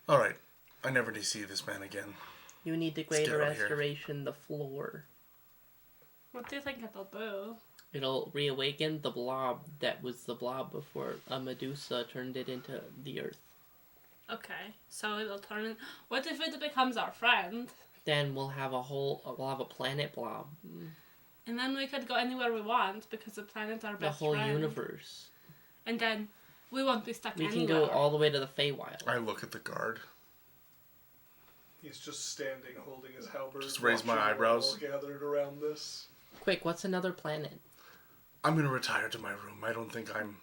alright, I never need to see this man again. you need to get greater out of here. restoration the floor. What do you think it'll do? It'll reawaken the blob that was the blob before a Medusa turned it into the earth. Okay, so it'll turn in... What if it becomes our friend? Then we'll have a planet blob. And then we could go anywhere we want because the planet's our The best whole friend. universe. And then we won't be stuck We anywhere. can go all the way to the Feywild. I look at the guard. He's just standing, holding his halberd. Just raise my watching you eyebrows. all gathered around this. Quick, what's another planet? I'm gonna retire to my room. I don't think I'm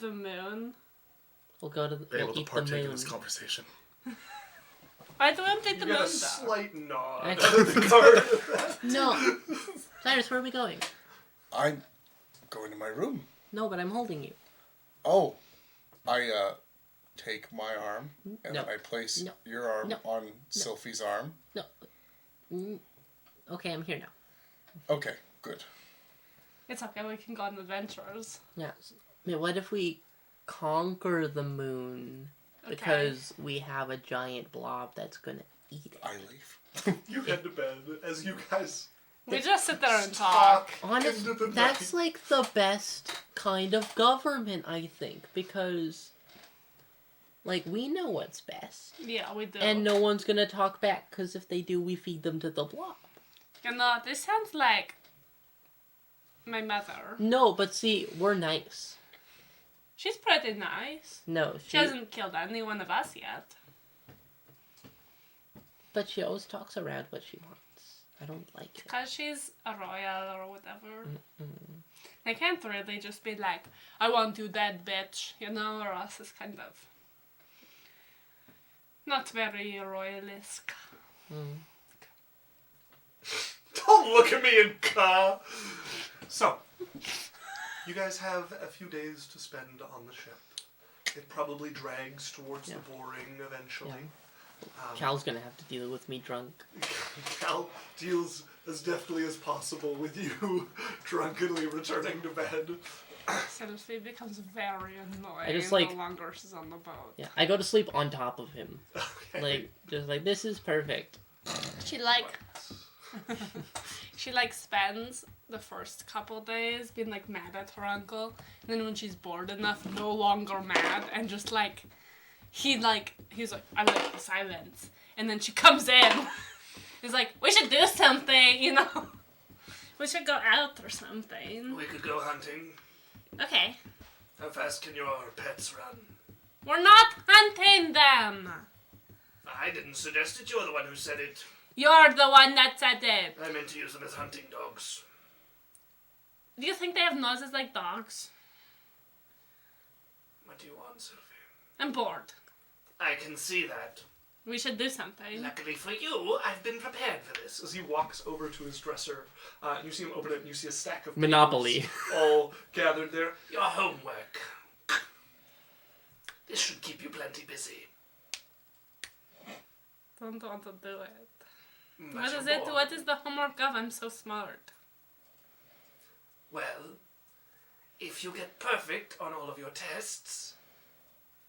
The moon. We'll go to the, able we'll to eat the partake in moon. this conversation. Why do we take the You moon get a though? slight nod. Actually- at the card. No! Cyrus, where are we going? I'm go into my room. No, but I'm holding you. Oh, I take my arm and No. then I place No. your arm No. on Sylphie's arm. No. Okay, I'm here now. Okay, good. It's okay, we can go on adventures. Yeah. I mean, what if we conquer the moon because we have a giant blob that's gonna eat it? I leave. You head to bed as you guys We just sit there and talk. Honest, into the that's night. like the best kind of government, I think, because like we know what's best, Yeah, we do. and no one's gonna talk back because if they do, we feed them to the blob. You know, this sounds like my mother. No, but see, we're nice. She's pretty nice. No, She hasn't killed any one of us yet. but she always talks around what she wants. I don't like it. Because she's a royal or whatever. They can't really just be like, I want you dead, bitch. You know, or else it's kind of not very royalesque. Don't look at me and caw. So, you guys have a few days to spend on the ship. It probably drags towards the boring eventually. Cal's gonna have to deal with me drunk. Cal deals as deftly as possible with you drunkenly returning to bed. Sylvie becomes very annoying I just, the like- longer she's on the boat. Yeah, I go to sleep on top of him. Okay. Like, just like, this is perfect. She spends the first couple days being like mad at her uncle, and then when she's bored enough, no longer mad, and just like he's like I like the silence, and then she comes in. He's like, we should do something, you know. We should go out or something. We could go hunting. Okay. How fast can your pets run? We're not hunting them. I didn't suggest it. You're the one who said it. You're the one that said it. I meant to use them as hunting dogs. Do you think they have noses like dogs? What do you want, Sylvie? I'm bored. I can see that. We should do something. Luckily for you, I've been prepared for this. As he walks over to his dresser, you see him open it and you see a stack of Monopoly. papers all gathered there. Your homework. This should keep you plenty busy. Don't want to do it. But What you're is it? bored. What is the homework of? I'm so smart. Well, if you get perfect on all of your tests,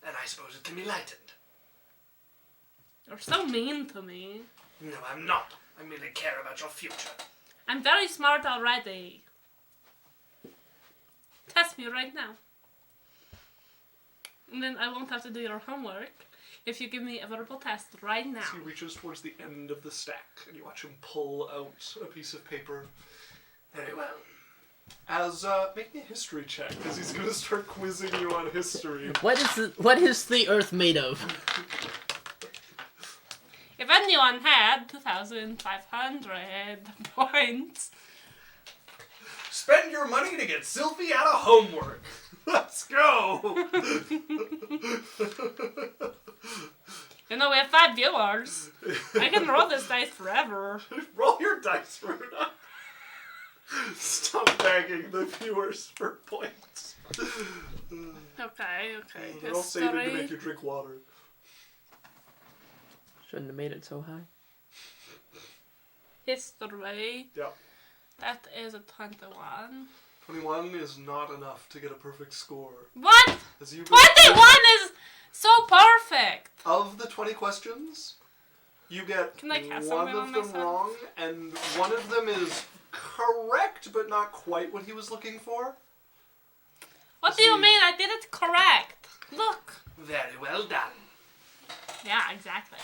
then I suppose it can be lightened. You're so mean to me. No, I'm not. I merely care about your future. I'm very smart already. Test me right now. And then I won't have to do your homework if you give me a verbal test right now. He reaches towards the end of the stack and you watch him pull out a piece of paper. Very well. As make me a history check, because he's gonna start quizzing you on history. What is the Earth made of? If anyone had 2,500 points, Spend your money to get Sylvie out of homework. Let's go. you know, we have 5 viewers. I can roll this dice forever. Roll your dice, Runa. Stop begging the viewers for points. Okay. They're all saving to History. make you drink water. Shouldn't have made it so high. History. Yeah. That is a 21. 21 is not enough to get a perfect score. What? As you 21 is so perfect. Of the 20 questions, you get Can I cast one something of on them myself? wrong, and one of them is correct, but not quite what he was looking for. What do you mean? I did it correct. Look. Very well done. Yeah, exactly.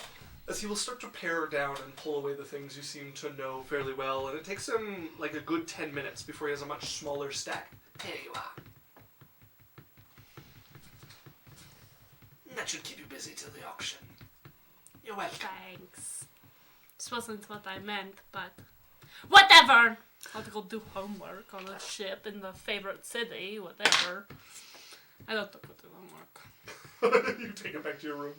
As he will start to pare down and pull away the things you seem to know fairly well, and it takes him like a good 10 minutes before he has a much smaller stack. There you are. That should keep you busy till the auction. You're welcome. Thanks. This wasn't what I meant, but whatever. I'll go do homework on a ship in the favorite city, whatever. I don't have to go do homework. You take it back to your room.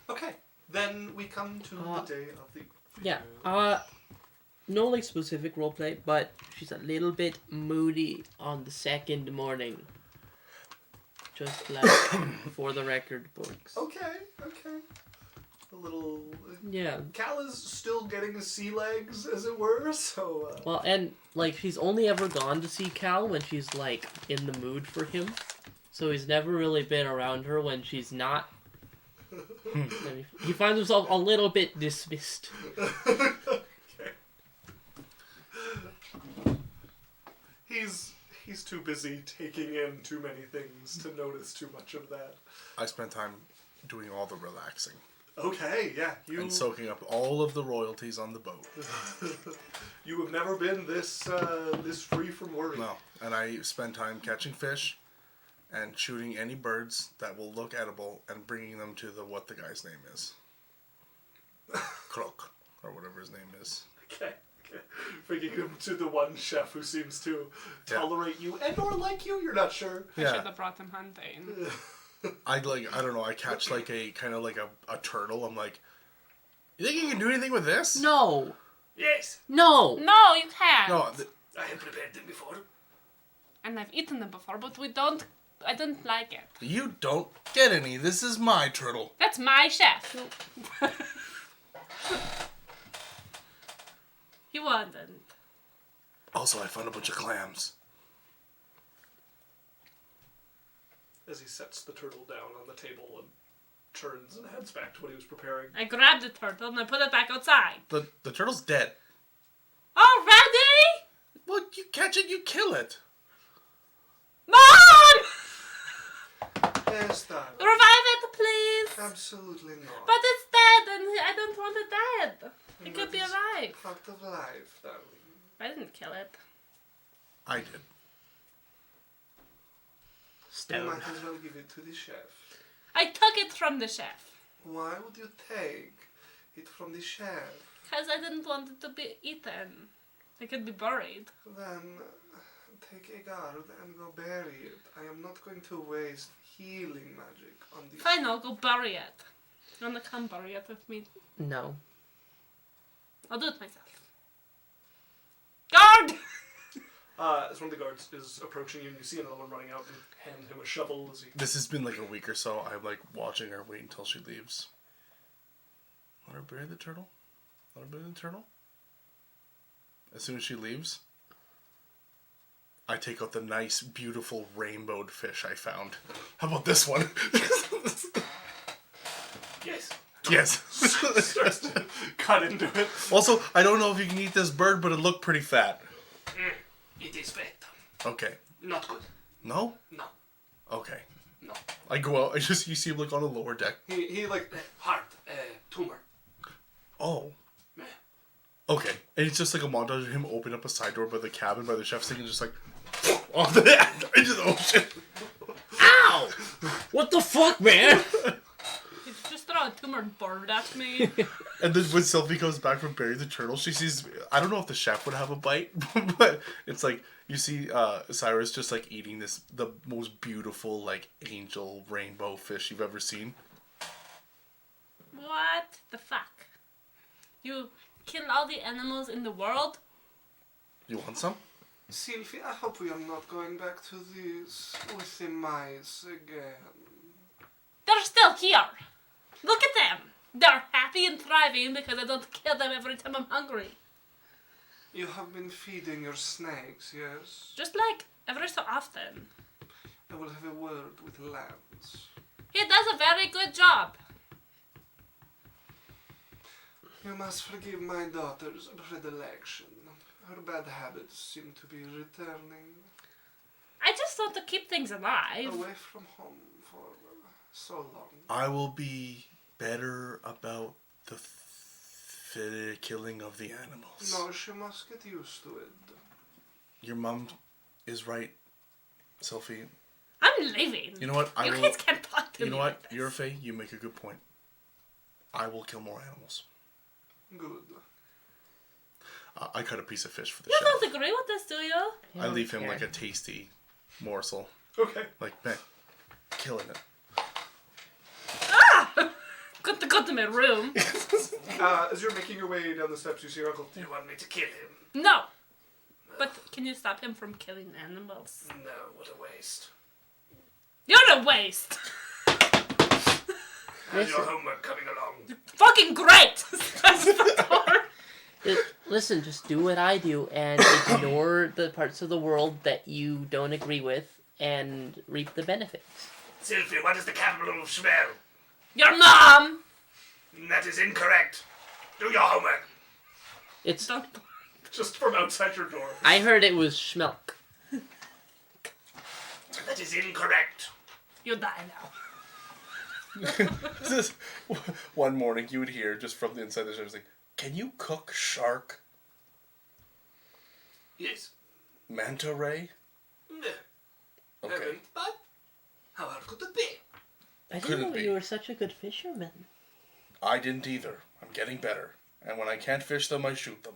Okay, then we come to the day of the... Yeah. no like specific roleplay, but she's a little bit moody on the second morning. Just like for the record books. Okay. A little. Yeah. Cal is still getting his sea legs, as it were. So. Well, and like she's only ever gone to see Cal when she's like in the mood for him. So he's never really been around her when she's not. And he finds himself a little bit dismissed. Okay. He's too busy taking in too many things to notice too much of that. I spent time doing all the relaxing. Okay, yeah. And soaking up all of the royalties on the boat. You have never been this free from worry. No. And I spend time catching fish and shooting any birds that will look edible and bringing them to what the guy's name is. Croc, or whatever his name is. Okay. Bringing him to the one chef who seems to tolerate you and or like you, you're not sure. I should have brought him hunting. I don't know, I catch like a kind of like a turtle. I'm like, you think you can do anything with this? No. Yes, No. No, you can't. No, I have prepared them before. And I've eaten them before, but I don't like it. you don't get any. This is my turtle. That's my chef. He wouldn't. Also, I found a bunch of clams. As he sets the turtle down on the table and turns and heads back to what he was preparing. I grabbed the turtle and I put it back outside. The turtle's dead. Already? Well, you catch it, you kill it. Mom! Yes, darling. Revive it, please. Absolutely not. But it's dead and I don't want it dead. It could be alive. Part of life, darling. I didn't kill it. I did. You might as well give it to the chef. I took it from the chef. Why would you take it from the chef? Because I didn't want it to be eaten. It could be buried. Then take a guard and go bury it. I am not going to waste healing magic on this. Fine, I'll go bury it. You wanna come bury it with me? No. I'll do it myself. Guard! As one of the guards is approaching you, and you see another one running out and hand him a shovel as he... This has been like a week or so. I'm like watching her wait until she leaves. Let her bury the turtle. Let her bury the turtle. As soon as she leaves, I take out the nice, beautiful rainbowed fish I found. How about this one? Yes. Yes. starts to cut into it. Also, I don't know if you can eat this bird, but it looked pretty fat. It is fat. Okay. Not good. No? No. Okay. No. I go out. You see him like on the lower deck. He like... Heart. Tumor. Oh. Meh. Okay. And it's just like a montage of him opening up a side door by the cabin by the chef's sink and just like off the into the ocean. Ow! What the fuck, man? Did you just throw a tumor bird at me? And then when Sylvie comes back from burying the turtle, she sees, I don't know if the chef would have a bite, but it's like, you see Cyrus just like eating the most beautiful like angel rainbow fish you've ever seen. What the fuck? You kill all the animals in the world? You want some? Sylvie, I hope we are not going back to this with the mice again. They're still here. Look at them. They're happy and thriving because I don't kill them every time I'm hungry. You have been feeding your snakes, yes? Just like every so often. I will have a word with Lance. He does a very good job. You must forgive my daughter's predilection. Her bad habits seem to be returning. I just want to keep things alive. Away from home for so long. I will be better about the killing of the animals. No, she must get used to it. Your mom is right, Sophie. I'm leaving. You know what? You kids can't talk to me. You know what? like this. Yurifey, you make a good point. I will kill more animals. Good. I cut a piece of fish for the You chef. don't agree with this, do you? I leave him like a tasty morsel. Okay. Like, man, killing it. Ah! Good have to go to my room. As you're making your way down the steps, you see your uncle. Do you want me to kill him? No. But can you stop him from killing animals? No, what a waste. You're a waste. How's your homework coming along? Fucking great. That's the door. Listen, just do what I do and ignore the parts of the world that you don't agree with and reap the benefits. Sylvie, what is the capital of Schmel? Your mom. That is incorrect. Do your homework. It's. Don't. Just from outside your door. I heard it was Schmelk. That is incorrect. You die now. This is, one morning you would hear just from the inside the ship, like, can you cook shark? Yes. Manta ray? No. Okay. Haven't, but how hard could it be? I didn't Couldn't know be. you were such a good fisherman. I didn't either. I'm getting better. And when I can't fish them, I shoot them.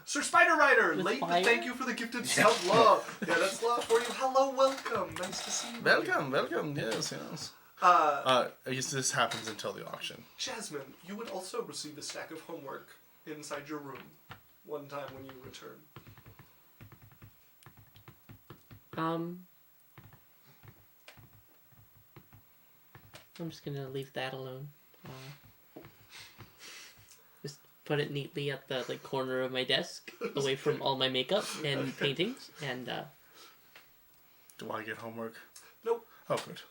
Sir Spider Rider, With late, but fire? thank you for the gifted self-love. Yeah, that's love for you. Hello, welcome. Nice to see you. Welcome, yes. I guess this happens until the auction. Jasmine, you would also receive a stack of homework inside your room one time when you return. I'm just gonna leave that alone. Just put it neatly at the corner of my desk, away from all my makeup and paintings, and Do I get homework? Nope. Oh, good.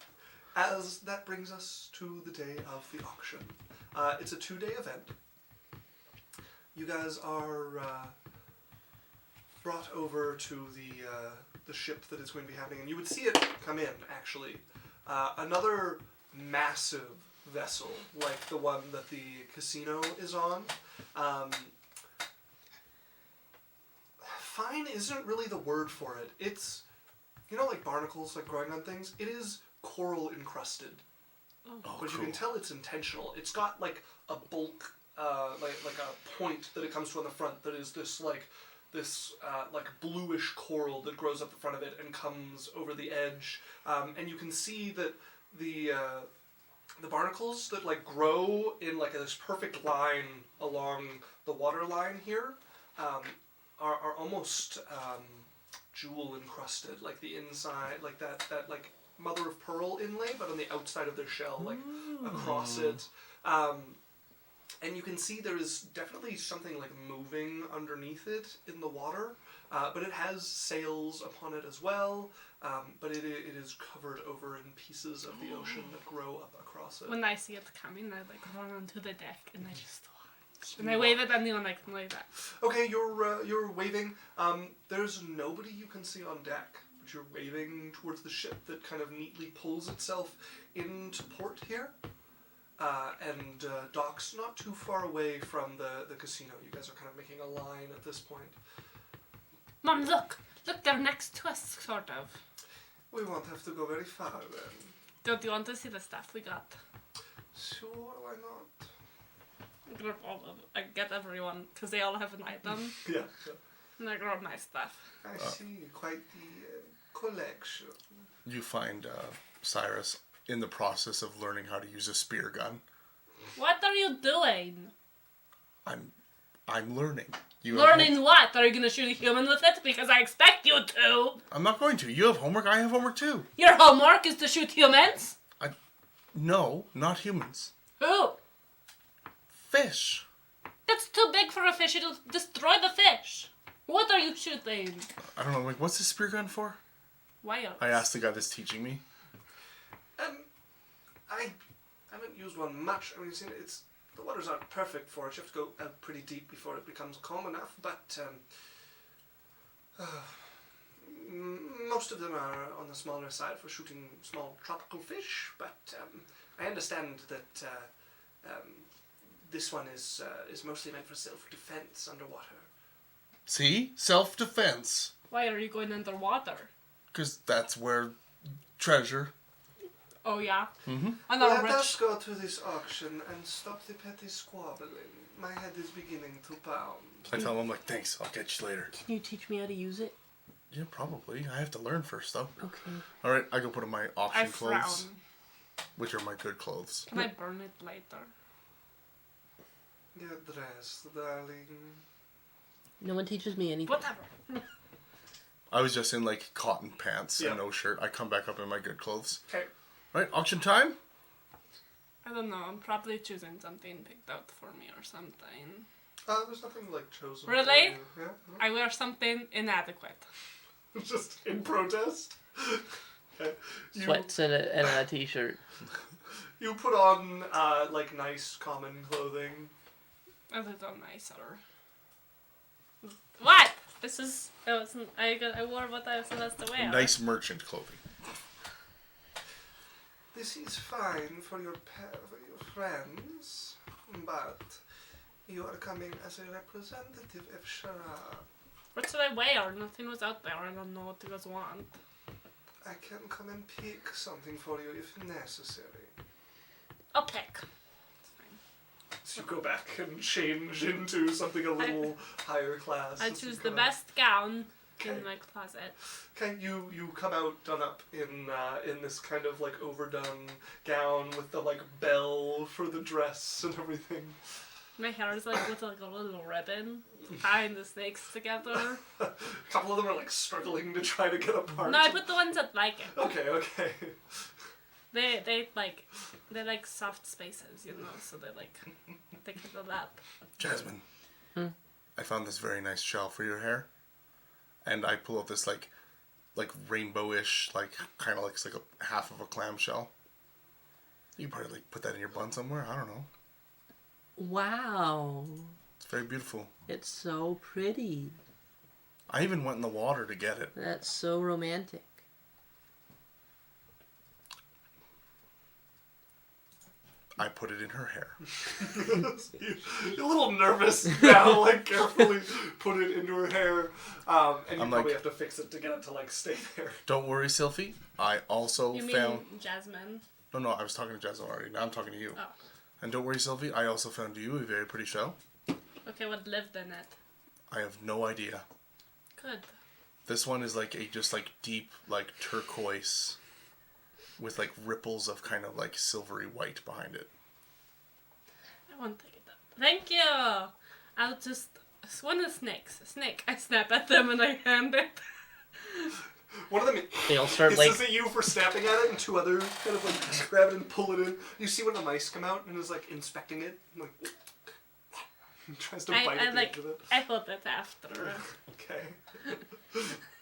As that brings us to the day of the auction. It's a 2-day event. You guys are brought over to the ship that is going to be happening, and you would see it come in, actually. Another massive vessel, like the one that the casino is on. Fine isn't really the word for it. It's, like barnacles, like growing on things? It is coral encrusted. Oh, But you cool. can tell it's intentional. It's got like a bulk, like a point that it comes to on the front that is this bluish coral that grows up the front of it and comes over the edge. And you can see that the barnacles that like grow in like this perfect line along the water line here are almost jewel encrusted, like the inside, like that like mother of pearl inlay, but on the outside of their shell, like across it. And you can see there is definitely something like moving underneath it in the water, but it has sails upon it as well. But it is covered over in pieces of the ocean that grow up across it. When I see it coming, I run onto the deck and I just watch. And I wave at anyone I can wave at. Okay, you're waving. There's nobody you can see on deck, but you're waving towards the ship that kind of neatly pulls itself into port here. And docks not too far away from the casino. You guys are kind of making a line at this point. Mom, look, they're next to us, sort of. We won't have to go very far then. Don't you want to see the stuff we got? Sure, why not? I get everyone, because they all have an item, Yeah. and I grab my stuff. I see, quite the collection. You find Cyrus in the process of learning how to use a spear gun. What are you doing? I'm learning. Learning what? Are you going to shoot a human with it? Because I expect you to. I'm not going to. You have homework. I have homework too. Your homework is to shoot humans? No, not humans. Who? Fish. That's too big for a fish. It'll destroy the fish. What are you shooting? I don't know. Like, what's the spear gun for? Whales. I asked the guy that's teaching me. I haven't used one much. I mean, the waters aren't perfect for it. You have to go out pretty deep before it becomes calm enough, but most of them are on the smaller side for shooting small tropical fish, but I understand that this one is mostly meant for self-defense underwater. See? Self-defense. Why are you going underwater? Because that's where treasure. Oh, yeah? Mm-hmm. I'm Let not us rich. go to this auction and stop the petty squabbling. My head is beginning to pound. I tell him, I'm like, thanks, I'll catch you later. Can you teach me how to use it? Yeah, probably. I have to learn first, though. Okay. Alright, I go put on my auction I frown. clothes. which are my good clothes. Can I burn it later? Get dressed, darling. No one teaches me anything. Whatever. I was just in like cotton pants Yeah. and no shirt. I come back up in my good clothes. Okay. Right, auction time? I don't know. I'm probably choosing something picked out for me or something. There's nothing like chosen. Really? For you. Yeah. I wear something inadequate. Just in protest. Okay. Sweats and a t-shirt. You put on like nice common clothing. A little nicer. What? This is. I wasn't. I wore what I was supposed to wear. Nice merchant clothing. This is fine for your friends, but you are coming as a representative of Shara. What should I wear? Nothing was out there. I don't know what you guys want. I can come and pick something for you if necessary. I'll pick. It's fine. So you go back and change into something a little higher class. I as you choose the come out. best gown Okay. in my closet. Okay, you come out done up in this kind of like overdone gown with the like bell for the dress and everything. My hair is like with like a little ribbon tying the snakes together. A couple of them are like struggling to try to get apart. No, I put the ones that like it. Okay. They're like soft spaces, you know, so they kind of lap. Jasmine, I found this very nice shell for your hair. And I pull out this like rainbowish, like kind of looks like a half of a clamshell. You could probably like put that in your bun somewhere. I don't know. Wow. It's very beautiful. It's so pretty. I even went in the water to get it. That's so romantic. I put it in her hair. You're a little nervous now, like carefully put it into her hair, and you I'm probably like- have to fix it to get it to like stay there. Don't worry, Sylphie. I also You found. mean Jasmine? No, I was talking to Jasmine already. Now I'm talking to you. Oh. And don't worry, Sylvie. I also found you a very pretty shell. Okay, what lived in it? I have no idea. Good. This one is like a just like deep like turquoise, with like ripples of kind of like silvery white behind it. I won't take it up. Thank you! I'll just... One of snakes. A snake. I snap at them and I hand it. One of them They all start like hisses at you for snapping at it, and two other kind of like grab it and pull it in. You see one of the mice come out and is like inspecting it, and, like tries to bite I at the like... edge of it. I put it after. Okay.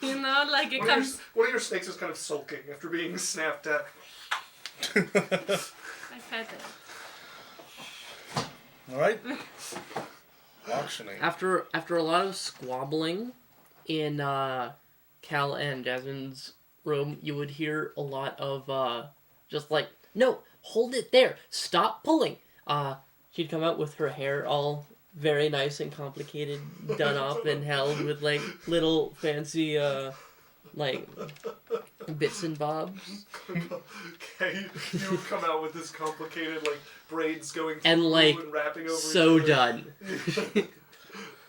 You know, like it One of, comes... one of your snakes is kind of sulking after being snapped at. I fed it. All right. Auctioning. after a lot of squabbling in Cal and Jasmine's room, you would hear a lot of just like, no, hold it there, stop pulling. She'd come out with her hair all very nice and complicated, done up and held with like little fancy like bits and bobs. Okay, you would come out with this complicated like braids going through And, like, and wrapping over So each other. done.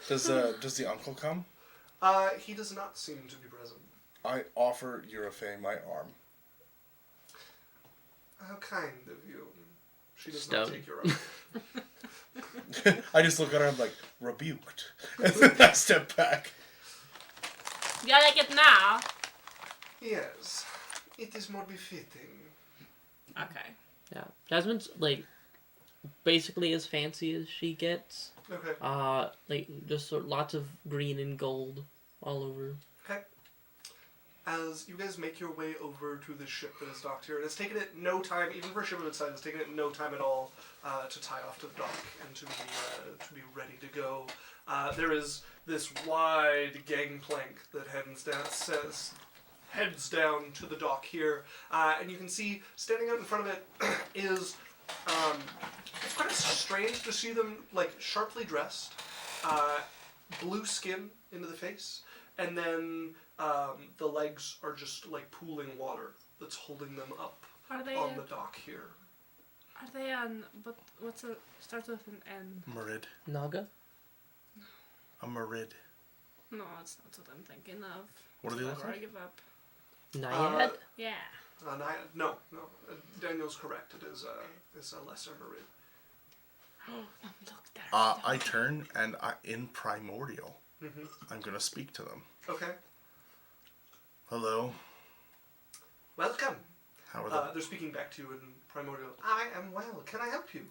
Does the uncle come? He does not seem to be present. I offer Yurifey my arm. How kind of you. She does Stone. not take your arm. I just look at her. I'm like rebuked, and then I step back. You like it now? Yes, it is more befitting. Okay. Yeah, Jasmine's like basically as fancy as she gets. Okay. Like just lots of green and gold all over. Okay. As you guys make your way over to the ship that is docked here, and it's taken it no time, even for a ship of its size, it's taken it no time at all to tie off to the dock and to be ready to go. There is this wide gangplank that heads down to the dock here, and you can see standing out in front of it is it's kind of strange to see them like sharply dressed, blue skin into the face, and then the legs are just like pooling water that's holding them up Are they on the dock here. Are they on... But what's a... Starts with an N. Marid. Naga? A Marid. No, it's not what I'm thinking of. What do they look Whatever, I like? give up. Naiad? Yeah. No. Daniel's correct. It is a lesser Marid. Look there. I turn and in primordial, Mm-hmm. I'm gonna speak to them. Okay. Hello. Welcome. How are they? They're speaking back to you in primordial. I am well. Can I help you?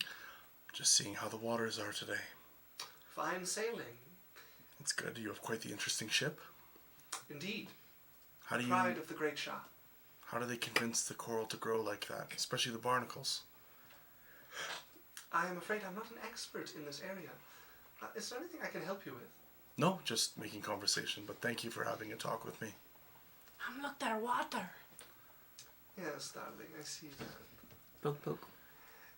Just seeing how the waters are today. Fine sailing. That's good. You have quite the interesting ship. Indeed. How do you? Pride of the great Shah. How do they convince the coral to grow like that, especially the barnacles? I am afraid I'm not an expert in this area. Is there anything I can help you with? No, just making conversation. But thank you for having a talk with me. Look there, water. Yes, darling, I see that. Poke, poke.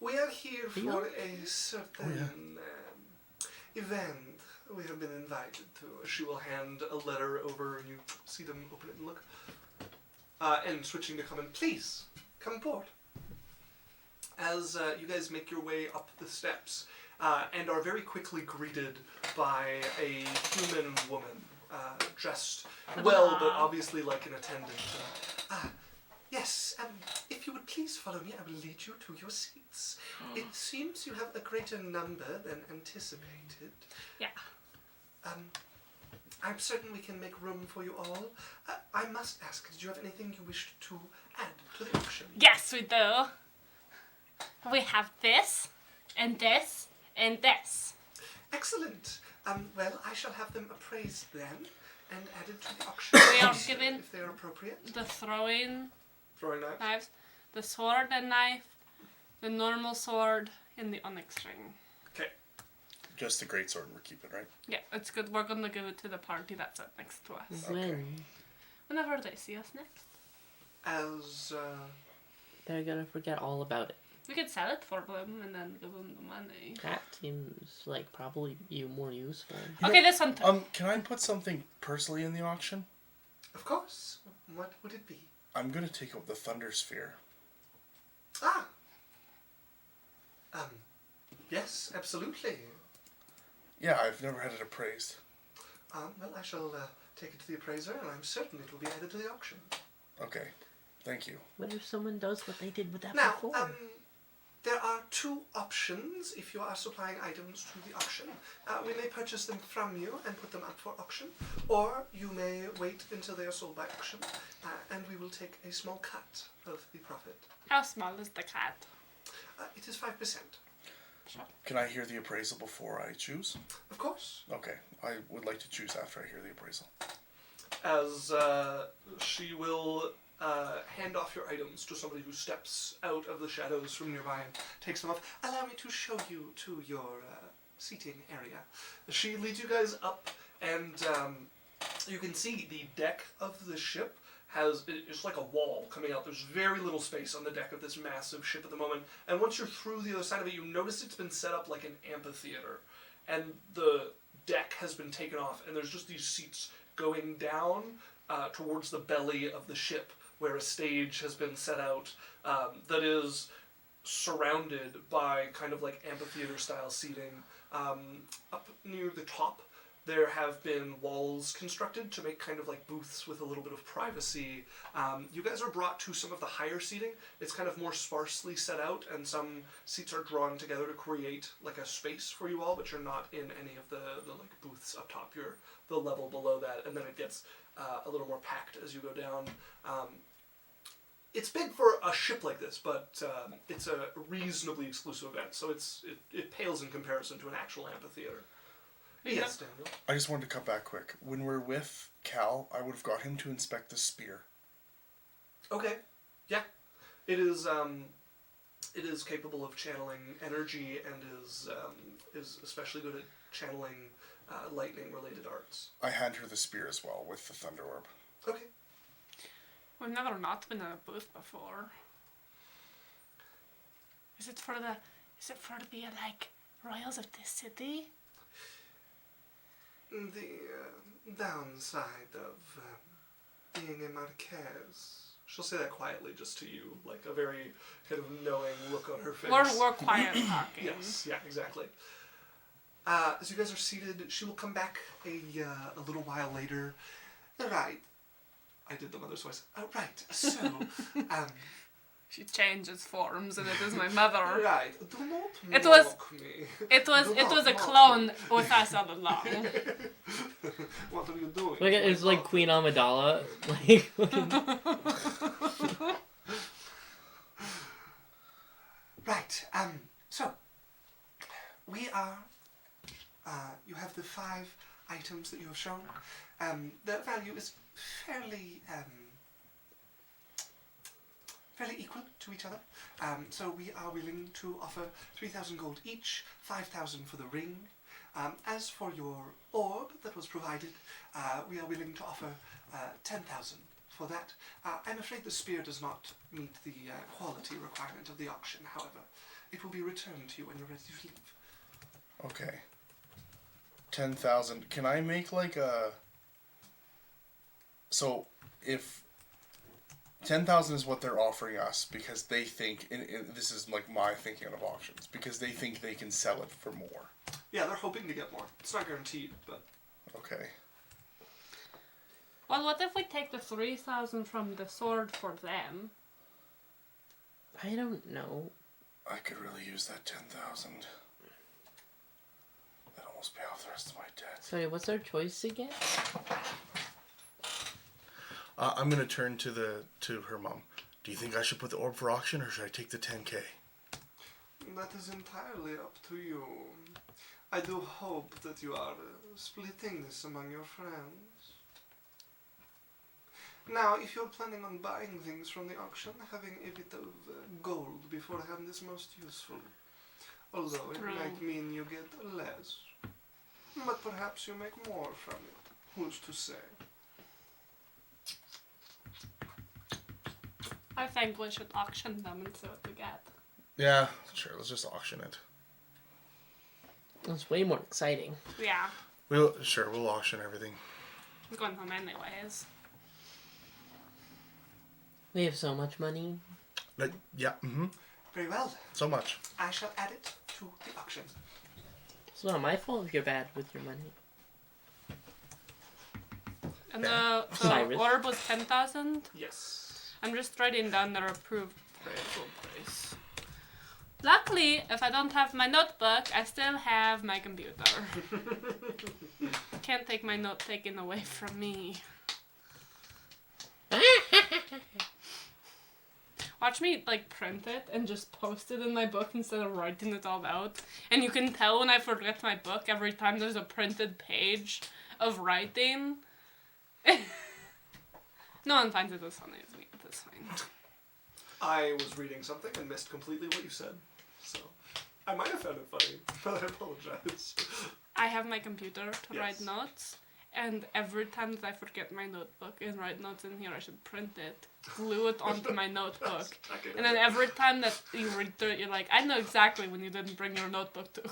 We are here Are you for okay? a certain event. We have been invited to. She will hand a letter over, and you see them open it and look. And switching to comment, please, come aboard. As you guys make your way up the steps, and are very quickly greeted by a human woman, dressed well, but obviously like an attendant. Yes, if you would please follow me, I will lead you to your seats. It seems you have a greater number than anticipated. Yeah. I'm certain we can make room for you all. I must ask, did you have anything you wished to add to the auction? Yes, we do. We have this, and this, and this. Excellent. Well, I shall have them appraised then and added to the auction. We are given if they are appropriate. the throwing Throwing knife. knives, the sword and knife, the normal sword, and the onyx ring. Okay. Just the greatsword we're keeping, right? Yeah, it's good. We're gonna give it to the party that's up next to us. When? Whenever they see us next. As They're gonna forget all about it. We could sell it for them and then give them the money. That seems like probably more useful. Okay, this one too. Can I put something personally in the auction? of course. What would it be? I'm gonna take out the thunder sphere. Ah. Yes, absolutely. Yeah, I've never had it appraised. Well, I shall take it to the appraiser, and I'm certain it will be added to the auction. Okay, thank you. What if someone does what they did with that Now, before? there are two options if you are supplying items to the auction. We may purchase them from you and put them up for auction, or you may wait until they are sold by auction, and we will take a small cut of the profit. How small is the cat? It is 5%. Can I hear the appraisal before I choose? Of course. Okay, I would like to choose after I hear the appraisal. As she will hand off your items to somebody who steps out of the shadows from nearby and takes them off. Allow me to show you to your seating area. She leads you guys up, and you can see the deck of the ship it's like a wall coming out. There's very little space on the deck of this massive ship at the moment. And once you're through the other side of it, you notice it's been set up like an amphitheater. And the deck has been taken off, and there's just these seats going down towards the belly of the ship, where a stage has been set out that is surrounded by kind of like amphitheater style seating. Up near the top, there have been walls constructed to make kind of like booths with a little bit of privacy. You guys are brought to some of the higher seating. It's kind of more sparsely set out, and some seats are drawn together to create like a space for you all, but you're not in any of the like booths up top. You're the level below that, and then it gets a little more packed as you go down. It's big for a ship like this, but it's a reasonably exclusive event, so it pales in comparison to an actual amphitheater. Yes, Daniel. I just wanted to cut back quick. When we're with Cal, I would have got him to inspect the spear. Okay. Yeah. It is capable of channeling energy and is especially good at channeling lightning related arts. I hand her the spear as well with the thunder orb. Okay. We've never not been in a booth before. Is it for the like royals of this city? The downside of being a Marquez. She'll say that quietly just to you, like a very kind of knowing look on her face. We're quiet talking. Yes, yeah, exactly. As you guys are seated, she will come back a little while later. Right. I did the mother's voice. Oh, right. So, She changes forms, and it is my mother. right. Do not It was- mock me. It was Do a not clone mock with us all along. me. What are you doing? Like it's like Oh, Queen Amidala. Like Right. So we are. You have the 5 items that you have shown. Their value is fairly equal to each other. So we are willing to offer 3,000 gold each, 5,000 for the ring. As for your orb that was provided, we are willing to offer 10,000 for that. I'm afraid the spear does not meet the quality requirement of the auction, however. It will be returned to you when you're ready to leave. Okay. 10,000. Can I make like a... So, if 10,000 is what they're offering us because they think, and this is like my thinking of auctions, because they think they can sell it for more. Yeah, they're hoping to get more. It's not guaranteed, but... Okay. Well, what if we take the 3,000 from the sword for them? I don't know. I could really use that 10,000. That almost pay off the rest of my debt. Sorry, what's our choice again? I'm gonna turn to her mom. Do you think I should put the orb for auction, or should I take the 10K? That is entirely up to you. I do hope that you are splitting this among your friends. Now, if you're planning on buying things from the auction, having a bit of gold beforehand is most useful. Although it True. might mean you get less. But perhaps you make more from it. Who's to say? I think we should auction them and see what we get. Yeah, sure. Let's just auction it. It's way more exciting. Yeah, We'll auction everything. I'm going home anyways. We have so much money. Like, yeah. Very well. So much. I shall add it to the auction. It's not my fault if you're bad with your money. And Yeah. the Cyrus. orb was 10,000. Yes. I'm just writing down their approved price. Luckily, if I don't have my notebook, I still have my computer. Can't take my note taken away from me. Watch me like print it and just post it in my book instead of writing it all out. And you can tell when I forget my book every time there's a printed page of writing. No one finds it as funny as me. That's fine. I was reading something and missed completely what you said. So, I might have found it funny, but I apologize. I have my computer to write Yes. notes, and every time that I forget my notebook and write notes in here, I should print it, glue it onto my notebook, and then every time that you read through it, you're like, I know exactly when you didn't bring your notebook to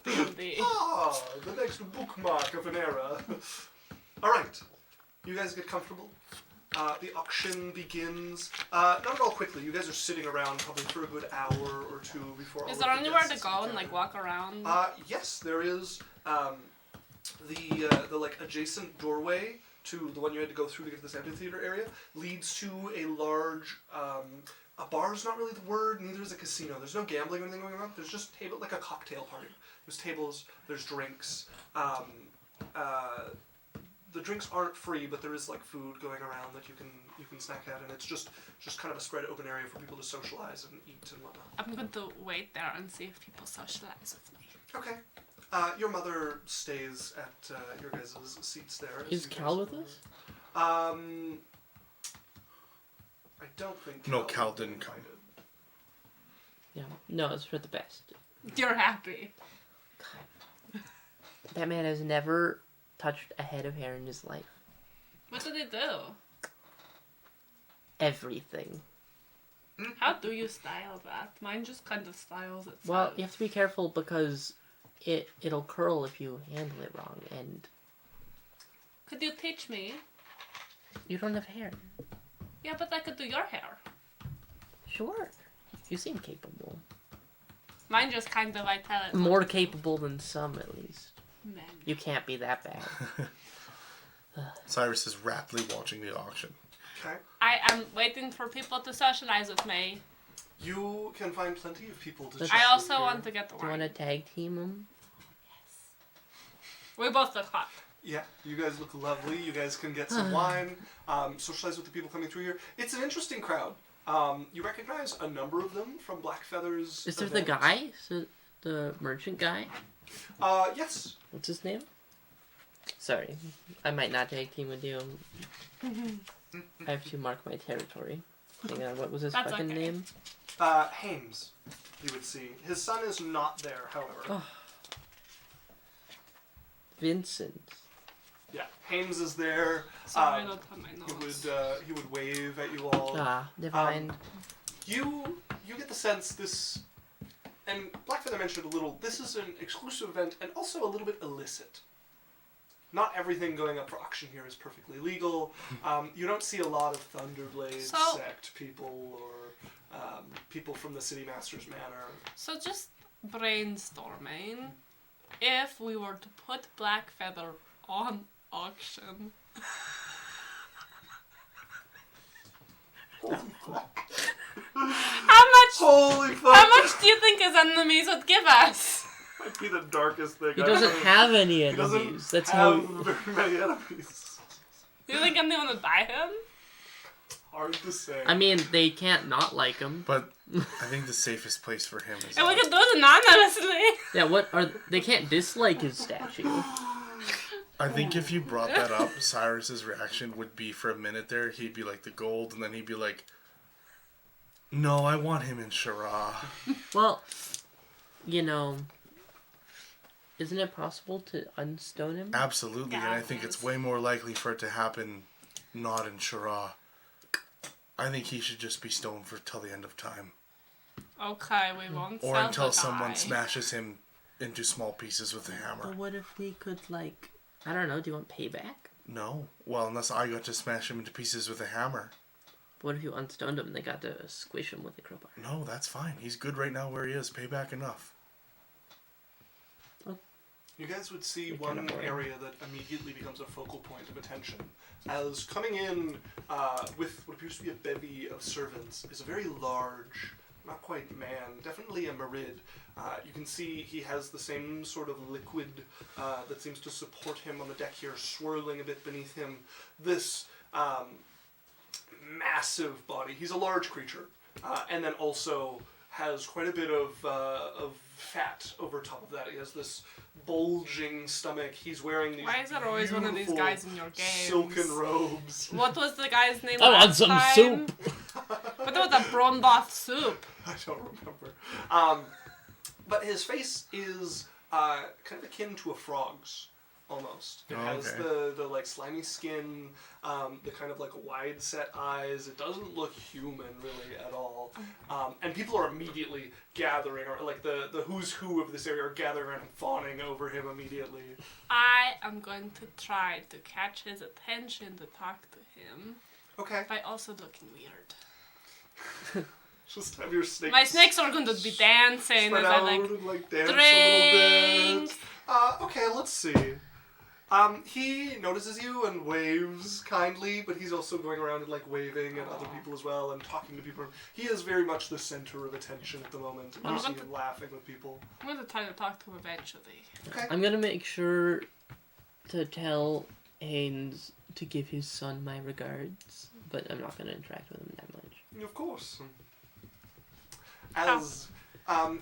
D&D. Ah, the next bookmark of an era. Alright, you guys get comfortable. The auction begins, not at all quickly. You guys are sitting around probably for a good hour or two before all Is of there the anywhere to guests go and gather. like walk around? Yes, there is the like adjacent doorway to the one you had to go through to get to this amphitheater area leads to a large a bar is not really the word, neither is a casino. There's no gambling or anything going on. There's just like a cocktail party. There's tables, there's drinks. The drinks aren't free, but there is like food going around that you can snack at, and it's just kind of a spread open area for people to socialize and eat and whatnot. I'm going to wait there and see if people socialize with me. Okay. Your mother stays at your guys' seats there. as Is you Cal guys- with us? I don't think. No, Cal didn't come. Yeah. No, it's for the best. You're happy. That man has never touched a head of hair in his life. What did they do? Everything. How do you style that? Mine just kind of styles itself. Well, you have to be careful because it'll curl if you handle it wrong, and Could you teach me? you don't have hair. Yeah, but I could do your hair. Sure. You seem capable. Mine just kind of like how it More capable than some, at least. Men. You can't be that bad. Cyrus is rapidly watching the auction. Okay. I am waiting for people to socialize with me. You can find plenty of people to Does- chat I also with want here. to get Do you want wine. to tag team them? We both look hot. Yeah, you guys look lovely. You guys can get some wine, socialize with the people coming through here. It's an interesting crowd. You recognize a number of them from Blackfeather's Is there the event. guy? The merchant guy? Yes. What's his name? Sorry, I might not tag team with you. I have to mark my territory. Hang on, what was his That's fucking okay. name? Hames, you would see. His son is not there, however. Oh. Vincent. Yeah, Hames is there. Sorry, I don't have my He would wave at you all. Ah, never mind. You get the sense this, and Blackfeather mentioned a little, this is an exclusive event and also a little bit illicit. Not everything going up for auction here is perfectly legal. You don't see a lot of Thunderblade sect people or people from the City Master's Manor. So just brainstorming. If we were to put Blackfeather on auction, Holy fuck! how much do you think his enemies would give us? Might be the darkest thing He I've doesn't heard. have any He doesn't enemies. That's have how. very many enemies. Do you think anyone would buy him? Hard to say. I mean, they can't not like him. But I think the safest place for him is. And we could do it anonymously. Yeah, what are they? Can't dislike his statue. I think if you brought that up, Cyrus's reaction would be for a minute there, he'd be like the gold, and then he'd be like, "No, I want him in Shara." Well, you know, isn't it possible to unstone him? Absolutely, and I think it's way more likely for it to happen not in Shara. I think he should just be stoned for till the end of time. Okay, we won't Or sell until the someone guy. smashes him into small pieces with a hammer. But what if they could, like, I don't know, do you want payback? No. Well, unless I got to smash him into pieces with a hammer. What if you unstoned him and they got to squish him with a crowbar? No, that's fine. He's good right now where he is. Payback enough. You guys would see You're one kinda boring. area that immediately becomes a focal point of attention. As coming in with what appears to be a bevy of servants is a very large, not quite man, definitely a Merid. You can see he has the same sort of liquid that seems to support him on the deck here, swirling a bit beneath him. This massive body. He's a large creature, and then also has quite a bit of fat over top of that. He has this bulging stomach. He's wearing these Why is there always one of these beautiful guys in your games? silken robes. What was the guy's name I want last some time? soup. But there was a prawn broth soup. I don't remember. But his face is kind of akin to a frog's, almost. It has okay. the like slimy skin, the kind of like wide set eyes. It doesn't look human really at all. And people are immediately gathering, or like the who's who of this area are gathering around and fawning over him immediately. I am going to try to catch his attention to talk to him Okay. by also looking weird. Just have your snakes. My snakes are going to be dancing spread as I out like and like dance a little drink. bit. Okay, let's see. He notices you and waves kindly, but he's also going around and like waving at other people as well and talking to people. He is very much the center of attention at the moment. You see him laughing with people. I'm going to try to talk to him eventually. Okay. I'm gonna make sure to tell Haynes to give his son my regards, but I'm not gonna interact with him that much. Of course. As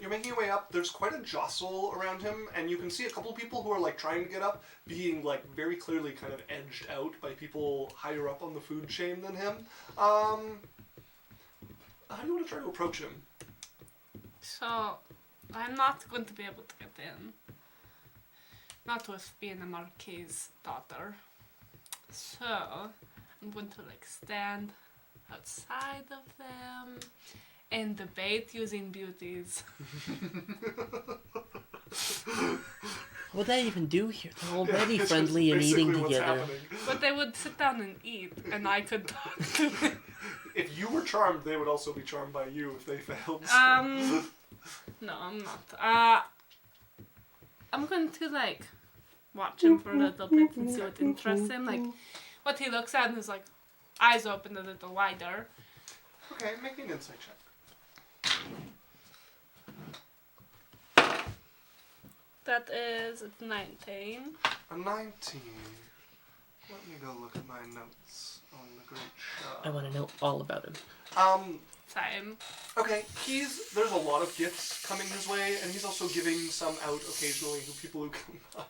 you're making your way up, there's quite a jostle around him, and you can see a couple of people who are like trying to get up, being like very clearly kind of edged out by people higher up on the food chain than him. How do you want to try to approach him? So, I'm not going to be able to get in. Not with being a Marquis's daughter. So, I'm going to like stand outside of them and debate using beauties. What would that even do here? They're already It's friendly and eating basically what's together. happening. But they would sit down and eat, and I could talk to them. If you were charmed, they would also be charmed by you if they failed. No, I'm not. I'm going to like watch him for a little bit and see what interests him. Like, what he looks at and is like, eyes open a little wider. Okay, make me an insight check. That is 19. A 19. Let me go look at my notes on the Great Shah. I want to know all about him. Same. Okay, there's a lot of gifts coming his way, and he's also giving some out occasionally to people who come by.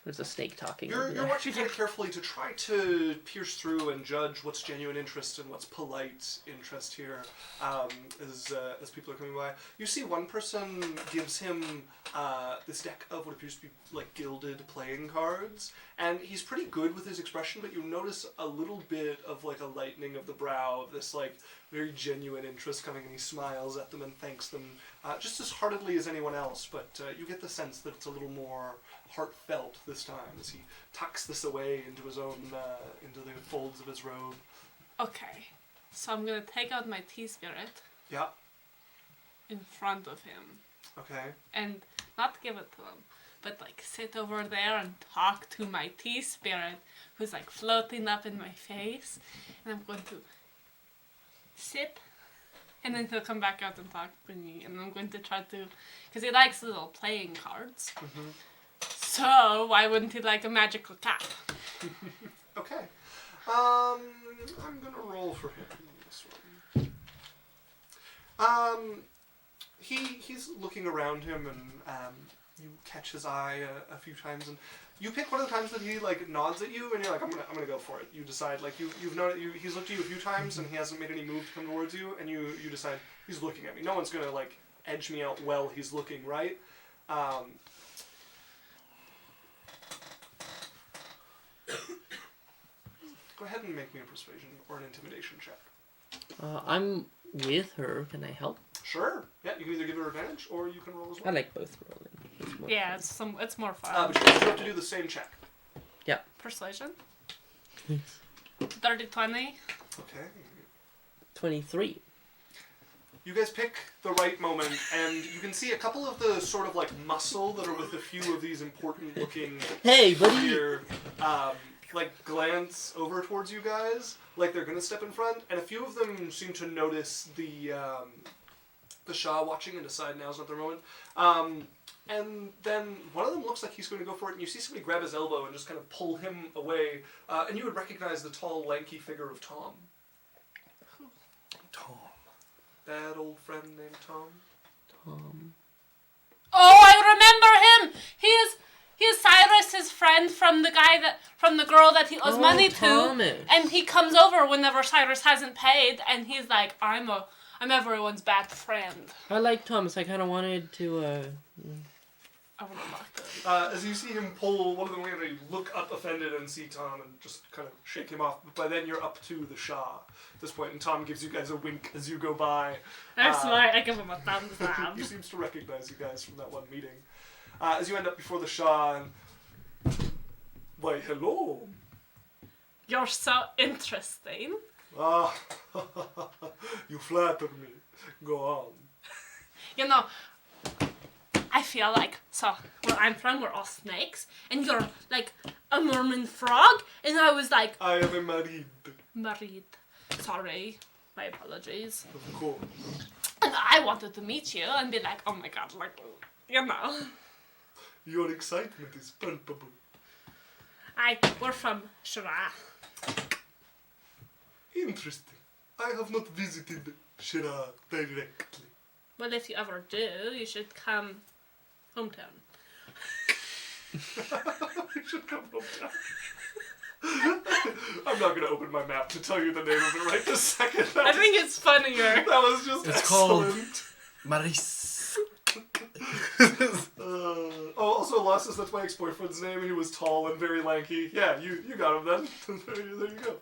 There's a snake talking. You're watching very carefully to try to pierce through and judge what's genuine interest and what's polite interest here as people are coming by. You see one person gives him this deck of what appears to be like gilded playing cards, and he's pretty good with his expression, but you notice a little bit of like a lightening of the brow of this like very genuine interest coming, and he smiles at them and thanks them just as heartedly as anyone else, but you get the sense that it's a little more heartfelt this time as he tucks this away into his own, into the folds of his robe. Okay, so I'm gonna take out my tea spirit. Yeah. In front of him. Okay. And not give it to him, but like sit over there and talk to my tea spirit who's like floating up in my face, and I'm going to sip. And then he'll come back out and talk to me, and I'm going to try to, because he likes little playing cards. Mm-hmm. So why wouldn't he like a magical cap? Okay. I'm gonna roll for him this one. He's looking around him, and you catch his eye a few times, and you pick one of the times that he like nods at you, and you're like, I'm gonna go for it. You decide like you've noticed he's looked at you a few times, and he hasn't made any move to come towards you, and you decide he's looking at me. No one's gonna like edge me out while he's looking, right? Go ahead and make me a persuasion or an intimidation check. I'm with her. Can I help? Sure. Yeah, you can either give her advantage or you can roll as well. I like both rolling. It's more Yeah, fun. it's more fun. But you have to do the same check. Yeah. Persuasion. 30-20. Okay. 23. You guys pick the right moment, and you can see a couple of the sort of like muscle that are with a few of these important looking Hey, buddy! here, like glance over towards you guys, like they're gonna step in front, and a few of them seem to notice the Shah watching and decide now's not their moment. And then one of them looks like he's going to go for it, and you see somebody grab his elbow and just kind of pull him away, and you would recognize the tall, lanky figure of Tom. Tom. That old friend named Tom. Oh, I remember him. He is Cyrus's friend from the girl that he owes money Thomas. to, and he comes over whenever Cyrus hasn't paid, and he's like, I'm everyone's bad friend. I like Thomas. I kind of wanted to. I want to mock him. As you see him pull one of them away, you look up offended and see Tom and just kind of shake him off. But by then you're up to the Shah at this point, and Tom gives you guys a wink as you go by. I'm smart. I give him a thumbs up. He seems to recognize you guys from that one meeting. As you end up before the Shah, and why, hello. You're so interesting. Ah, you flatter me. Go on. You know, I feel like, so where I'm from, we're all snakes, and you're like a merman frog, and I was like, I am a married. married. Sorry, my apologies. Of course. And I wanted to meet you and be like, oh my god, like, you know. Your excitement is palpable. We're from Shira. Interesting. I have not visited Shira directly. Well, if you ever do, you should come hometown. You should come hometown. I'm not going to open my map to tell you the name of it right this second. I think it's funnier. That was just It's excellent. called Maris. Also, Losses, that's my ex-boyfriend's name. He was tall and very lanky. Yeah, you got him then. There you go.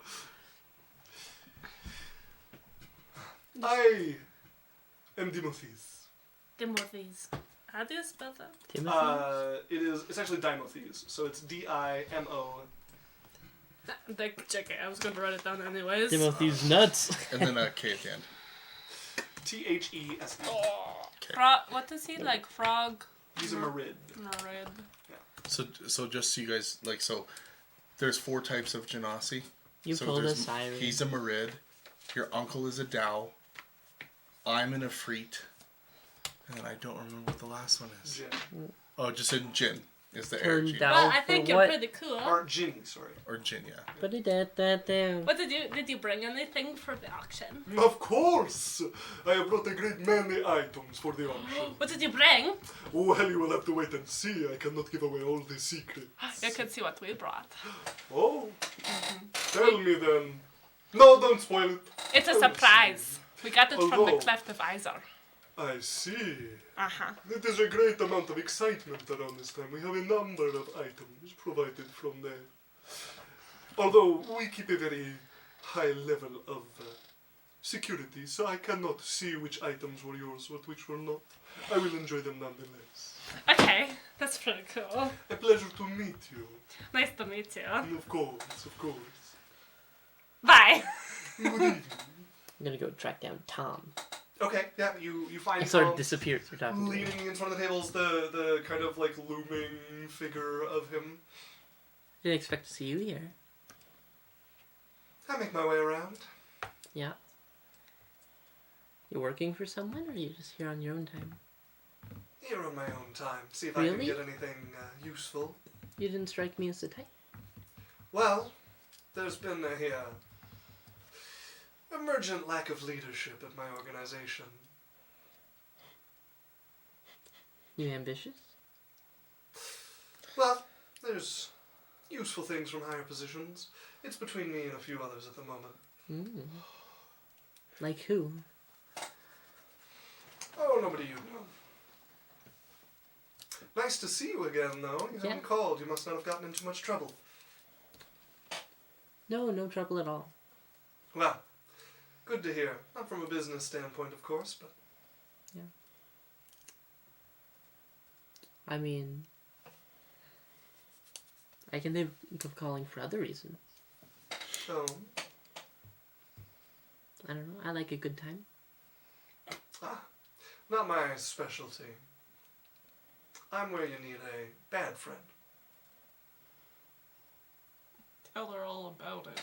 I am Dimothes. Timothy's. How do you spell that? Timothy? It's actually Dimothes, so it's D-I-M-O. JK, I was going to write it down anyways. Timothy's nuts. And then a K at the end. T-H-E-S-E. What is he, like, frog? He's a Marid. Marid. So just so you guys, like, so there's 4 types of Genasi. You So told there's- us, Cyrus. He's a Marid. Your uncle is a Dow. I'm an Efreet. And then I don't remember what the last one is. Jin. Oh, just in Jin is the Turn air gene. down. Well, I for think you're what? pretty cool. Or Ginny, sorry. Or Jin, yeah. But it that. What did you bring anything for the auction? Of course! I have brought a great many items for the auction. What did you bring? Well, you will have to wait and see. I cannot give away all the secrets. You can see what we brought. Oh? Tell me then. No, don't spoil it. It's a Oh, surprise. We got it from the Although- Cleft of Izar. I see. Uh-huh. It is a great amount of excitement around this time. We have a number of items provided from there. Although we keep a very high level of security, so I cannot see which items were yours, which were not. I will enjoy them nonetheless. Okay, that's pretty cool. A pleasure to meet you. Nice to meet you. Of course, of course. Bye. Good evening. I'm gonna go track down Tom. Okay, yeah, you find I sort of Tom disappeared through talking to him. leaning in front of the tables, the kind of like looming figure of him. Didn't expect to see you here. I make my way around. Yeah. You working for someone, or are you just here on your own time? Here on my own time. See if I Really? can get anything useful. You didn't strike me as the type. Well, there's been a emergent lack of leadership at my organization. You ambitious? Well, there's useful things from higher positions. It's between me and a few others at the moment. Mm. Like who? Oh, nobody you know. Nice to see you again, though. You Yeah. haven't called. You must not have gotten into much trouble. No trouble at all. Well, good to hear. Not from a business standpoint, of course, but... I mean, I can think of calling for other reasons. Oh. I don't know. I like a good time. Not my specialty. I'm where you need a bad friend. Tell her all about it.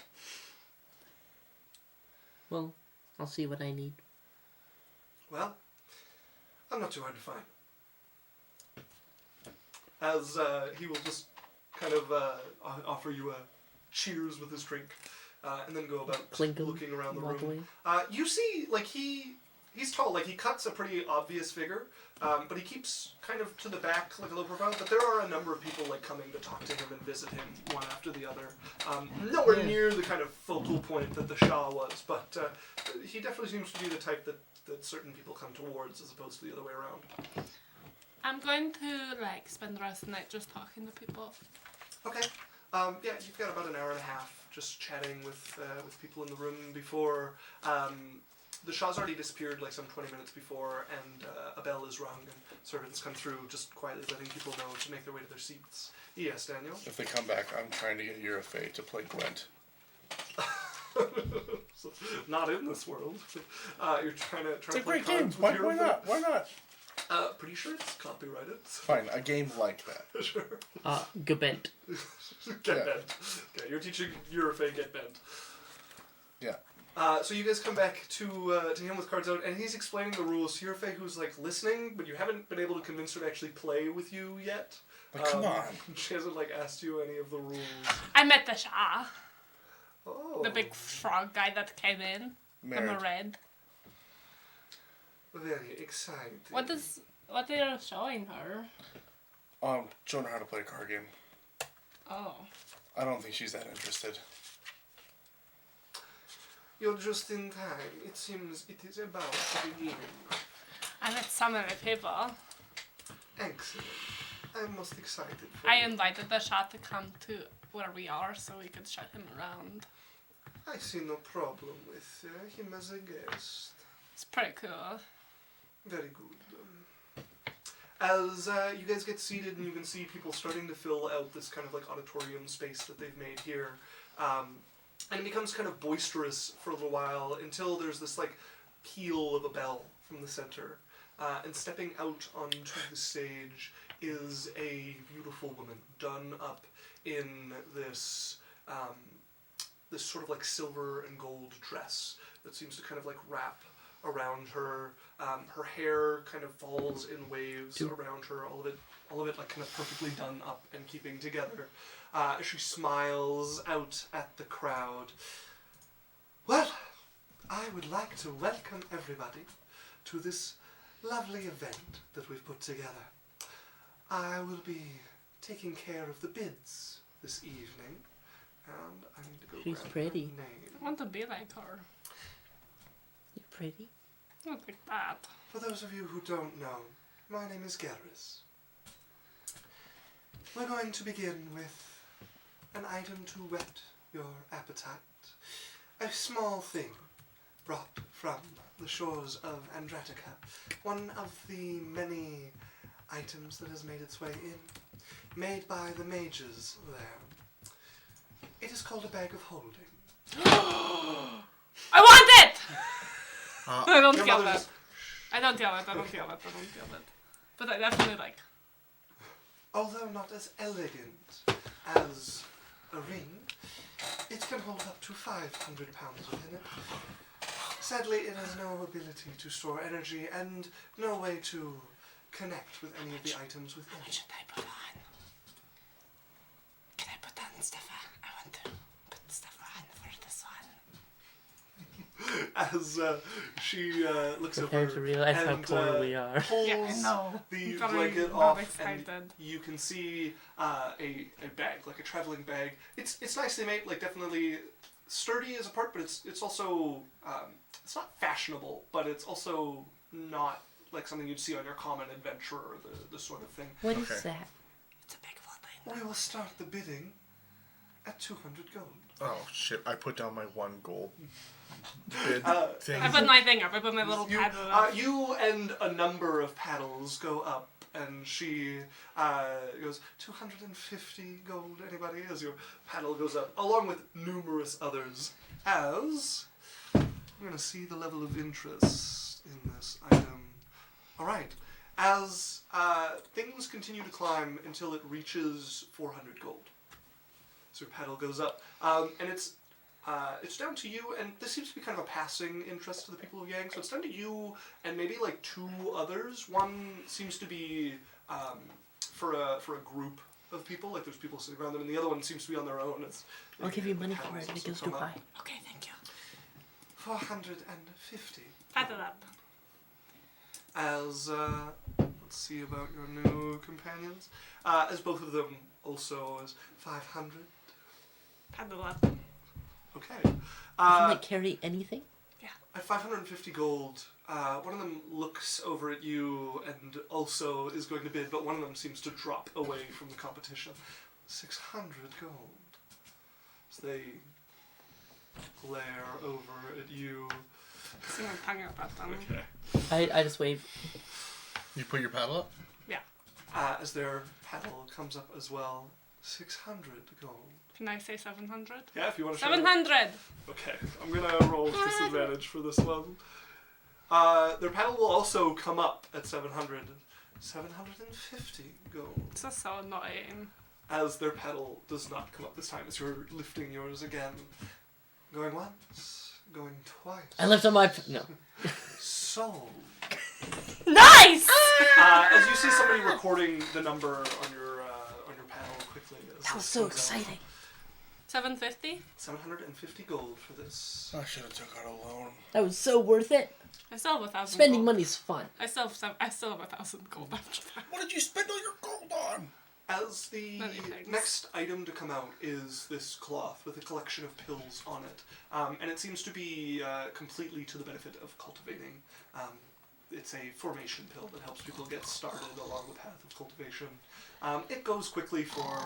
Well, I'll see what I need. Well, I'm not too hard to find. As he will just kind of offer you a cheers with his drink, and then go about Clink 'em, looking around the walk room. away. You see, like, he's tall, like, he cuts a pretty obvious figure, but he keeps kind of to the back, like a low profile, but there are a number of people, like, coming to talk to him and visit him one after the other. Nowhere near the kind of focal point that the Shah was, but he definitely seems to be the type that certain people come towards as opposed to the other way around. I'm going to, like, spend the rest of the night just talking to people. Okay. Yeah, you've got about an hour and a half just chatting with people in the room before the Shah's already disappeared like some 20 minutes before, and a bell is rung and servants come through just quietly letting people know to make their way to their seats. Yes, Daniel? If they come back, I'm trying to get Yurifey to play Gwent. So, not in this world. You're trying to It's a play great game. cards with Why your not? Why not? Pretty sure it's copyrighted. Fine, a game like that. Sure. Gebent. Get Yeah. bent. Okay, you're teaching Yurifey get bent. Yeah. So you guys come back to him with cards out, and he's explaining the rules to Yurifey, who's like listening, but you haven't been able to convince her to actually play with you yet. But come on. She hasn't like asked you any of the rules. I met the Shah, Oh. the big frog guy that came in. Married. I'm a red. Very exciting. What are you showing her? Showing her how to play a card game. Oh. I don't think she's that interested. You're just in time. It seems it is about to begin. I met so many people. Excellent. I'm most excited for I you. invited the Shah to come to where we are so we could show him around. I see no problem with him as a guest. It's pretty cool. Very good. As you guys get seated and you can see people starting to fill out this kind of like auditorium space that they've made here, and it becomes kind of boisterous for a little while until there's this like peal of a bell from the center, and stepping out onto the stage is a beautiful woman done up in this this sort of like silver and gold dress that seems to kind of like wrap around her. Her hair kind of falls in waves around her. All of it like kind of perfectly done up and keeping together. She smiles out at the crowd. Well, I would like to welcome everybody to this lovely event that we've put together. I will be taking care of the bids this evening, and I need to go She's grab pretty. her name. I want to be like her. You're pretty. Not like that. For those of you who don't know, my name is Garrus. We're going to begin with an item to whet your appetite. A small thing brought from the shores of Andratica. One of the many items that has made its way in. Made by the mages there. It is called a bag of holding. I want it! I don't Your feel mother's- that. I don't feel it. I don't feel it. I don't feel it. But I definitely like. Although not as elegant as a ring, it can hold up to 500 pounds within it. Sadly, it has no ability to store energy and no way to connect with any of the items within it. Should I put on? Can I put on stuff on? I want to put stuff on for this one. As she looks Prepare over to realize how and poor we are. pulls Yeah, I know. the I'm blanket not off, excited. and you can see a bag, like a traveling bag. It's nicely made, like definitely sturdy as a part, but it's also it's not fashionable, but it's also not like something you'd see on your common adventure or the sort of thing. What is Okay. that? It's a big one. We will start the bidding at 200 gold. Oh shit! I put down my 1 gold bid thing. I put my thing up. I put my little pad up. You and a number of paddles go up, and she goes, 250 gold, anybody? As your paddle goes up, along with numerous others. As we're going to see the level of interest in this item. Alright, as things continue to climb until it reaches 400 gold. So your paddle goes up, and it's down to you, and this seems to be kind of a passing interest to the people of Yang, so it's down to you and maybe like 2 others. One seems to be for a group of people, like there's people sitting around them, and the other one seems to be on their own. I'll give you money for paddles it. It also goes come Dubai. up. Okay, thank you. 450. Pad it up. As let's see about your new companions. As both of them also as 500. Pad it up. Okay. Can like carry anything? At 550 gold, one of them looks over at you and also is going to bid, but one of them seems to drop away from the competition. 600 gold. So they glare over at you. See my tongue out that time. Okay. I just wave. You put your paddle up. As their paddle comes up as well. 600 gold. Can I say 700? Yeah, if you want to show 700! Okay, I'm gonna roll with disadvantage for this one. Their paddle will also come up at 700. 750 gold. This is so annoying. As their paddle does not come up this time, as you're lifting yours again. Going once, going twice. I lift on my no. Sold. Nice! As you see somebody recording the number on your paddle quickly. As That was this so comes out. exciting. 750? 750 gold for this. I should have took out a loan. That was so worth it. I still have 1,000 Spending gold. money's fun. I still have 1,000 gold after that. What did you spend all your gold on? As the Many things. next item to come out is this cloth with a collection of pills on it. And it seems to be completely to the benefit of cultivating. It's a formation pill that helps people get started along the path of cultivation. It goes quickly for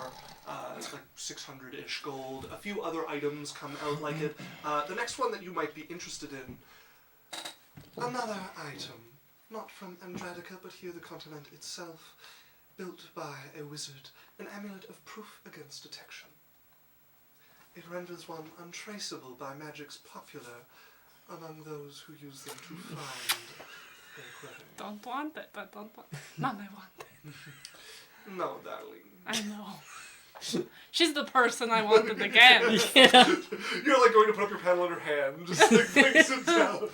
like 600-ish gold. A few other items come out like it. The next one that you might be interested in, another item, not from Andratica, but here the continent itself, built by a wizard, an amulet of proof against detection. It renders one untraceable by magics popular among those who use them to find their prey. Don't want it, but don't want it. None I want it. No, darling. I know. She's the person I wanted again. Yeah. You're like going to put up your paddle in her hand, just like brings it down.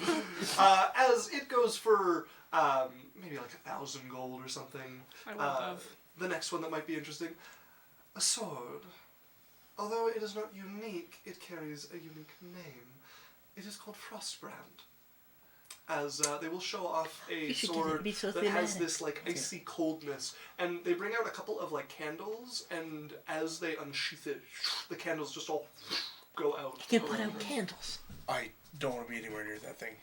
As it goes for maybe like 1,000 gold or something. I would have. The next one that might be interesting, a sword. Although it is not unique, it carries a unique name. It is called Frostbrand. As they will show off a sword that has this like icy coldness, and they bring out a couple of like candles, and as they unsheath it, the candles just all go out. You can put out candles. I don't want to be anywhere near that thing.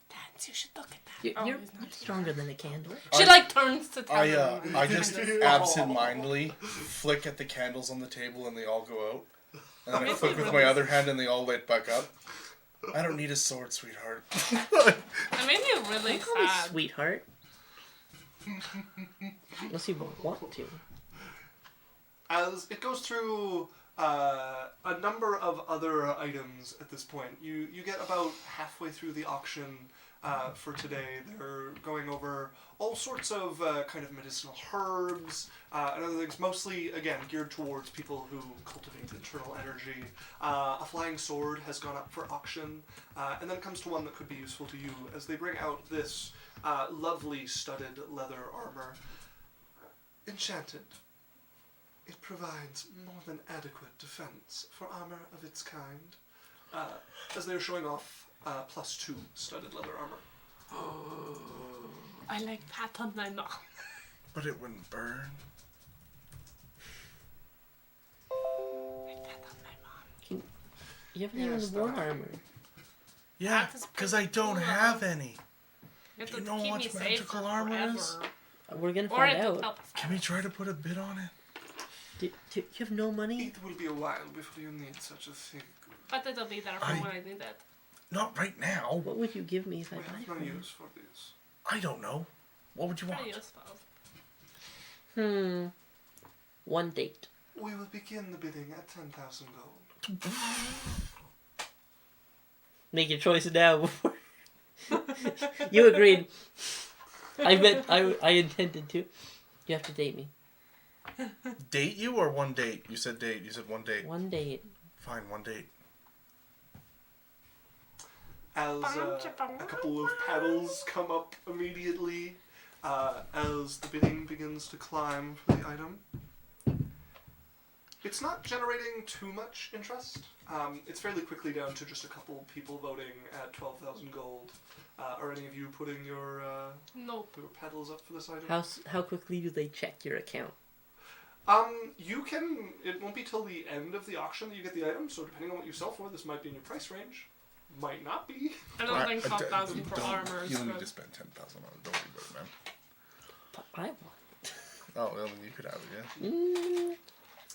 Dance, you should look at that. You're he's not stronger than a candle. She like turns to tell I just absent-mindedly flick at the candles on the table and they all go out. And then I flick with my other hand and they all light back up. I don't need a sword, sweetheart. That made me really Call me sad. sweetheart. Unless you want to. As it goes through a number of other items at this point, you get about halfway through the auction for today. They're going over all sorts of kind of medicinal herbs and other things, mostly, again, geared towards people who cultivate internal energy. A flying sword has gone up for auction, and then it comes to one that could be useful to you as they bring out this lovely studded leather armor. Enchanted. It provides more than adequate defense for armor of its kind, as they are showing off +2 studded leather armor. I like that on my mom. But it wouldn't burn. Like that on my mom. You haven't even worn armor. Yeah, That is because I don't cool. have any. You have Do you to know keep how me much safe magical for armor forever. is? We're gonna Or find it out. helps. Can we try to put a bid on it? Do you have no money? It will be a while before you need such a thing. But it'll be there for I- when I need it. Not right now. What would you give me if I We buy have it no from you? use for this. I don't know. What would you Pretty want? useful. One date. We will begin the bidding at 10,000 gold. Make your choice now before. You agreed. I meant I intended to. You have to date me. Date you or one date? You said date. You said one date. One date. Fine, one date. As a couple of paddles come up immediately, as the bidding begins to climb for the item. It's not generating too much interest. It's fairly quickly down to just a couple people voting at 12,000 gold. Are any of you putting your Nope. paddles up for this item? How quickly do they check your account? You can. It won't be till the end of the auction that you get the item. So depending on what you sell for, this might be in your price range. Might not be. I don't think 12,000 for don't- armor is You don't need good. to spend 10,000 on it. Don't worry about it, man. But I want. Oh, well, then you could have it, yeah. Mm,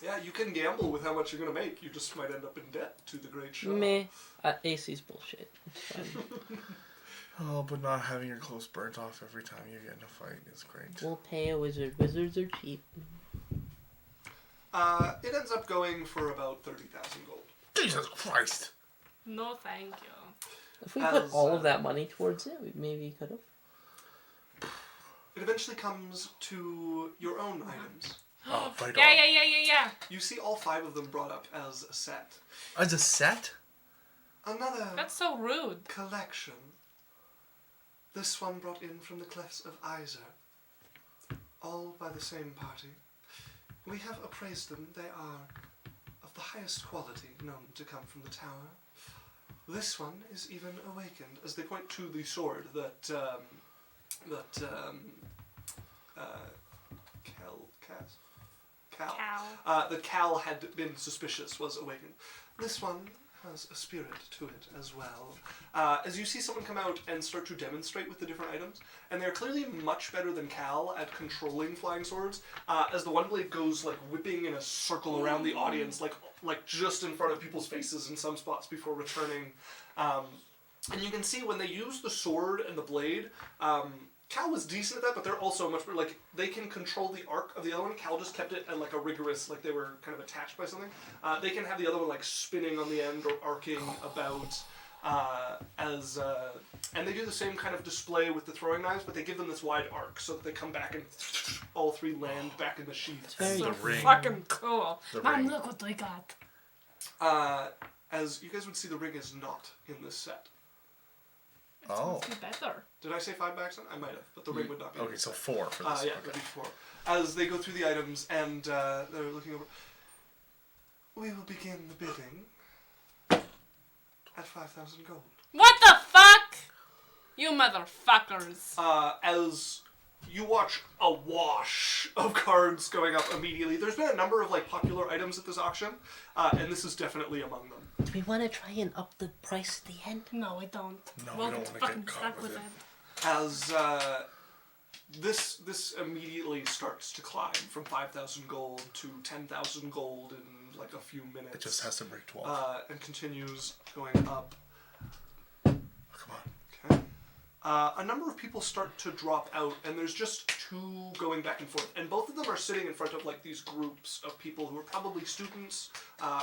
Yeah, you can gamble with how much you're gonna make. You just might end up in debt to the great show. meh. AC's bullshit. It's fine. Oh, but not having your clothes burnt off every time you get in a fight is great. We'll pay a wizard. Wizards are cheap. It ends up going for about 30,000 gold. Jesus Christ! No, thank you. If we put As, all of that money towards it, we maybe could have. It eventually comes to your own items. Oh, right Yeah, on. yeah. You see all 5 of them brought up as a set. As a set? Another That's so rude. collection. This one brought in from the clefts of Iser. All by the same party. We have appraised them. They are of the highest quality known to come from the tower. This one is even awakened, as they point to the sword that Cal had been suspicious was awakened. This one has a spirit to it as well. As you see someone come out and start to demonstrate with the different items, and they're clearly much better than Cal at controlling flying swords, as the one blade goes like whipping in a circle around the audience, like just in front of people's faces in some spots before returning. And you can see when they use the sword and the blade, Cal was decent at that, but they're also much more, like, they can control the arc of the other one. Cal just kept it at, like, a rigorous, like, they were kind of attached by something. They can have the other one, like, spinning on the end or arcing about. And they do the same kind of display with the throwing knives, but they give them this wide arc so that they come back and all three land back in the sheath. very The ring. Fucking cool. The Mom, ring. look what we got. As you guys would see, the ring is not in this set. It's Oh. supposed to be better. Did I say 5 by accident? I might have, but the ring would not be. in Okay, this so set. 4 for this. Yeah, okay. that'd be 4. As they go through the items and they're looking over, we will begin the bidding at 5,000 gold. What the fuck? You motherfuckers. As you watch a wash of cards going up immediately. There's been a number of like popular items at this auction, and this is definitely among them. Do we want to try and up the price at the end? No, we don't. No, we we'll don't get wanna fucking get caught stuck with with it. it. As this immediately starts to climb from 5,000 gold to 10,000 gold in like a few minutes. It just has to break 12. And continues going up. Come on. Okay. A number of people start to drop out, and there's just 2 going back and forth. And both of them are sitting in front of like these groups of people who are probably students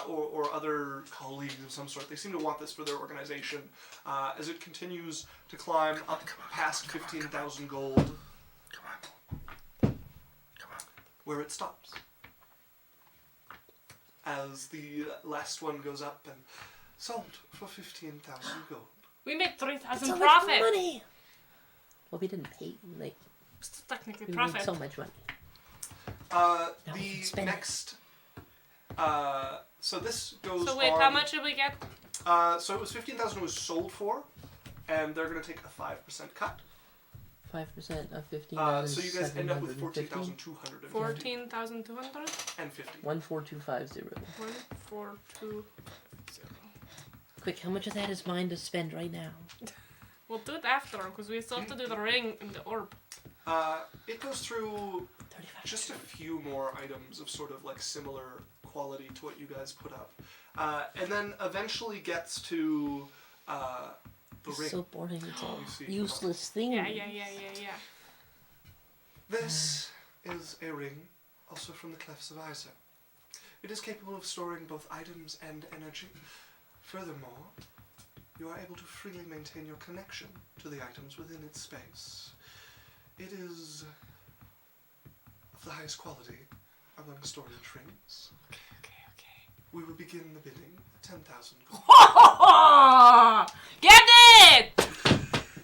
or other colleagues of some sort. They seem to want this for their organization. As it continues to climb up past 15,000 gold, Come on. Come on. where it stops. As the last one goes up and sold for 15,000 gold. We made It's 3,000 so much profit. money. Well, we didn't pay. Like, It's technically we profit. made so much money. Uh, Now we can the spend it. next. So this goes. So wait, on, how much did we get? So it was 15,000 was sold for, and they're going to take a 5% cut. 5% of 15. So you guys end up with 14,250. 14,200? And 50. 14250. 1420. Quick, how much of that is mine to spend right now? We'll do it after, because we still have to do the ring and the orb. It goes through 35. just a few more items of sort of like similar quality to what you guys put up, and then eventually gets to the It's ring. so boring. It's all You see. useless thing. Yeah. This is a ring, also from the Clefts of Isa. It is capable of storing both items and energy. Furthermore, you are able to freely maintain your connection to the items within its space. It is of the highest quality among storage rings. Okay. We will begin the bidding at 10,000 gold. Get it!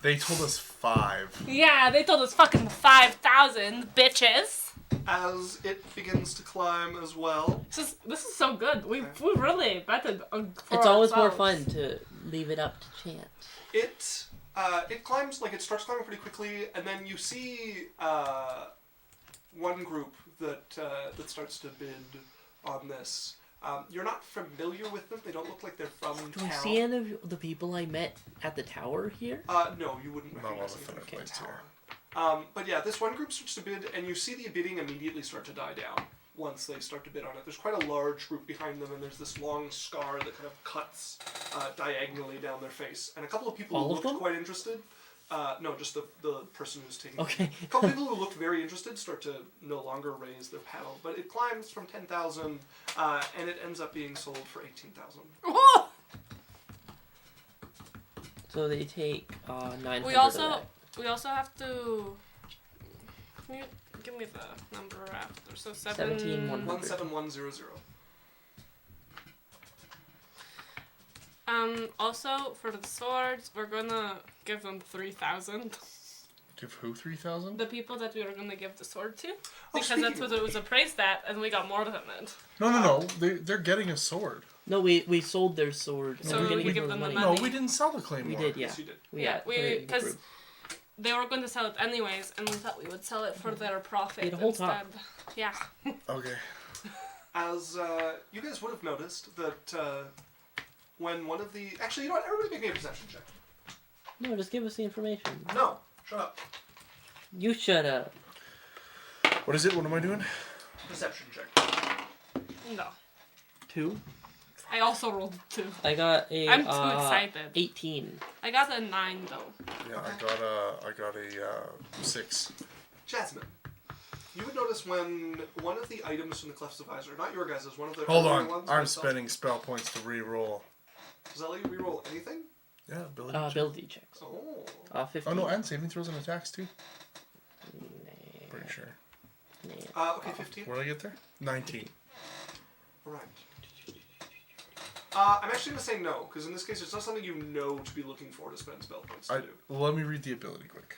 They told us 5. Yeah, they told us fucking 5,000, bitches. As it begins to climb as well. This is so good. We really betted on for It's always more ourselves. fun to leave it up to chance. It climbs, like it starts climbing pretty quickly, and then you see one group that starts to bid on this. You're not familiar with them. They don't look like they're from Do town. I see any of the people I met at the tower here? No, you wouldn't Not a lot recognize of anything from the Finnish tower. But yeah, this one group starts to bid, and you see the bidding immediately start to die down once they start to bid on it. There's quite a large group behind them, and there's this long scar that kind of cuts diagonally down their face. And a couple of people All who of looked them? quite interested. No, just the person who's taking Okay. it. A couple people who looked very interested start to no longer raise their paddle. But it climbs from 10,000, and it ends up being sold for 18,000. So they take 900 We of also that. have to. Can you give me the number after? So 17,100. 17100. Also for the swords, we're gonna give them 3,000. Give who 3,000? The people that we were gonna give the sword to, Oh, because speaking that's what it was appraised at, and we got more than it. No. They're getting a sword. No, we sold their sword. So we're we gonna give them them the money. money. No, we didn't sell the claymore. We did, yeah. Yes, you did. Yeah, put it in the because group. they were going to sell it anyways, and we thought we would sell it for their profit Yeah, the whole instead. top. Yeah. Okay. As you guys would have noticed that when one of the... Actually, you know what? Everybody make me a perception check. No, just give us the information. No, shut up. You shut up. What is it? What am I doing? Perception check. No. 2. I also rolled 2. I got a. I'm too excited. 18. I got a 9 though. Yeah, I got a 6. Jasmine, you would notice when one of the items from the Clefts of Visor, not your guys', one of the Hold other on. ones I'm myself- spending spell points to re-roll. Does that let you reroll anything? Yeah, ability. check. Ability checks. Oh. 15. Oh no, and saving throws and attacks too. Pretty sure. Okay, 15. Where did I get there? 19. Alright. I'm actually going to say no, because in this case, it's not something you know to be looking for to spend spell points to do. Well, let me read the ability quick.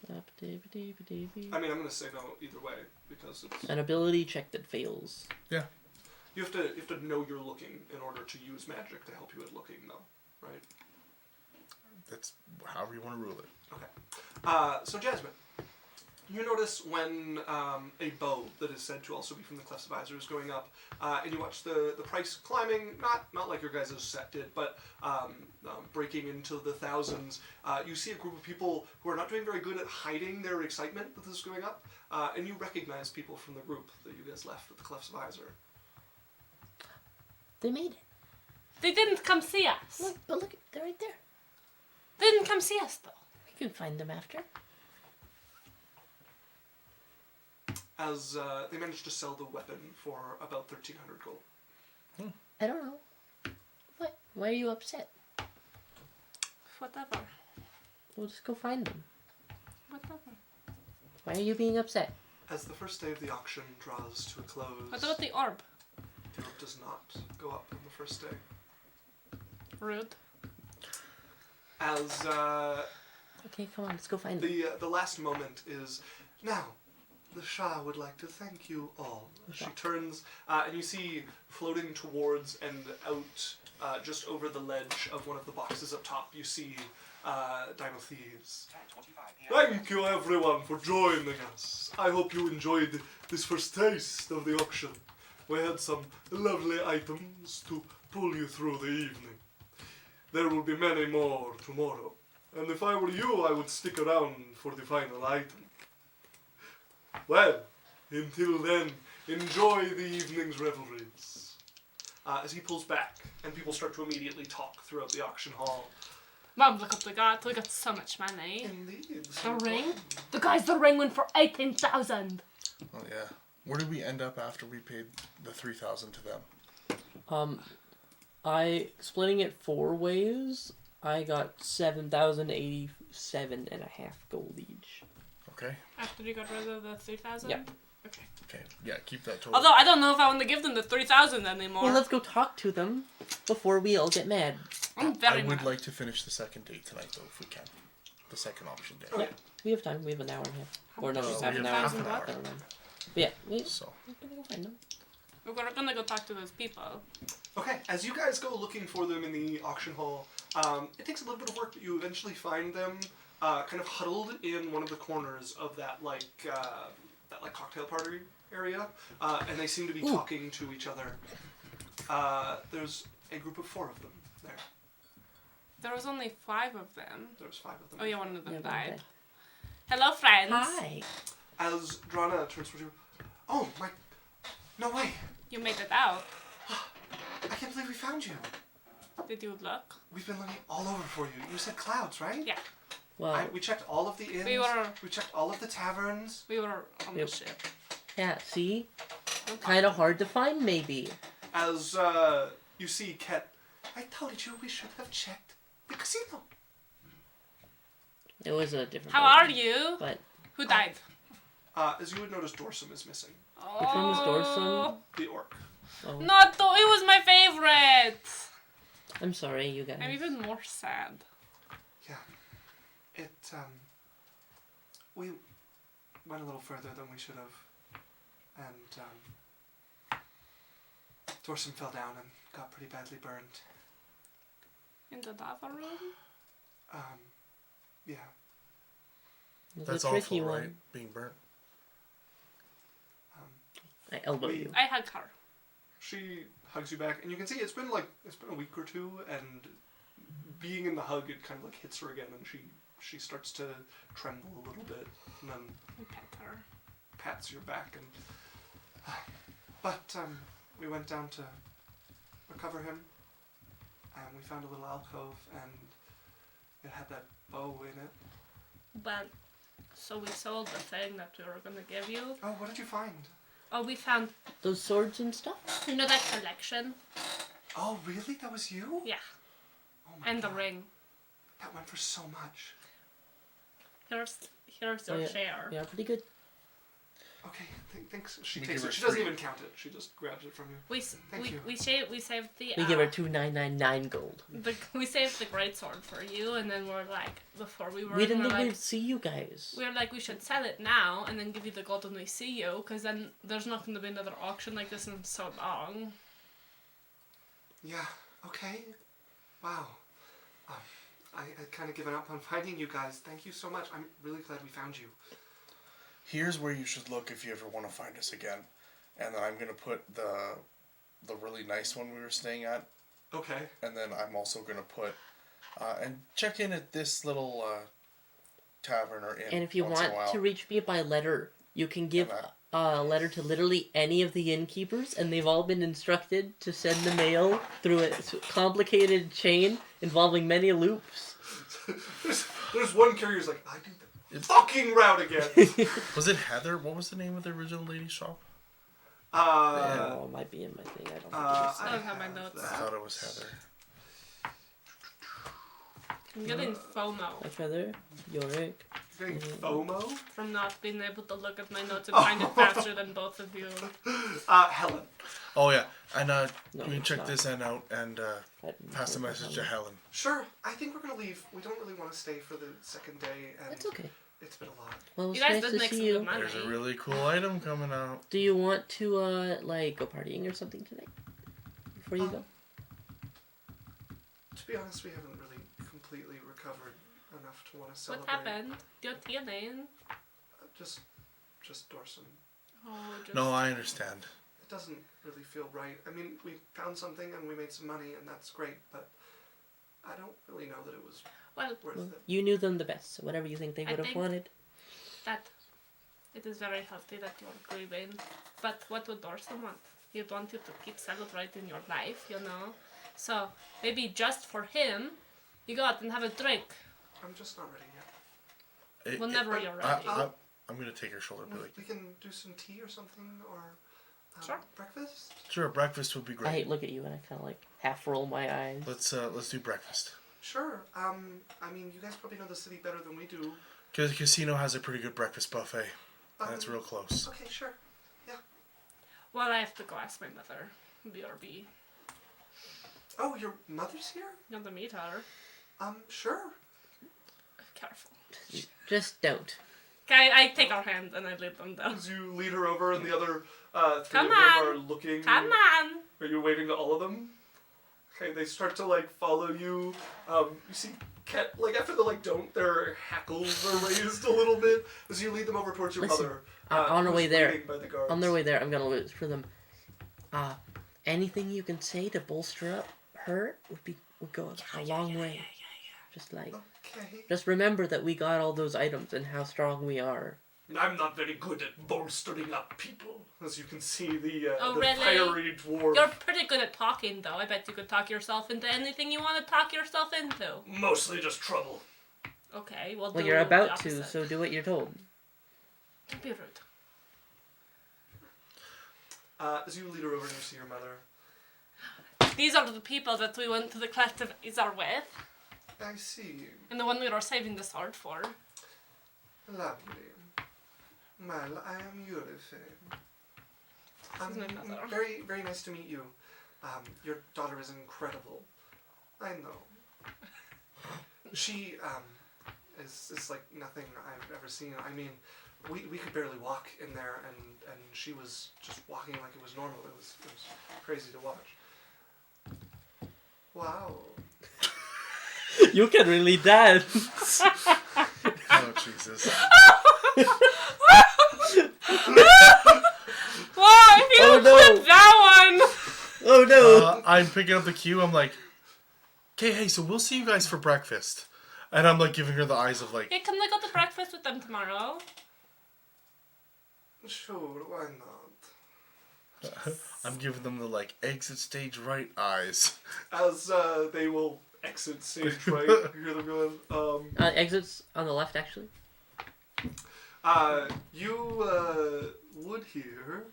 I mean, I'm going to say no either way, because it's... An ability check that fails. Yeah. You have to know you're looking in order to use magic to help you at looking, though, right? That's however you want to rule it. Okay. So, Jasmine, you notice when a bow that is said to also be from the Clef's Advisor is going up, and you watch the price climbing, not like your guys' set did, but breaking into the thousands. You see a group of people who are not doing very good at hiding their excitement that this is going up, and you recognize people from the group that you guys left at the Clef's Advisor. They made it. They didn't come see us. Look, but look, they're right there. They didn't come see us, though. We can find them after. As they managed to sell the weapon for about 1,300 gold. I don't know. What? Why are you upset? Whatever. We'll just go find them. Whatever. Why are you being upset? As the first day of the auction draws to a close, What about the orb? the orb does not go up on the first day. Rude. As Okay, come on, let's go find them. the last moment is now. The Shah would like to thank you all. She turns, and you see floating towards and out, just over the ledge of one of the boxes up top, you see Dino Thieves. 10:25 p.m. Thank you everyone for joining us. I hope you enjoyed this first taste of the auction. We had some lovely items to pull you through the evening. There will be many more tomorrow. And if I were you, I would stick around for the final item. Well, until then, enjoy the evening's revelries. As he pulls back, and people start to immediately talk throughout the auction hall. Mom, look what they got. They got so much money. Indeed. The ring? The guys, the ring went for 18,000. Oh yeah. Where did we end up after we paid the 3,000 to them? I splitting it 4 ways. I got 7,087 and a half gold each. Okay. After you got rid of the 3,000? Yep. Okay. Okay. Yeah. Keep that total. Although I don't know if I want to give them the 3,000 anymore. Well, let's go talk to them before we all get mad. I'm very I would mad. like to finish the second date tonight, though, if we can. The second auction day. Yeah, we have time. We have an hour and a half. Or no, Oh, it's we half an have hour. half an hour. I don't know. But yeah, we're So. gonna go find them. We're gonna go talk to those people. Okay, as you guys go looking for them in the auction hall, it takes a little bit of work, but you eventually find them kind of huddled in one of the corners of that cocktail party area, and they seem to be talking to each other. There's a group of 4 of them there. There was only 5 of them. There's 5 of them. Oh yeah, one of them Yeah, died. okay. Hello, friends. Hi. As Drana turns towards you, oh my, no way! You made it out. I can't believe we found you. Did you look? We've been looking all over for you. You said Clouds, right? Yeah. Well, We checked all of the inns. We checked all of the taverns. We were on the Yep. ship. yeah, see? Okay. Kind of hard to find, maybe. As you see Ket, I told you we should have checked the casino. It was a different How boat, are you? But Who died? As you would notice, Dorsum is missing. which one was Dorsum? The orc. Oh, Not though. It was my favorite. I'm sorry, you guys. I'm even more sad. Yeah. We went a little further than we should have. And, Dorsum fell down and got pretty badly burned. In the lava room? Yeah. It's That's a tricky awful, one. right? Being burnt. I elbow you. I hug her. She hugs you back, and you can see it's been a week or two, and being in the hug, it kind of like hits her again, and she starts to tremble a little bit, and then I pet her. pats your back, and but we went down to recover him, and we found a little alcove, and it had that bow in it. But so we sold the thing that we were gonna give you. Oh, what did you find? Oh, we found, Those swords and stuff? you know, that collection. Oh, really? That was you? Yeah. my And the God. ring. That went for so much. Here's Oh, your yeah. share. Yeah, pretty good. Okay, thanks. She We takes give her it. She doesn't three. even count it. She just grabs it from you. We Thank you. we saved the We give her 2,999 gold. we saved the great sword for you, and then we're like, before we were We didn't we're think like, we'd see you guys. we were like, we should sell it now and then give you the gold when we see you, because then there's not going to be another auction like this in so long. Yeah. Okay. Wow. I kind of given up on finding you guys. Thank you so much. I'm really glad we found you. Here's where you should look if you ever want to find us again. And then I'm going to put the really nice one we were staying at. Okay. And then I'm also going to put... and check in at this little tavern or inn. And if you once in a want while. to reach me by letter, you can give And, a letter to literally any of the innkeepers, and they've all been instructed to send the mail through a complicated chain involving many loops. There's one carrier who's like, I do the fucking route again. Was it Heather? What was the name of the original lady's shop? Oh, it might be in my thing. I don't think it is. I don't have my notes. I thought it was Heather. I'm getting FOMO My feather, Yorick. Getting FOMO? from not being able to look at my notes and find it faster than both of you. Helen. Oh, yeah. And No, you can it's check not. this end out and pass the What message the to hell? Helen. Sure, I think we're gonna leave. We don't really want to stay for the second day, and That's okay. it's been a lot. Well, it's You guys nice did to make see some you. good money. There's a really cool item coming out. Do you want to, like, go partying or something tonight? Before you go? To be honest, we haven't really completely recovered enough to want to celebrate. What happened? Your tienen? Just Dorson. Oh, just... No, I understand. It doesn't really feel right. I mean, we found something and we made some money, and that's great, but I don't really know that it was Well, worth Well, it. you knew them the best, so whatever you think they I would have think- wanted. that it is very healthy that you are grieving. But what would Dorson want? He'd want you to keep celebrating your life, you know? So maybe just for him, you go out and have a drink. I'm just not ready yet. Whenever you're ready. I'm going to take her shoulder and be like, We can do some tea or something, or Sure. breakfast. sure, breakfast would be great. I look at you and I kind of like half roll my eyes. Let's do breakfast. Sure. I mean, you guys probably know the city better than we do. Because the casino has a pretty good breakfast buffet. And it's real close. Okay, sure. Well, I have to go ask my mother. BRB. Oh, your mother's here? You want to meet her? Sure. Careful. Just don't. Okay, I take her hand and I lead them down. As you lead her over, and the other three Come of them on. are looking. Come on! Are you waving to all of them? Okay, they start to like follow you. You see, Ket, like after the like don't, their hackles are raised a little bit as you lead them over towards your Listen, mother. on our who's way there- waiting by the guards. On their way there, I'm gonna look for them. Anything you can say to bolster up her would go a long way. Just like, Okay. just remember that we got all those items and how strong we are. I'm not very good at bolstering up people. As you can see, the Oh, the really? fiery dwarf. You're pretty good at talking, though. I bet you could talk yourself into anything you want to talk yourself into. Mostly just trouble. Okay, well, Well, do you're the about to, opposite. so do what you're told. Don't be rude. As you lead her over and you see your mother. These are the people that we went to the collective Izar with, I see. and the one we were saving the sword for. Lovely. Well, I am Yurifey. She's my mother. Very, very nice to meet you. Your daughter is incredible. I know. She is like nothing I've ever seen. I mean, we could barely walk in there, and she was just walking like it was normal. It was crazy to watch. Wow. You can really dance. Oh, Jesus. Whoa, if you Oh, don't no. clip that one! Oh no! I'm picking up the cue. I'm like, okay, hey, so we'll see you guys for breakfast. And I'm like giving her the eyes of like, Hey, can I go to breakfast with them tomorrow? Sure, why not? I'm giving them the like exit stage right eyes. As they will exit stage right, you hear them going, Exits on the left, actually. you would hear.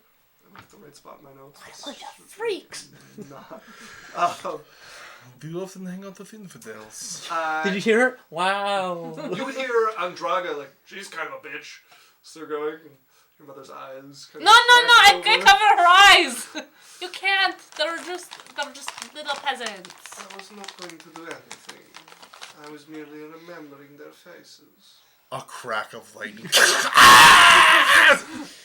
I left the right spot in my notes. Bunch of freaks. Not. Do you often hang out with infidels? Did you hear her? Wow. You would hear Andraga like, she's kind of a bitch. So they're going, and your mother's eyes. Kind No, of I glaze can't over. cover her eyes. You can't. They're just little peasants. I was not going to do anything. I was merely remembering their faces. A crack of lightning.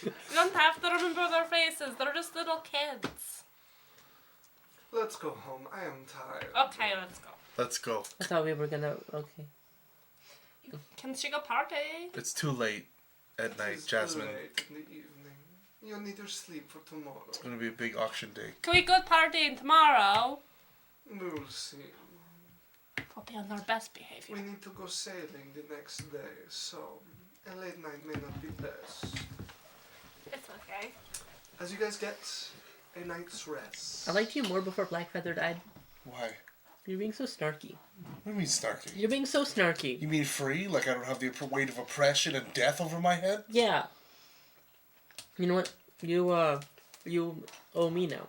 You don't have to remember their faces. They're just little kids. Let's go home. I am tired. Okay, let's go. Let's go. I thought we were gonna. Okay. Can she go party? It's too late at night, It's Jasmine. late in the evening. You'll need your sleep for tomorrow. It's gonna be a big auction day. Can we go partying tomorrow? We'll see. We'll be on our best We behavior. need to go sailing the next day, so a late night may not be best. It's okay. As you guys get a night's rest. I liked you more before Blackfeather died. Why? You're being so snarky. What do you mean snarky? You're being so snarky. You mean free? Like I don't have the weight of oppression and death over my head? Yeah. You know what? You owe me now.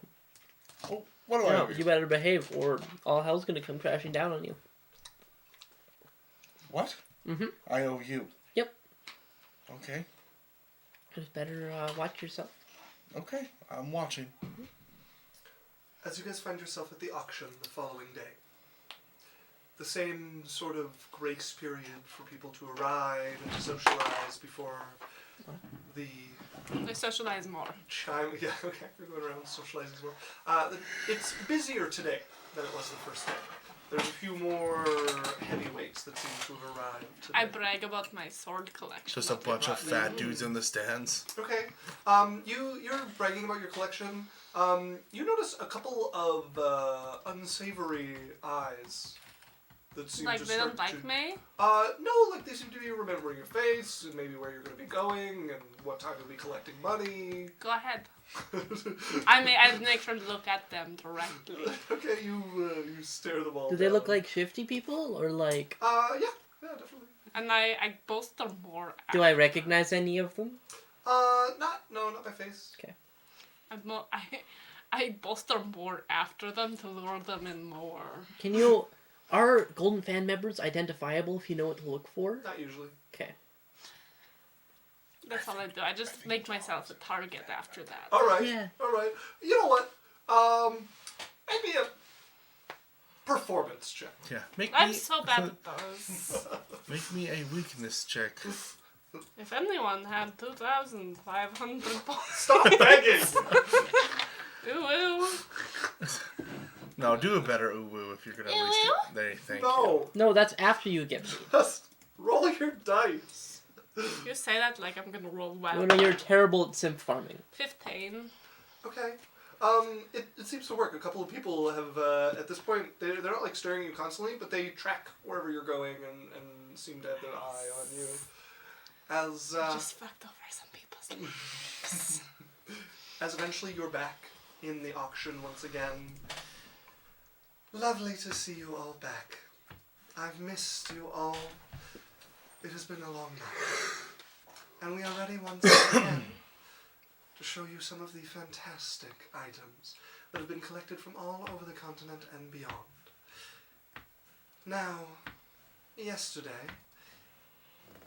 Oh, what do I No, owe you you? better behave, or all hell's gonna come crashing down on you. What? Mhm. I owe you. Yep. Okay. Just better watch yourself. Okay. I'm watching. As you guys find yourself at the auction the following day, the same sort of grace period for people to arrive and to socialize before the They socialize more. chime. Yeah, okay, we're going around socializing as well. It's busier today than it was the first day. There's a few more heavyweights that seem to have arrived today. I brag about my sword collection. Just a bunch of fat dudes in the stands. Okay. You're bragging about your collection. You notice a couple of unsavory eyes that seem Like to they start don't like to... me? No, like they seem to be remembering your face and maybe where you're going to be going and what time you'll be collecting money. Go ahead. I make sure to look at them directly. Okay, you stare them all Do they down. look like shifty people, or like? Yeah, definitely. And I boast them more. Do I recognize any of them? Not my face. I boast them more after them to lure them in more. Can you? Are Golden Fan members identifiable if you know what to look for? Not usually. Okay. That's all I do. I just make myself a target after that. All right. Yeah. All right. You know what? Maybe a performance check. Yeah. Make I'm me so bad at those. Make me a weakness check. If anyone had 2,500 points. Stop begging. Ooh, ooh. No, do a better ooh if you're gonna at least. There, thank you. No. No, that's after you get paid. Just roll your dice. You say that like I'm gonna roll well. You know, you're terrible at simp farming. 15. Okay. It seems to work. A couple of people have, at this point, they're not like staring at you constantly, but they track wherever you're going and seem to have their eye on you. As, Just fucked over some people's lives. as eventually you're back in the auction once again. Lovely to see you all back. I've missed you all. It has been a long night. And we are ready once again to show you some of the fantastic items that have been collected from all over the continent and beyond. Now, yesterday,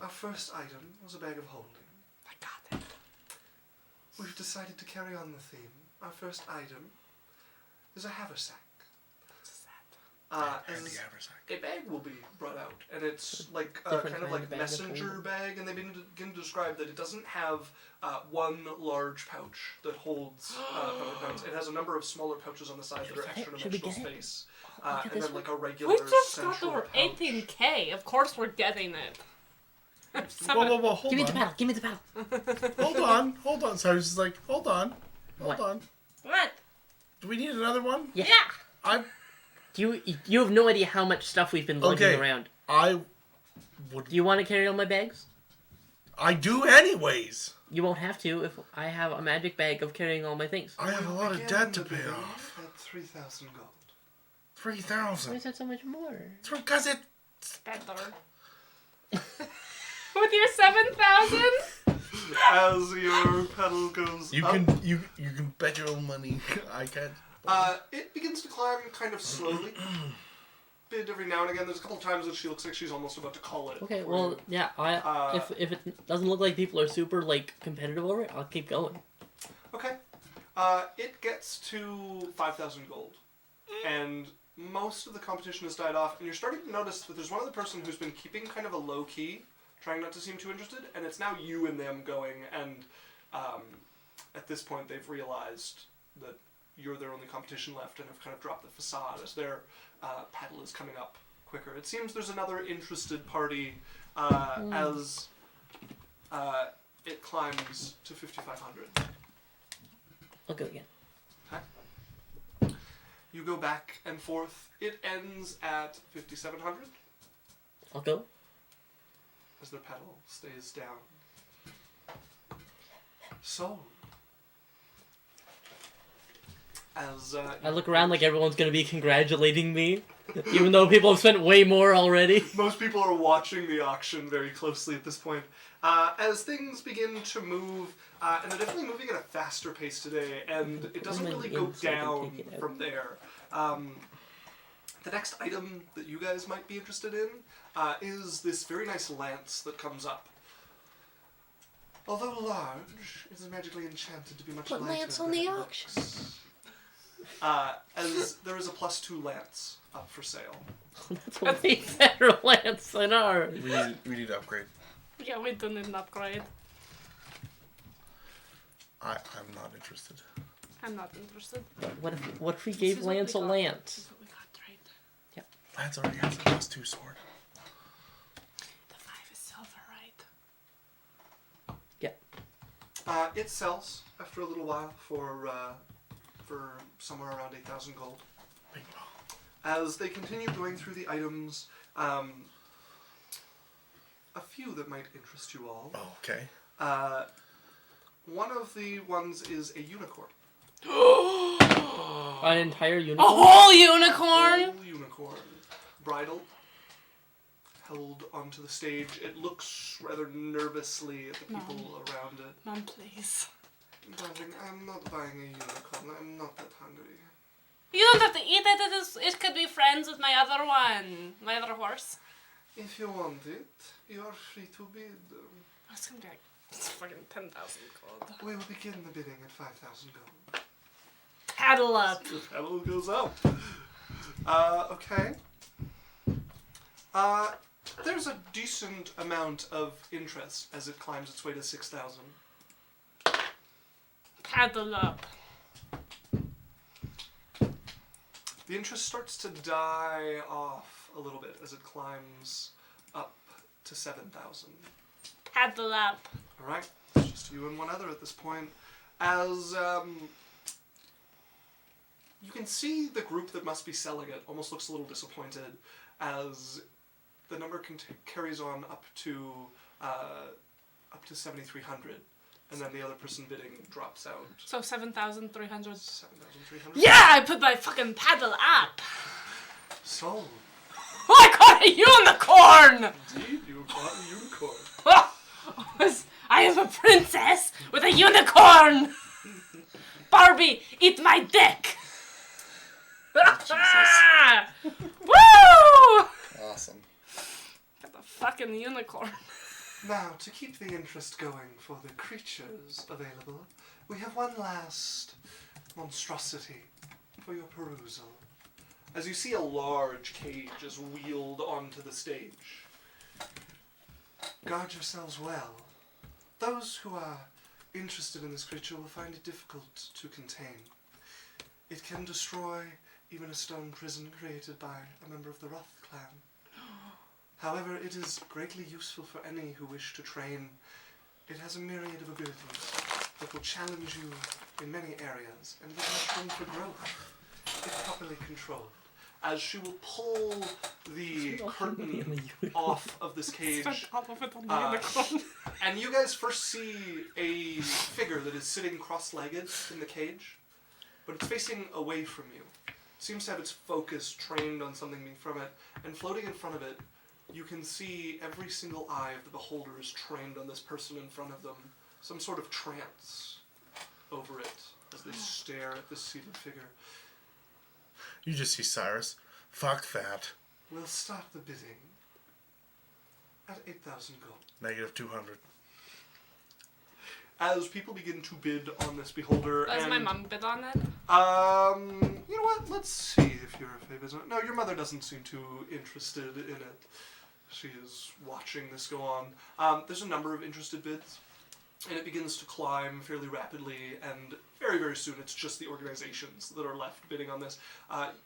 our first item was a bag of holding. I got it. We've decided to carry on the theme. Our first item is a haversack. What's that? And the As haversack. a bag will be brought out, and it's like a Different kind of kind like of bag of messenger holding. bag, and they begin to describe that it doesn't have one large pouch that holds pounds. It has a number of smaller pouches on the side that are extra Should we dimensional get it? space, look at and this then like a We regular just got central over pouch. 18k. Of course we're getting it. Whoa, hold Give me on. the paddle. Give me the paddle. Hold on. Cyrus is like, hold on. Hold What? on. What? Do we need another one? Yeah. I You have no idea how much stuff we've been lugging Okay. around. I would. Do you want to carry all my bags? I do anyways. You won't have to if I have a magic bag of carrying all my things. I have a lot of Begin debt to the pay day off. At 3,000 gold. Why 3,000. is that so much more? It's because it. Better. With your 7,000? As your pedal goes You up. can you can bet your own money. I can't. It begins to climb kind of slowly. Bit every now and again. There's a couple of times that she looks like she's almost about to call it. Okay, well, yeah, if it doesn't look like people are super, like, competitive over it, I'll keep going. Okay. It gets to 5,000 gold. And most of the competition has died off, and you're starting to notice that there's one other person who's been keeping kind of a low key, trying not to seem too interested, and it's now you and them going, and at this point they've realized that you're their only competition left and have kind of dropped the facade as their paddle is coming up quicker. It seems there's another interested party as it climbs to 5,500. I'll go again. Okay. You go back and forth. It ends at 5,700 I'll go. as their paddle stays down. So, as I look around like everyone's gonna be congratulating me, even though people have spent way more already. most people are watching the auction very closely at this point. As things begin to move, and they're definitely moving at a faster pace today, and it doesn't really go down from there. The next item that you guys might be interested in is this very nice lance that comes up. Although large, it is magically enchanted to be much lighter. But lance on than the it auction. looks. As there is a +2 lance up for sale. That's a way better lance than ours. We need to upgrade. Yeah, we do need an upgrade. I'm not interested. I'm not interested. What if we This gave is what Lance a we got. lance? This is what we got, right? Lance already has a +2 sword. The 5 is silver, right? It sells after a little while for somewhere around 8,000 gold. Big ball. As they continue going through the items, a few that might interest you all. Oh, okay. One of the ones is a unicorn. An entire A unicorn? whole unicorn? Whole unicorn. Bridled. Held onto the stage. It looks rather nervously at the people around it. Mom, please. Darling, I'm not buying a unicorn. I'm not that hungry. You don't have to eat it. It could be friends with my other one. My other horse. If you want it, you are free to bid. It's gonna be like, it's fucking 10,000 gold. We will begin the bidding at 5,000 gold. Paddle up. The pedal goes up. Okay. There's a decent amount of interest as it climbs its way to 6,000. Paddle up. The interest starts to die off a little bit as it climbs up to 7,000. Paddle up. Alright, it's just you and one other at this point. As you can see the group that must be selling it almost looks a little disappointed as the number carries on up to 7,300, and then the other person bidding drops out. So 7,300. 7,300. Yeah, I put my fucking paddle up. So, Oh, I caught a unicorn. indeed, you bought a unicorn. I am a princess with a unicorn. Barbie, eat my dick. Woo! Awesome. Got the fucking unicorn. Now, to keep the interest going for the creatures available, we have one last monstrosity for your perusal. As you see a large cage is wheeled onto the stage. Guard yourselves well. Those who are interested in this creature will find it difficult to contain. It can destroy even a stone prison created by a member of the Roth clan. However, it is greatly useful for any who wish to train. It has a myriad of abilities that will challenge you in many areas and give much room for growth, if properly controlled. As she will pull the curtain off of this cage, All of it on the unicorn. and you guys first see a figure that is sitting cross-legged in the cage, but it's facing away from you. It seems to have its focus trained on something from it, and floating in front of it, you can see every single eye of the beholder is trained on this person in front of them. Some sort of trance over it as they stare at this seated figure. You just see Cyrus. Fuck that. We'll start the bidding at 8,000 gold. Negative 200. As people begin to bid on this beholder, Does and my mom bid on it? you know what? Let's see if Yurifey bids on it. No, your mother doesn't seem too interested in it. She is watching this go on. There's a number of interested bids, and it begins to climb fairly rapidly, and very, very soon it's just the organizations that are left bidding on this.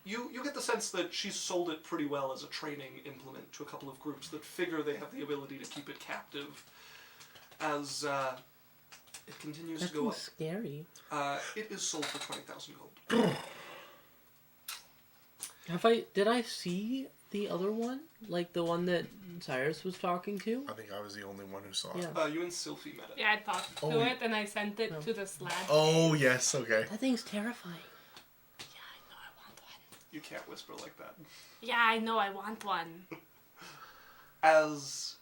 You get the sense that she's sold it pretty well as a training implement to a couple of groups that figure they have the ability to keep it captive. As it continues to go up. That's scary. It is sold for 20,000 gold. Did I see the other one? Like the one that Cyrus was talking to? I think I was the only one who saw it. Yeah. You and Sylphie met it. Yeah, I talked to it and I sent it to this lad. Oh, yes, okay. That thing's terrifying. Yeah, I know, I want one. You can't whisper like that. Yeah, I know, I want one. As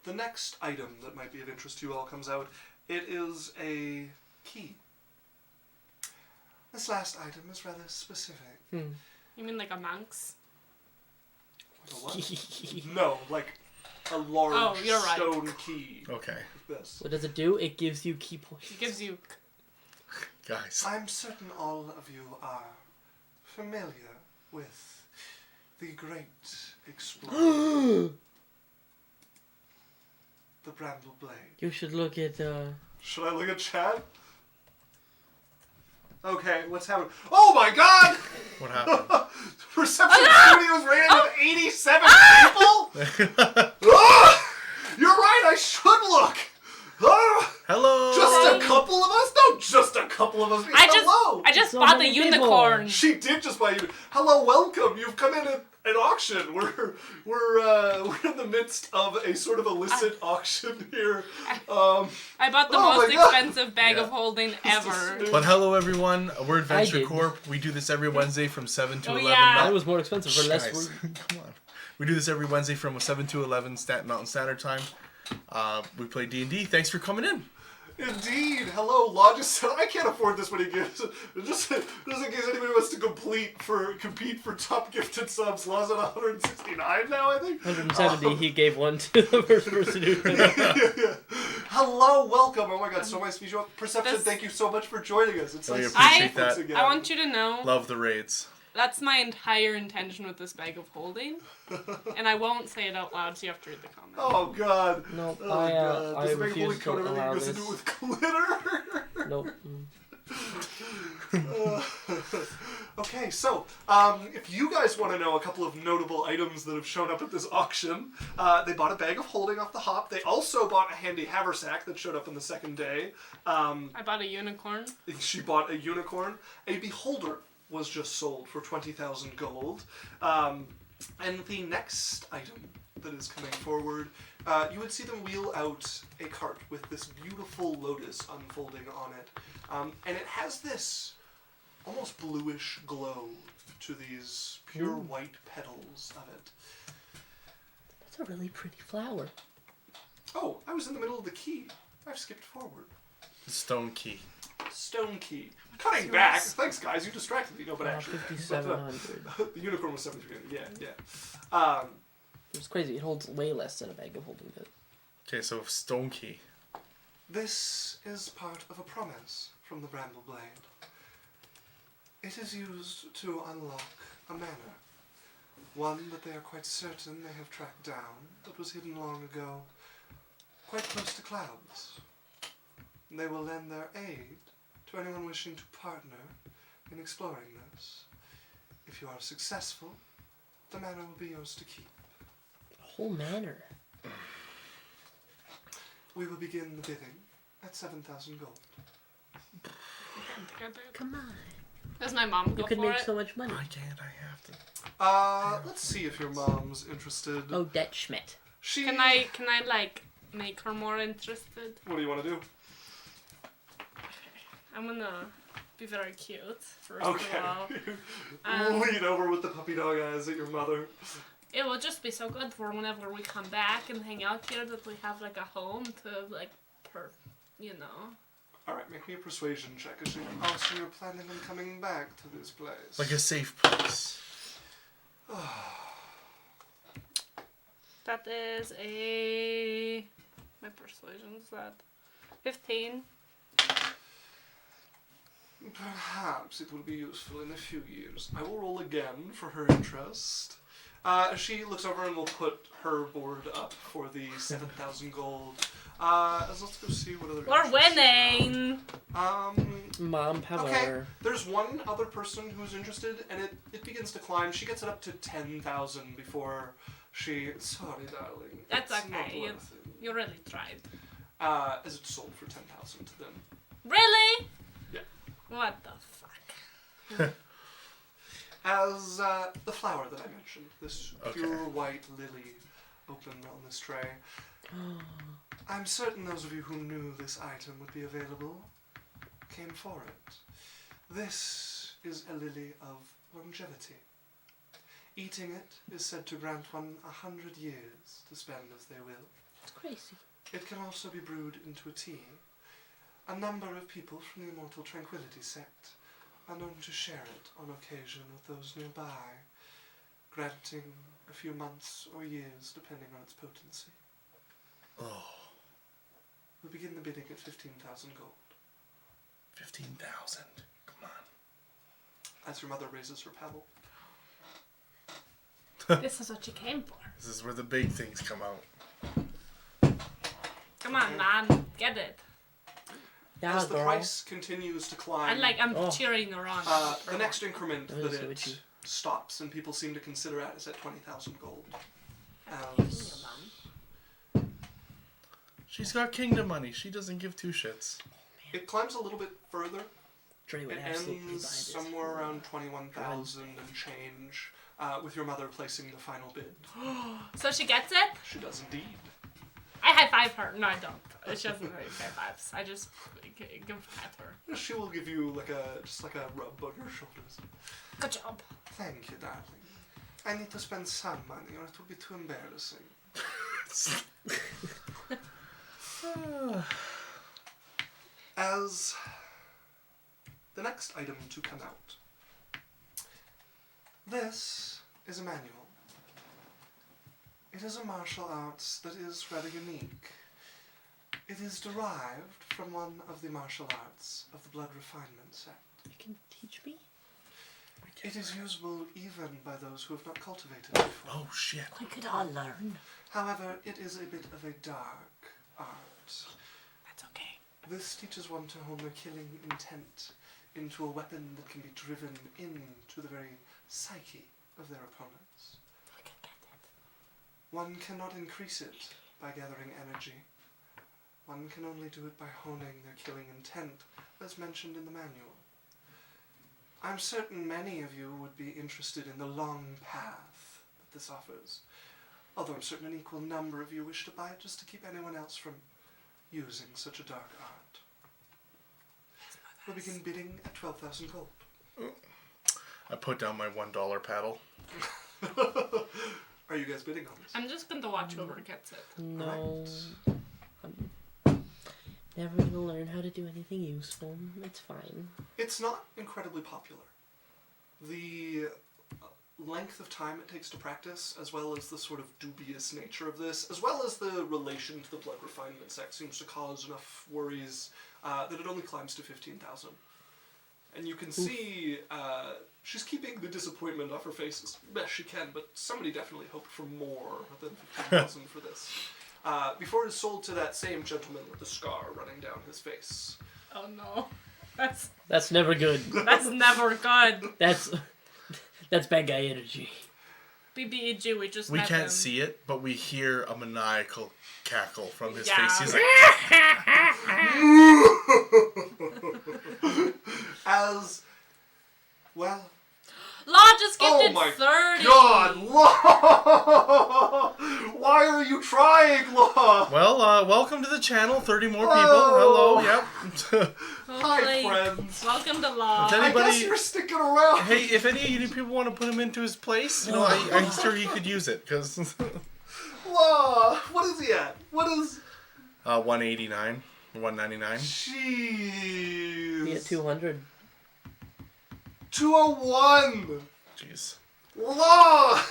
the next item that might be of interest to you all comes out, it is a key. This last item is rather specific. You mean like a monk's? Like a what? No, like a large you're right. stone key. Okay. Like this. What does it do? It gives you key points. It gives you... Guys. I'm certain all of you are familiar with the great explorer. The Bramble Blade. You should look at Should I look at Chad? Okay, what's happening? Oh my god! What happened? Reception Studios rated with 87 people? Ah! You're right, I should look! Ah! Hello! Just a couple of us? No, just a couple of us. Hello! I just So bought the many people. unicorn. She did just buy you. Hello, welcome. You've come in at an auction. We're in the midst of a sort of illicit auction here. I bought the Oh most my God. expensive bag of holding ever. But hello, everyone. We're Adventure did. Corp. We do this every Wednesday from 7 to Oh, 11. yeah. that was more expensive for less Guys, food. come on. We do this every Wednesday from 7 to 11 Mountain Standard Time. We play D&D. Thanks for coming in. Indeed. Hello, Law just said I can't afford this many gifts. Just in case anybody wants to compete for top gifted subs. Law's at 169 now, I think. 170, he gave one to the first person who did it. Yeah. Hello, welcome. Oh my god, so nice to meet you. Perception, This- thank you so much for joining us. It's We nice appreciate to see you that. again. I want you to know Love the raids. that's my entire intention with this bag of holding. And I won't say it out loud, so you have to read the comments. Oh god. Nope, Oh I god. Does it make refuse holy to coat everything allow goes this. into it with glitter? Nope. Okay, so if you guys want to know a couple of notable items that have shown up at this auction, they bought a bag of holding off the hop. They also bought a handy haversack that showed up on the second day. I bought a unicorn. She bought a unicorn. A beholder was just sold for 20,000 gold. And the next item that is coming forward, you would see them wheel out a cart with this beautiful lotus unfolding on it. And it has this almost bluish glow to these pure white petals of it. That's a really pretty flower. Oh, I was in the middle of the key. I've skipped forward. Stone key. Stone key. Cutting back. Thanks, guys. You distracted me. No, but actually. 5,700. The unicorn was 7,300. Yeah. It's crazy. It holds way less than a bag of holding does. Okay, so stone key. This is part of a promise from the Bramble Blade. It is used to unlock a manor. One that they are quite certain they have tracked down, that was hidden long ago, quite close to clouds. They will lend their aid to anyone wishing to partner in exploring this. If you are successful, the manor will be yours to keep. A whole manor. We will begin the bidding at 7,000 gold. Come on. Does my mom go You could for make it? so much money. Why can't I have to? Let's see if your mom's interested. Oh, that Schmidt. She. Can I like make her more interested? What do you want to do? I'm gonna be very cute first Okay. of all. Lean over with the puppy dog eyes at your mother. It will just be so good for whenever we come back and hang out here that we have like a home to like you know. Alright, make me a persuasion check. Oh, so you're planning on coming back to this place? Like a safe place. That is a... My persuasion's that 15. Perhaps it will be useful in a few years. I will roll again for her interest. She looks over and will put her board up for the 7,000 gold. Let's go see what other. We're winning! Mom power. Okay, there's one other person who's interested, and it begins to climb. She gets it up to 10,000 before she. Sorry, darling. That's it's not okay. worth it. You really tried. As it's sold for 10,000 to them. Really? Yeah. What the fuck? As the flower that I mentioned, this pure white lily opened on this tray. I'm certain those of you who knew this item would be available came for it. This is a lily of longevity. Eating it is said to grant one 100 years to spend as they will. It's crazy. It can also be brewed into a tea. A number of people from the Immortal Tranquility sect are known to share it on occasion with those nearby, granting a few months or years depending on its potency. Oh. We'll begin the bidding at 15,000 gold. 15,000. Come on. As your mother raises her paddle. This is what you came for. This is where the big things come out. Come on, man. Get it. Yeah, As the girl. price continues to climb, I'm cheering her on. the next increment That that is it witchy. stops and people seem to consider it is at 20,000 gold. She's got kingdom money. She doesn't give two shits. It climbs a little bit further. Dre would It absolutely buy ends this. somewhere around 21,000 and change, with your mother placing the final bid. So she gets it? She does indeed. I high five her. No, I don't. She doesn't really high fives. I just give pat her. She will give you just like a rub on your shoulders. Good job. Thank you, darling. I need to spend some money or it will be too embarrassing. As the next item to come out. This is a manual. It is a martial arts that is rather unique. It is derived from one of the martial arts of the blood refinement sect. You can teach me? It is usable even by those who have not cultivated it before. Oh shit. When could I learn? However, it is a bit of a dark art. That's okay. This teaches one to hone their killing intent into a weapon that can be driven into the very psyche of their opponents. I can get it. One cannot increase it by gathering energy. One can only do it by honing their killing intent, as mentioned in the manual. I'm certain many of you would be interested in the long path that this offers, although I'm certain an equal number of you wish to buy it just to keep anyone else from using such a dark art. We'll begin bidding at 12,000 gold. I put down my $1 paddle. Are you guys bidding on this? I'm just going to watch whoever gets it. No. I'm never gonna learn how to do anything useful. It's fine. It's not incredibly popular. The length of time it takes to practice, as well as the sort of dubious nature of this, as well as the relation to the blood refinement sect, seems to cause enough worries that it only climbs to 15,000. And you can see she's keeping the disappointment off her face as best she can, but somebody definitely hoped for more than 15,000 for this. Before it is sold to that same gentleman with the scar running down his face. Oh no. That's never good. That's never good. That's bad guy energy. BBEG, we just We met can't him. see it, but we hear a maniacal cackle from his Yeah. face. He's like, As, well... Law just gifted Oh my 30. God, Law! Why are you trying, Law? well, welcome to the channel. 30 more people. Oh. Hello, yep. Hi, friends. Welcome to Law. If I anybody- guess you're sticking around. Hey, if any of you people want to put him into his place, you know, I'm sure he could use it, because... Law, what is he at? What is... 189. $199. Jeez. Be at 200. 201. Jeez. Law.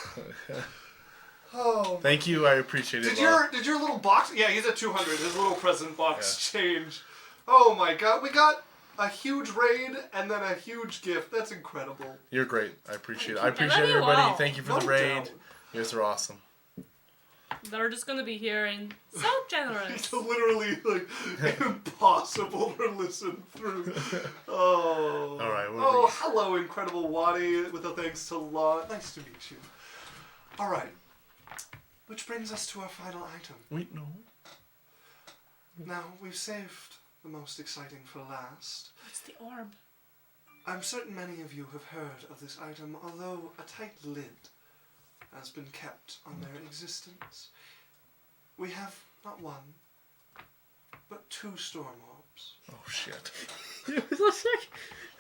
Oh. Thank you. I appreciate it. Did your little box? Yeah, he's at 200. His little present box changed. Oh my god, we got a huge raid and then a huge gift. That's incredible. You're great. I appreciate it. I love appreciate you everybody. all. Thank you for No the raid. doubt. You guys are awesome. They're just gonna be hearing so generous. It's literally like impossible to listen through. Oh. All right. Oh, hello, incredible Wadi. With a thanks to Law. Nice to meet you. All right. Which brings us to our final item. Wait, no. Now, we've saved the most exciting for last. What's the orb? I'm certain many of you have heard of this item, although a tight lid has been kept on their existence. We have not one, but 2 storm orbs. Oh, shit.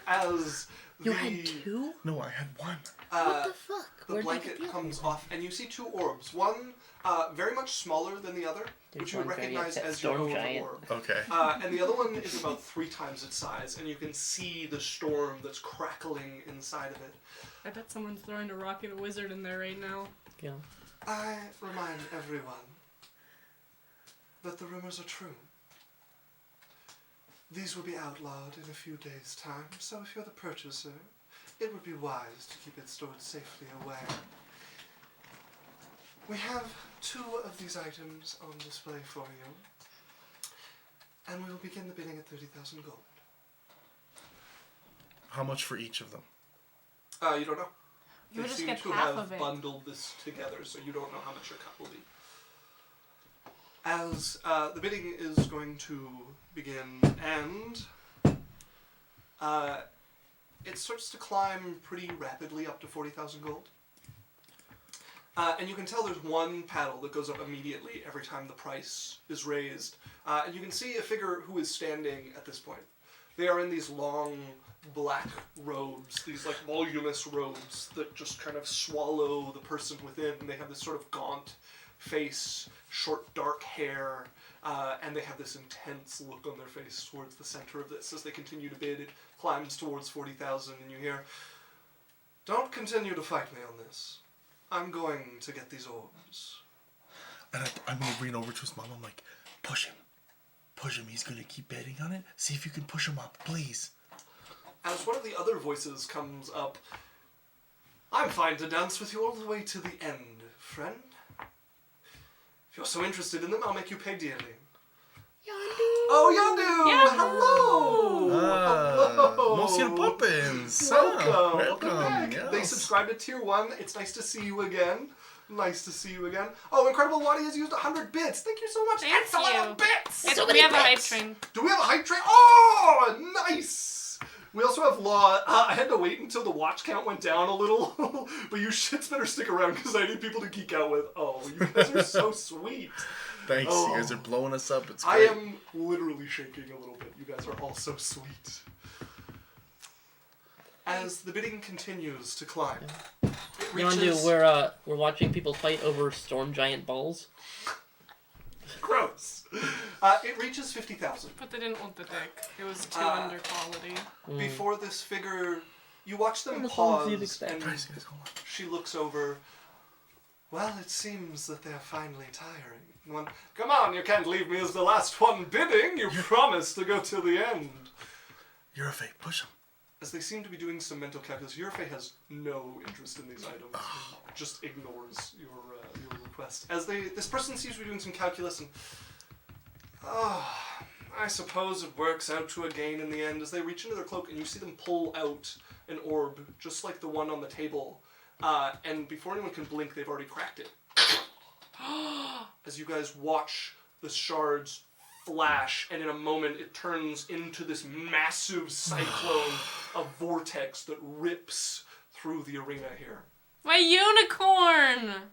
As You the, had 2? No, I had 1. What the fuck? the Where'd you get blanket the other comes one? off, and you see 2 orbs. One very much smaller than the other, There's which you would one recognize giant as your storm own giant. orb. Okay. And the other one is about 3 times its size, and you can see the storm that's crackling inside of it. I bet someone's throwing a rock at a wizard in there right now. Yeah. I remind everyone that the rumors are true. These will be outlawed in a few days' time, so if you're the purchaser, it would be wise to keep it stored safely away. We have 2 of these items on display for you, and we will begin the bidding at 30,000 gold. How much for each of them? You don't know. You would just seem get to half have of it. bundled this together, so you don't know how much your cut will be. As the bidding is going to begin, and it starts to climb pretty rapidly up to 40,000 gold. And you can tell there's one paddle that goes up immediately every time the price is raised. And you can see a figure who is standing at this point. They are in these long black robes, these like voluminous robes that just kind of swallow the person within. They have this sort of gaunt face, short dark hair, and they have this intense look on their face towards the center of this. As they continue to bid, it climbs towards 40,000, and you hear, "Don't continue to fight me on this. I'm going to get these orbs." And I'm going to bring it over to his mom. I'm like, push him. Push him. He's going to keep betting on it. See if you can push him up, please. As one of the other voices comes up, "I'm fine to dance with you all the way to the end, friend. If you're so interested in them, I'll make you pay dearly." Oh, Yondu! Hello! Hello! Monsieur Poppins! Welcome! Welcome! back. Yes. They subscribed to Tier 1. It's nice to see you again. Nice to see you again. Oh, Incredible Wadi has used 100 bits. Thank you so much. Thank That's a lot you. of bits! We have a hype train. Do we have a hype train? Oh, nice! We also have Law. I had to wait until the watch count went down a little, but you shits better stick around because I need people to geek out with. Oh, you guys are so sweet. Thanks. Oh. You guys are blowing us up. It's I great. am literally shaking a little bit. You guys are all so sweet. As the bidding continues to climb, it reaches... we're watching people fight over storm giant balls. Gross. It reaches 50,000. But they didn't want the dick. It was too under quality. Before this figure, you watch them As long as you'd pause, expect. and Guys, hold on. she looks over. "Well, it seems that they're finally tiring." And one, "Come on, you can't leave me as the last one bidding. You promised to go till the end." Yurifey, push him. As they seem to be doing some mental calculus, Yurifey has no interest in these items. He just ignores your request. As this person seems to be doing some calculus, and I suppose it works out to a gain in the end. As they reach into their cloak, and you see them pull out an orb, just like the one on the table, and before anyone can blink, they've already cracked it. As you guys watch the shards flash, and in a moment it turns into this massive cyclone of vortex that rips through the arena here. My unicorn!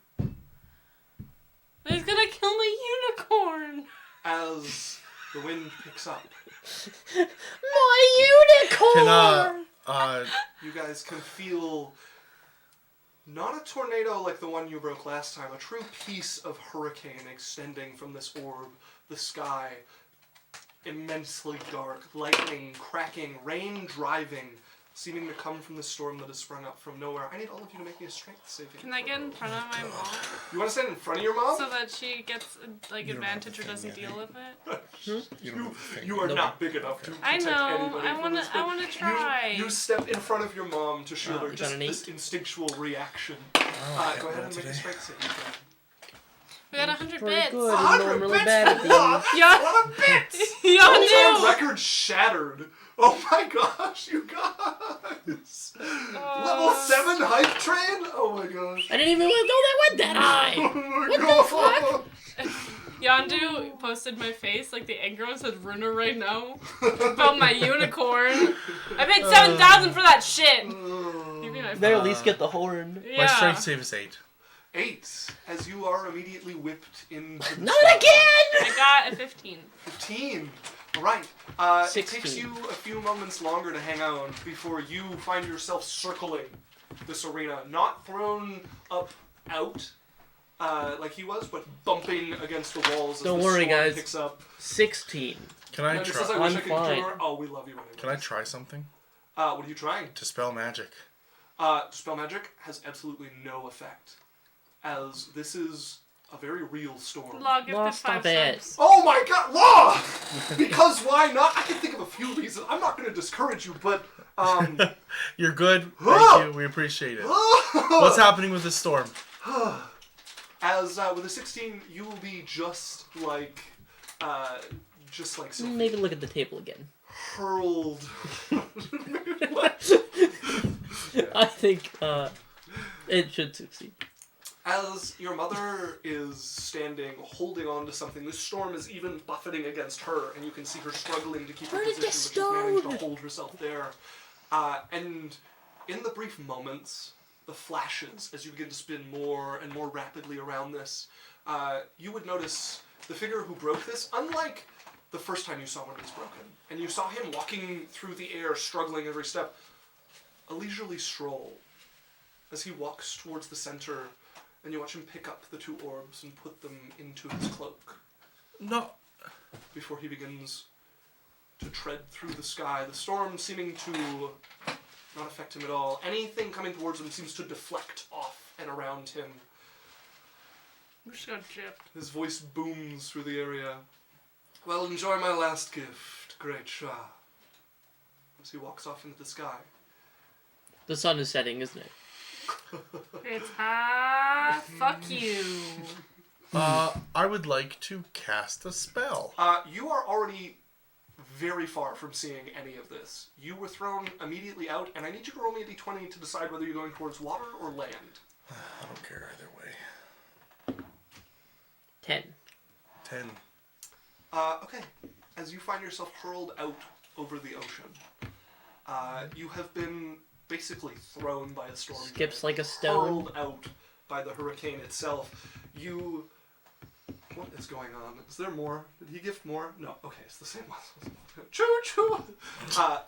He's gonna kill my unicorn! As the wind picks up, My unicorn! Can, you guys can feel not a tornado like the one you broke last time, a true piece of hurricane extending from this orb, the sky. immensely dark, lightning cracking, rain driving, seeming to come from the storm that has sprung up from nowhere. I need all of you to make me a strength saving Can I get in front of my mom You want to stand in front of your mom? so that she gets like You don't have advantage the or thing doesn't yet. deal with it? You don't have the thing. You are Nope. not big enough to I protect know. anybody from this, but I wanna try. You step in front of your mom to shield Oh, her. you got Just an this 8? instinctual reaction. I Go can't ahead roll and make a today. strength saving throw. We got 100 Pretty bits. good. 100 I'm really bits bad at for what? these. Yeah. What a bit! Y'all All-time knew. record shattered. Oh my gosh, you guys! Level 7 hype train? Oh my gosh. I didn't even know that went that high. Oh my god! Yondu posted my face like the anger one said Runa right now about my unicorn. I paid 7,000 for that shit. Give me my They at least get the horn. yeah. My strength save is 8. 8, as you are immediately whipped into the Not sky. again! I got a 15. 15. Alright. It 16. takes you a few moments longer to hang on before you find yourself circling this arena. Not thrown up out like he was, but bumping against the walls as Don't the worry, storm guys. picks up. 16. Can I And just as I try? wish I'm I could fine. cure. Oh, we love you anyway. Can I try something? What are you trying? Dispel magic. Spell magic has absolutely no effect, as this is a very real storm. Law gifted Law, 5 stop it. subs. Oh my god, Law! Because why not? I can think of a few reasons. I'm not going to discourage you, but You're good. Thank you. We appreciate it. What's happening with this storm? As with a 16, you will be just like Sophie. Maybe look at the table again. Hurled. I think it should succeed. As your mother is standing, holding on to something, the storm is even buffeting against her, and you can see her struggling to keep her Turn it position, to but she's managed to stone. hold herself there. And in the brief moments, the flashes, as you begin to spin more and more rapidly around this, you would notice the figure who broke this, unlike the first time you saw when it was broken, and you saw him walking through the air, struggling every step, a leisurely stroll, as he walks towards the center, and you watch him pick up the 2 orbs and put them into his cloak, No. before he begins to tread through the sky, the storm seeming to not affect him at all. Anything coming towards him seems to deflect off and around him. We just got gypped. His voice booms through the area. Well, enjoy my last gift, great Shah. As he walks off into the sky. The sun is setting, isn't it? It's fuck you. I would like to cast a spell. You are already very far from seeing any of this. You were thrown immediately out, and I need you to roll me a d20 to decide whether you're going towards water or land. I don't care either way. 10. 10. Okay. As you find yourself hurled out over the ocean, you have been basically thrown by a storm. Skips like a stone. Hurled out by the hurricane itself. What is going on? Is there more? Did he gift more? No. Okay, it's the same one. Choo choo!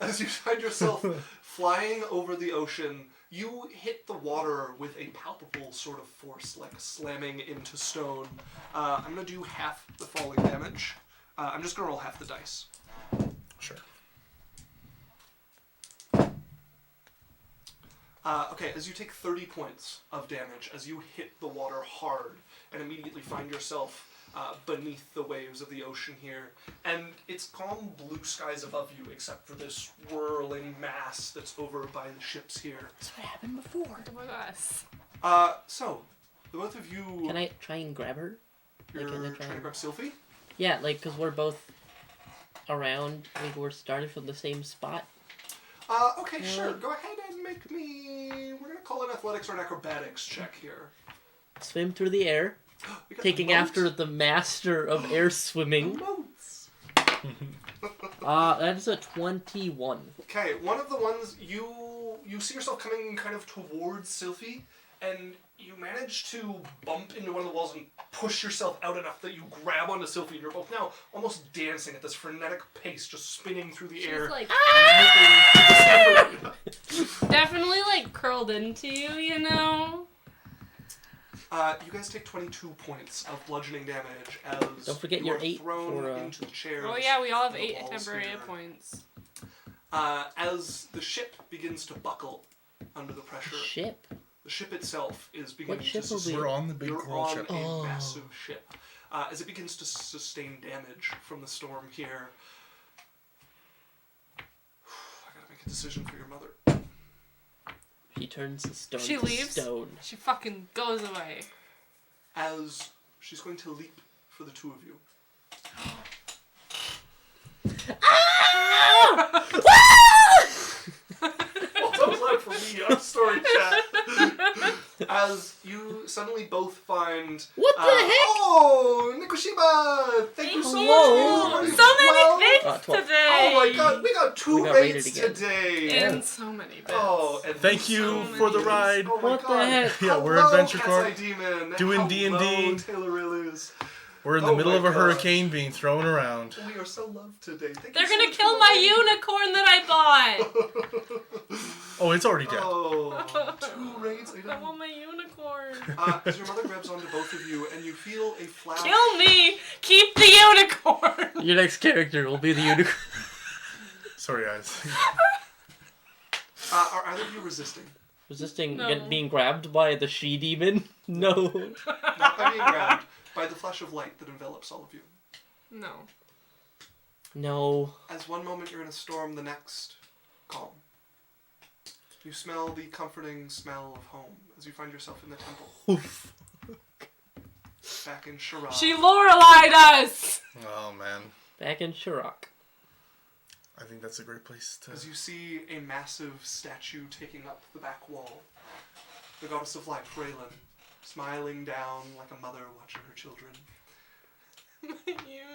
As you find yourself flying over the ocean, you hit the water with a palpable sort of force, like slamming into stone. I'm going to do half the falling damage. I'm just going to roll half the dice. Sure. Okay, as you take 30 points of damage, as you hit the water hard, and immediately find yourself beneath the waves of the ocean here, and it's calm blue skies above you, except for this whirling mass that's over by the ships here. That's what happened before. What about us? So, the both of you... Can I try and grab her? You're can I trying to grab Sylphie? Yeah, like, because we're both around. Like, we're started from the same spot. Okay, sure. Go ahead and make me... We're going to call it athletics or an acrobatics check here. Swim through the air. We got Taking the moat. after the master of air swimming. Moats. That's a 21. Okay, one of the ones you see yourself coming kind of towards Sylphie, and you manage to bump into one of the walls and push yourself out enough that you grab onto Sylphie, and you're both now almost dancing at this frenetic pace, just spinning through the air. She's like Ah! definitely like curled into you, you know? You guys take 22 points of bludgeoning damage as Don't forget you your are 8 thrown for, into the chairs. Oh yeah, we all have the 8 walls temporary here. hit points. As the ship begins to buckle under the pressure, Ship. the ship itself is beginning ship to will be- sustain. We're on the big You're coral on ship. a Oh. massive ship. As it begins to sustain damage from the storm here, I gotta make a decision for your mother. He turns the stone She to leaves? stone. She fucking goes away. As she's going to leap for the two of you. Well, don't laugh for me. I'm story chat. As you suddenly both find. What the heck? Oh, Nikushima! Thank you so Hello. much. So many 12. bits 12. today! Oh my god, we got 2 We got rated rates again. today. And so many bits. Oh, and Thank you So for the many. ride. Oh my What the god. heck? Yeah, we're Hello, Adventure Cat's Corp. Eye Demon. Doing Hello, D&D. Taylor Willis. We're in the Oh middle my of a God. hurricane being thrown around. We are so loved today. Thank They're you so gonna much kill for my the unicorn that I bought! Oh, it's already dead. Oh, 2 raids. I want my unicorn. As your mother grabs onto both of you, and you feel a flash. Kill me! Keep the unicorn! Your next character will be the unicorn. Sorry, guys. Are either of you resisting? Resisting No. being grabbed by the she-demon? No. Not by being grabbed, by the flash of light that envelops all of you. No. No. As one moment you're in a storm, the next, calm. You smell the comforting smell of home as you find yourself in the temple. Back in Shiraz. She Loreley'd us! Oh, man. Back in Shirok. I think that's a great place to... As you see a massive statue taking up the back wall. The goddess of light, Raylan, smiling down like a mother watching her children. My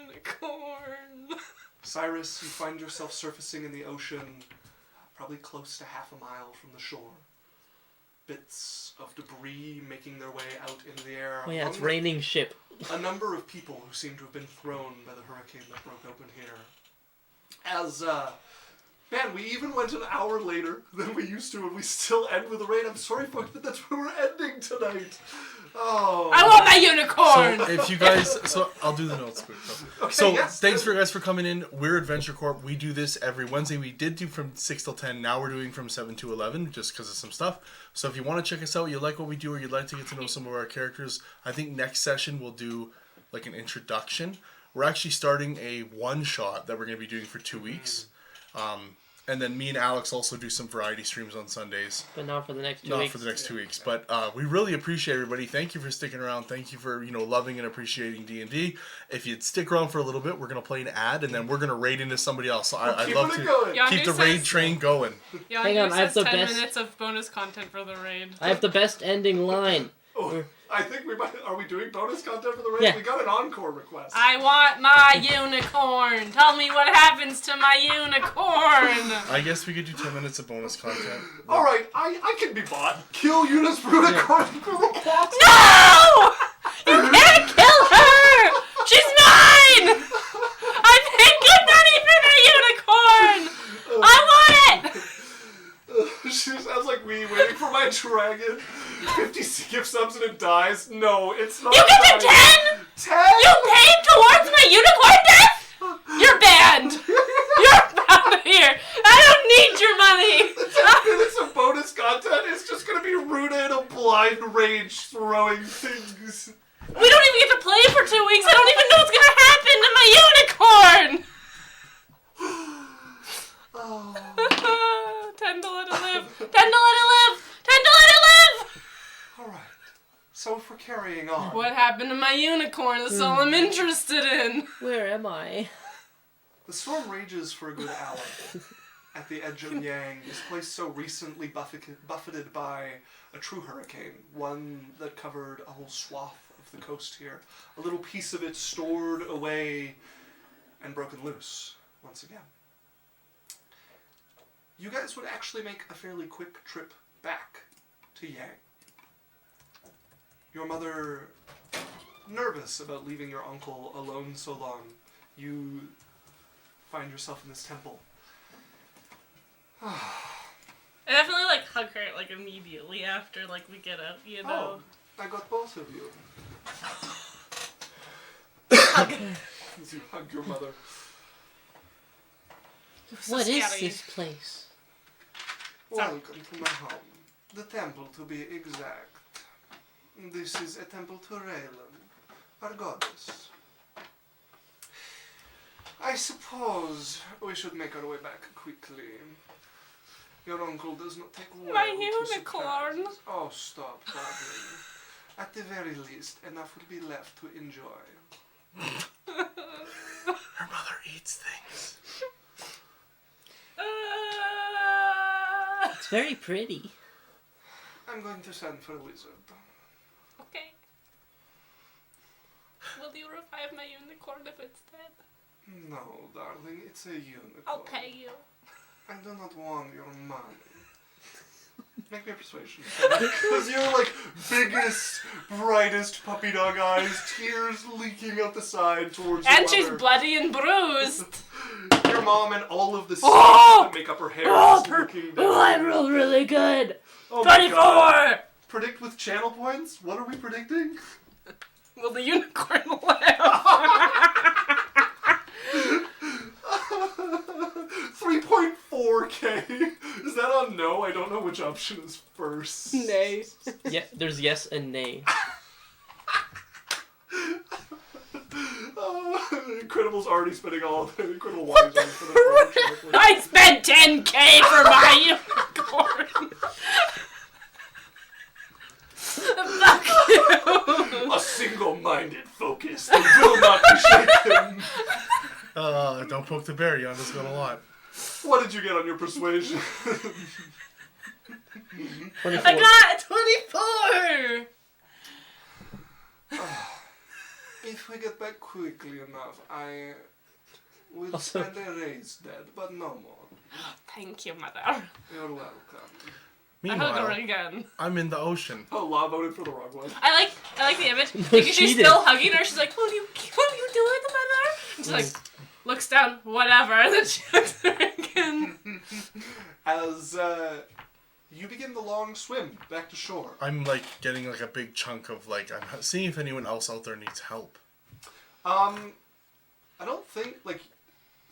unicorn. Cyrus, you find yourself surfacing in the ocean, probably close to half a mile from the shore. Bits of debris making their way out into the air. Oh yeah, it's along with raining ship. a number of people who seem to have been thrown by the hurricane that broke open here. As, man, we even went an hour later than we used to, and we still end with a raid. I'm sorry, folks, but that's where we're ending tonight. Oh. I want my unicorn! So if you guys, so I'll do the notes quick. Okay, So yes, thanks then. for guys for coming in. We're Adventure Corp. We do this every Wednesday. We did do from 6 till 10. Now we're doing from 7 to 11 just because of some stuff. So if you want to check us out, you like what we do, or you'd like to get to know some of our characters, I think next session we'll do like an introduction. We're actually starting a one-shot that we're going to be doing for 2 weeks. And then me and Alex also do some variety streams on Sundays. But not for the next 2 Not weeks. for the next 2 weeks, but we really appreciate everybody. Thank you for sticking around. Thank you for loving and appreciating D&D. If you'd stick around for a little bit, we're gonna play an ad, and then we're gonna raid into somebody else. So I'd Keeping love it to going. Yeah. keep the Yondu raid says- train going. Yeah, Hang on, I have says the 10 best- minutes of bonus content for the raid. I have the best ending line. Oh, I think we might. Are we doing bonus content for the raid? Yeah. We got an encore request. I want my unicorn! Tell me what happens to my unicorn! I guess we could do 10 minutes of bonus content. All right, I can be bought. Kill Eunice Brunicorn for the cat. No! You can't kill her! She's mine! I paid good money for the unicorn! I want it! She sounds like me waiting for my dragon. 50 gift subs and it dies. No, it's not. You get to dying. 10? 10? You paid towards my unicorn death? You're banned! You're out of here! I don't need your money! 10 minutes of bonus content is just gonna be rooted in a blind rage throwing things. We don't even get to play for 2 weeks. I don't even know what's gonna happen to my unicorn! Oh. 10 to let it live. 10 to let it live. 10 to let it live. All right. So if we're carrying on, What happened to my unicorn? That's all I'm interested in. Where am I? the storm rages for a good hour. At the edge of Yang, this place so recently buffeted by a true hurricane, one that covered a whole swath of the coast here. A little piece of it stored away and broken loose once again. You guys would actually make a fairly quick trip back to Yang. Your mother, nervous about leaving your uncle alone so long, you find yourself in this temple. I definitely hug her immediately after we get up, you know. I got both of you. As you hug your mother. What is scary. this place? Welcome to my home. The temple, to be exact. This is a temple to Raylan, our goddess. I suppose we should make our way back quickly. Your uncle does not take well My to unicorn. surprises. Oh, stop, darling. At the very least, enough will be left to enjoy. Her mother eats things. It's very pretty. I'm going to send for a wizard. Okay. Will you revive my unicorn if it's dead? No, darling, it's a unicorn. I'll pay you. I do not want your money. Make me a persuasion. Because you're like biggest, brightest puppy dog eyes, tears leaking out the side towards your And she's mother. bloody and bruised. Your mom and all of the Oh! stuff that make up her hair Oh, is looking down. oh, I rolled really good. Oh my 24! God. Predict with channel points? What are we predicting? Will the unicorn live? 3.4k. Is that on no? I don't know which option is first. Nay. Yeah, there's yes and nay. Incredible's already spending all of it. Incredible Wise already spending all of it. I spent 10k for my unicorn. Fuck you. A single-minded focus that will not be shaken. Don't poke the bear. Yonda's got a lot. What did you get on your persuasion? 24. I got 24. If we get back quickly enough, I will Also- spend a raise dead, but no more. Thank you, mother. You're welcome. I hug her Meanwhile, again. I'm in the ocean. Oh, La voted for the wrong one. I like the image. No, Because she she's did. still hugging her. She's like, "What are you doing, mother?" And she's like, looks down, whatever. And then she hugs her again. As you begin the long swim back to shore. I'm like getting like a big chunk of like I'm seeing if anyone else out there needs help. I don't think, like,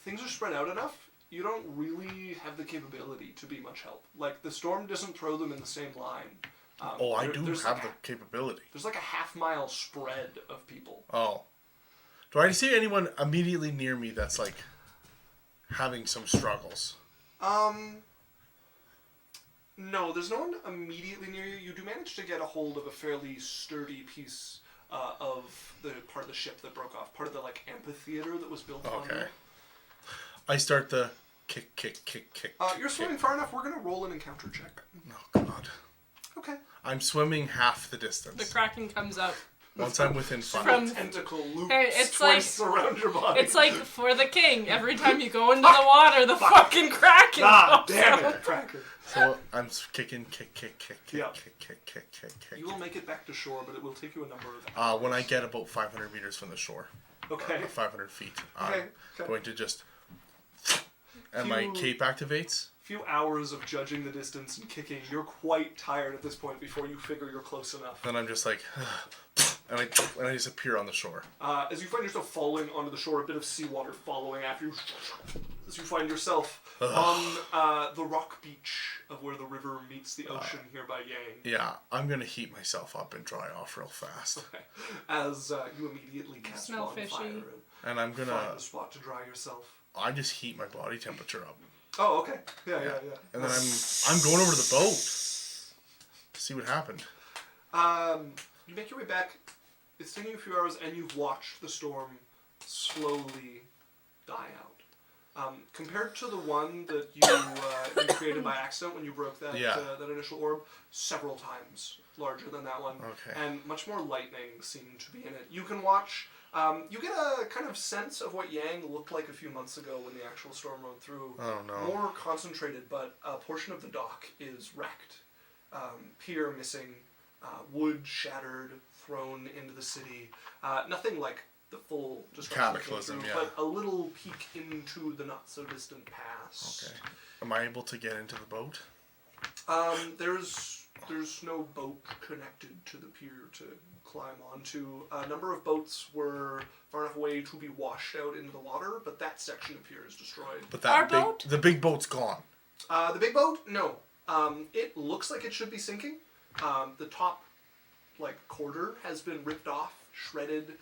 things are spread out enough. You don't really have the capability to be much help. Like, the storm doesn't throw them in the same line. I there- do there's have like the capability. There's like a half-mile spread of people. Oh. Do I see anyone immediately near me that's like having some struggles? No, there's no one immediately near you. You do manage to get a hold of a fairly sturdy piece of the part of the ship that broke off. Part of the, like, amphitheater that was built on Okay. there. I start the kick. You're swimming far enough. We're going to roll an encounter check. Oh, God. Okay. I'm swimming half the The distance. Kraken comes up. Once I'm within 5. From- Tentacle loops Hey, it's twice around your body. It's like for the king. Every time you go into the water, the fucking Kraken God comes damn up. it, Cracker. So I'm kicking, kick. Yeah. Kick. You will make it back to shore, but it will take you a number of hours. When I get about 500 meters from the shore, Okay. 500 feet, I'm Okay. going to just... And my You- cape activates. Few hours of judging the distance and kicking. You're quite tired at this point before you figure you're close enough. Then I'm just like... and I just appear on the shore. As you find yourself falling onto the shore, a bit of seawater following after you, as you find yourself on the rock beach of where the river meets the ocean here by Yang. Yeah, I'm going to heat myself up and dry off real fast. Okay. As you immediately cast Smell bonfire fishy. And I'm going find to... a spot to dry yourself. I just heat my body temperature up. Oh, okay. Yeah. And then I'm going over to the boat. See what happened. You make your way back. It's taking you a few hours, and you've watched the storm slowly die out. Compared to the one that you created by accident when you broke that that initial orb, several times larger than that one. Okay. And much more lightning seemed to be in it. You can watch. You get a kind of sense of what Yang looked like a few months ago when the actual storm rode through. Oh no. More concentrated, but a portion of the dock is wrecked. Pier missing, wood shattered, thrown into the city. Nothing like the full destruction that came Cataclysm, through, yeah. but a little peek into the not so distant past. Okay. Am I able to get into the boat? There's There's no boat connected to the pier to climb onto. A number of boats were far enough away to be washed out into the water, but that section of pier is destroyed. But Our that boat? the big boat's gone. The big boat? No. It looks like it should be sinking. The top, quarter has been ripped off, shredded.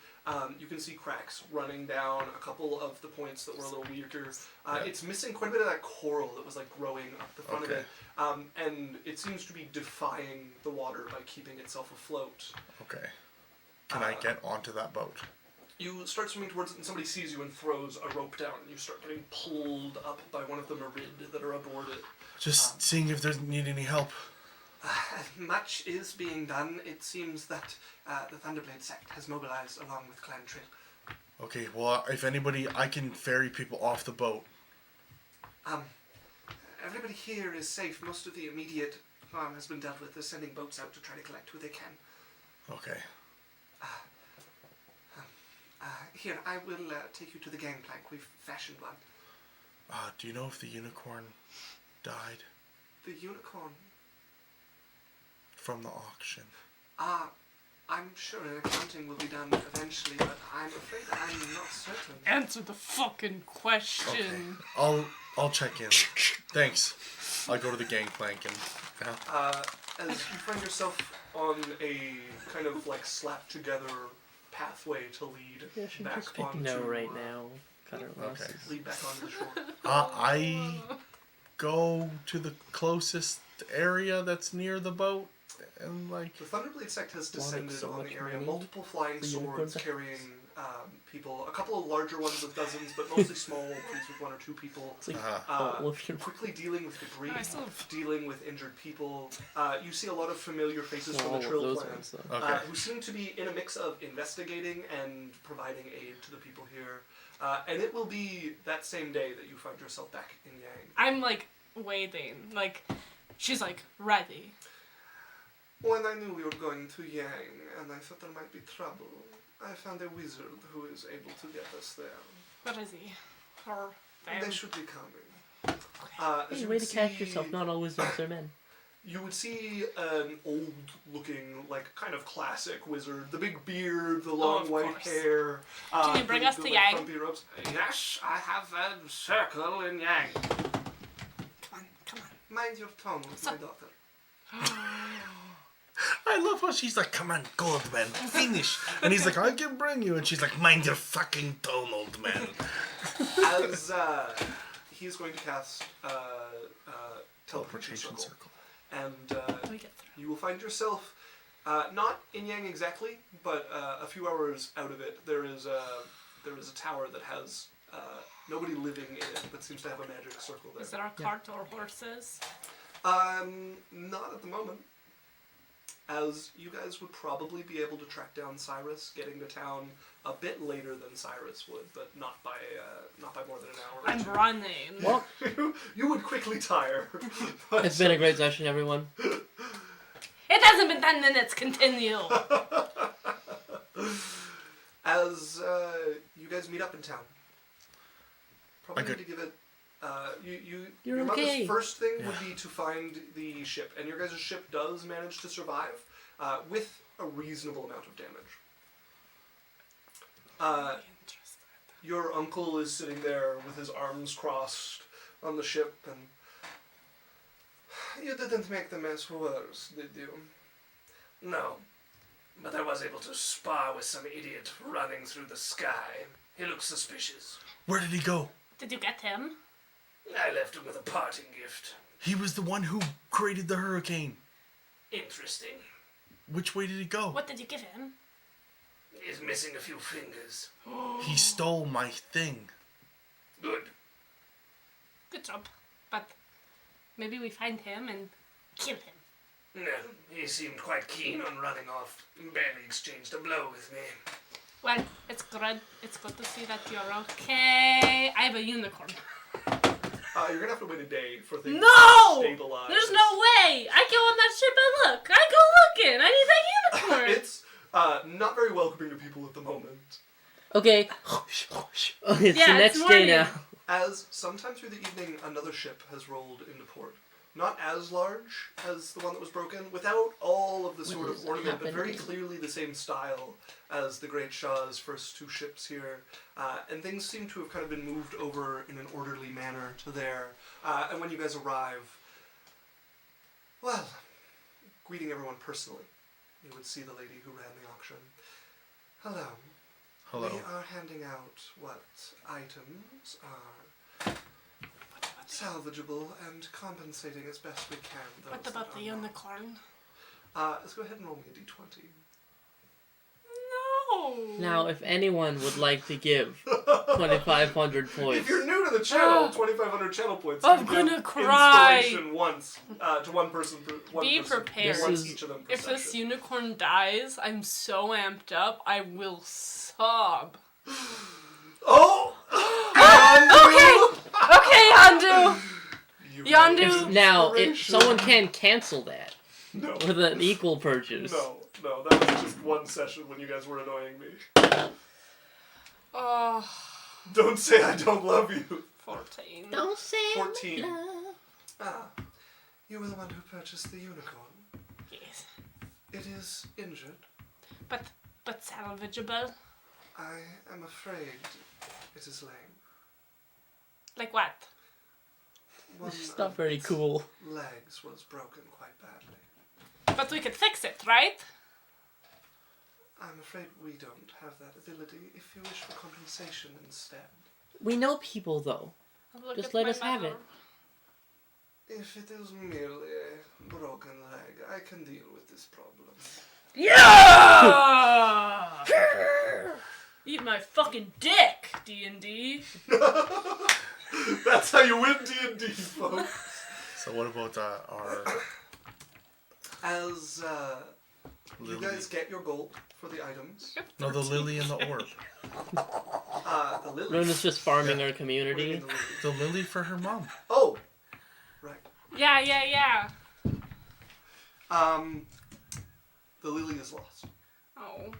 You can see cracks running down a couple of the points that were a little weaker. It's missing quite a bit of that coral that was growing up the front of it. And it seems to be defying the water by keeping itself afloat. Okay. Can I get onto that boat? You start swimming towards it and somebody sees you and throws a rope down and you start getting pulled up by one of the Merid that are aboard it. Just seeing if there's need any help. Much is being done. It seems that the Thunderblade sect has mobilized along with Clan Trill. Okay, well, if anybody, I can ferry people off the boat. Everybody here is safe. Most of the immediate harm has been dealt with. They're sending boats out to try to collect who they can. Okay. Here, I will take you to the gangplank. We've fashioned one. Do you know if the unicorn died The unicorn. from the auction? I'm sure an accounting will be done eventually, but I'm afraid I'm not certain. Answer the fucking question. Okay. I'll check in. Thanks. I'll go to the gangplank and. As you find yourself on a kind of slapped together pathway to lead Yeah, she back just onto no right now. Cut her losses. Okay. lead back onto the shore. I go to the closest area that's near the boat and The Thunderblade sect has Wanted descended so on much the area. money Multiple flying for unicorns. swords carrying people. A couple of larger ones with dozens, but mostly small ones with one or two people. It's like Uh-huh. all of your Quickly dealing with debris, I still have- dealing with injured people. You see a lot of familiar faces from all the of Trill those clan. ones though. Okay. Who seem to be in a mix of investigating and providing aid to the people here. And it will be that same day that you find yourself back in Yang. I'm waiting. She's ready. When I knew we were going to Yang, and I thought there might be trouble, I found a wizard who is able to get us there. What is he? Or them? They should be coming. As Hey, you way would to catch see- yourself. Not all wizards are men. You would see an old-looking, kind of classic wizard. The big beard, the long of white course. hair. Can you bring us to Yang? Frumpy robes. Yes, I have a circle in Yang. Come on. Mind your tongue with my daughter. I love how she's like, come on, Goldman, finish. And he's like, I can bring you. And she's like, mind your fucking tone, old man. As he's going to cast teleportation circle. And We get through. you will find yourself not in Yang exactly, but a few hours out of it. There is a tower that has nobody living in it, but seems to have a magic circle there. Is there a cart or horses? Not at the moment. As you guys would probably be able to track down Cyrus, getting to town a bit later than Cyrus would, but not by more than an hour. I'm running. Well, You would quickly tire. it's been a great session, everyone. It hasn't been 10 minutes. Continue. As you guys meet up in town, probably I need could- to give it. Your You're mother's okay. first thing would be to find the ship, and your guys' ship does manage to survive with a reasonable amount of damage. Your uncle is sitting there with his arms crossed on the ship, and you didn't make the mess worse, did you? No, but I was able to spar with some idiot running through the sky. He looks suspicious. Where did he go? Did you get him? I left him with a parting gift. He was the one who created the hurricane. Interesting. Which way did he go? What did you give him? He's missing a few fingers. He stole my thing. Good. Good job. But maybe we find him and kill him. No, he seemed quite keen on running off. Barely exchanged a blow with me. Well, it's good. It's good to see that you're okay. I have a unicorn. You're gonna have to wait a day for things No! to stabilize. There's no way! I go on that ship and look! I go looking! I need that unicorn! It's not very welcoming to people at the moment. Okay. It's Yeah, the it's next day morning. now. As sometime through the evening, another ship has rolled into port. not as large as the one that was broken, without all of the sort of is ornament, but very happening? clearly the same style as the Great Shah's first 2 ships here. And things seem to have kind of been moved over in an orderly manner to there. And when you guys arrive, well, greeting everyone personally, you would see the lady who ran the auction. Hello. Hello. We are handing out what items are salvageable and compensating as best we can. Those What about that the are not. unicorn? Let's go ahead and roll me a d20. No. Now, if anyone would like to give 2,500 points, If you're new to the channel, 2,500 channel points. I'm you gonna give cry. Inspiration once to one person. Be person, prepared. Once This is- each of them per If this session. unicorn dies, I'm so amped up, I will sob. Oh! Okay, Yandu. You Yandu. have if, now, if inspiration. someone can cancel that No. with an equal purchase. No, that was just one session when you guys were annoying me. Oh, Don't say I don't love you. 14. Don't say 14. love. Ah, you were the one who purchased the unicorn. Yes. It is injured. But salvageable? I am afraid it is lame. Like what? One It's not of very its cool. legs was broken quite badly. But we could fix it, right? I'm afraid we don't have that ability. If you wish for compensation instead. We know people, though. Look Just at let my us have mother. If it is merely a broken leg, I can deal with this problem. Yeah! Eat my fucking dick, D&D. That's how you win D&D, folks. So what about our As you Lily? guys get your gold for the items, No, the lily and the orb. the lily. Rona's just farming our What do you community. mean the lily? The lily for her mom. Oh, right. Yeah. The lily is lost. Oh.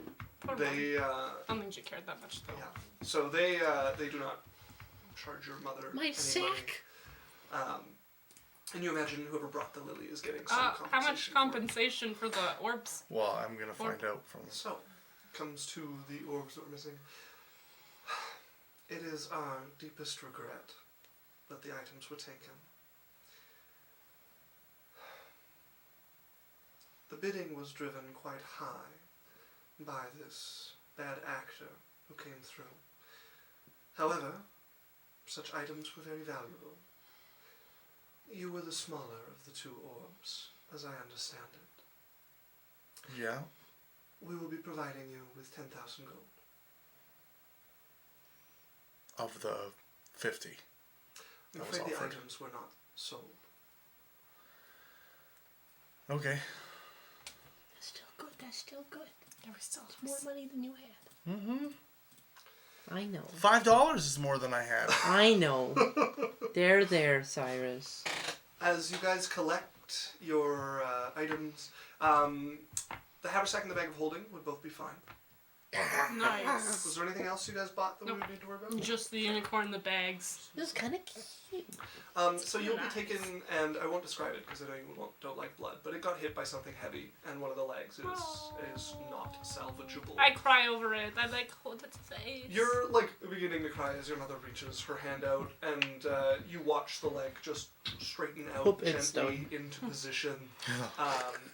Poor mom. They I don't think she cared that much, though. yeah. So they do not charge your mother My any sack! money. And you imagine whoever brought the lily is getting some How compensation. much for it. compensation for the orbs? Well, I'm gonna find out from. So, comes to the orbs that we're missing. It is our deepest regret that the items were taken. The bidding was driven quite high by this bad actor who came through. However, such items were very valuable. You were the smaller of the 2 orbs, as I understand it. Yeah. We will be providing you with 10,000 gold. Of the 50. I'm That was afraid the offered. items were not sold. Okay. That's still good. There was still More money than you had. Mm-hmm. I know. $5 is more than I had. I know. There, Cyrus. As you guys collect your items, the haversack and the bag of holding would both be fine. Nice. Was there anything else you guys bought that we Nope. would need to worry about? Just the unicorn, the bags. This is kind of cute. So you'll be Nice. taken, and I won't describe it because I know you don't like blood, but it got hit by something heavy, and one of the legs is not salvageable. I cry over it. I like hold its face. You're like beginning to cry as your mother reaches her hand out, and you watch the leg just straighten out Hope it's gently into position,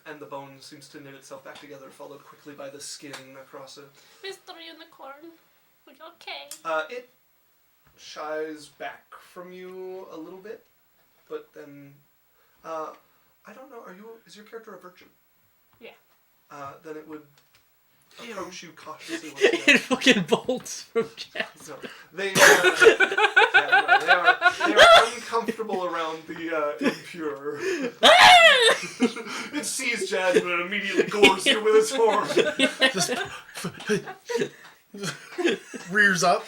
and the bone seems to knit itself back together, followed quickly by the skin across it. Mr. Unicorn, are you okay? It shies back from you a little bit, but then I don't know. Is your character a virgin? Yeah. Then it would approach you cautiously. Once It again. fucking bolts from Jasmine. No, they are uncomfortable around the impure. It sees Jasmine and immediately gores you with its horn. Just rears up.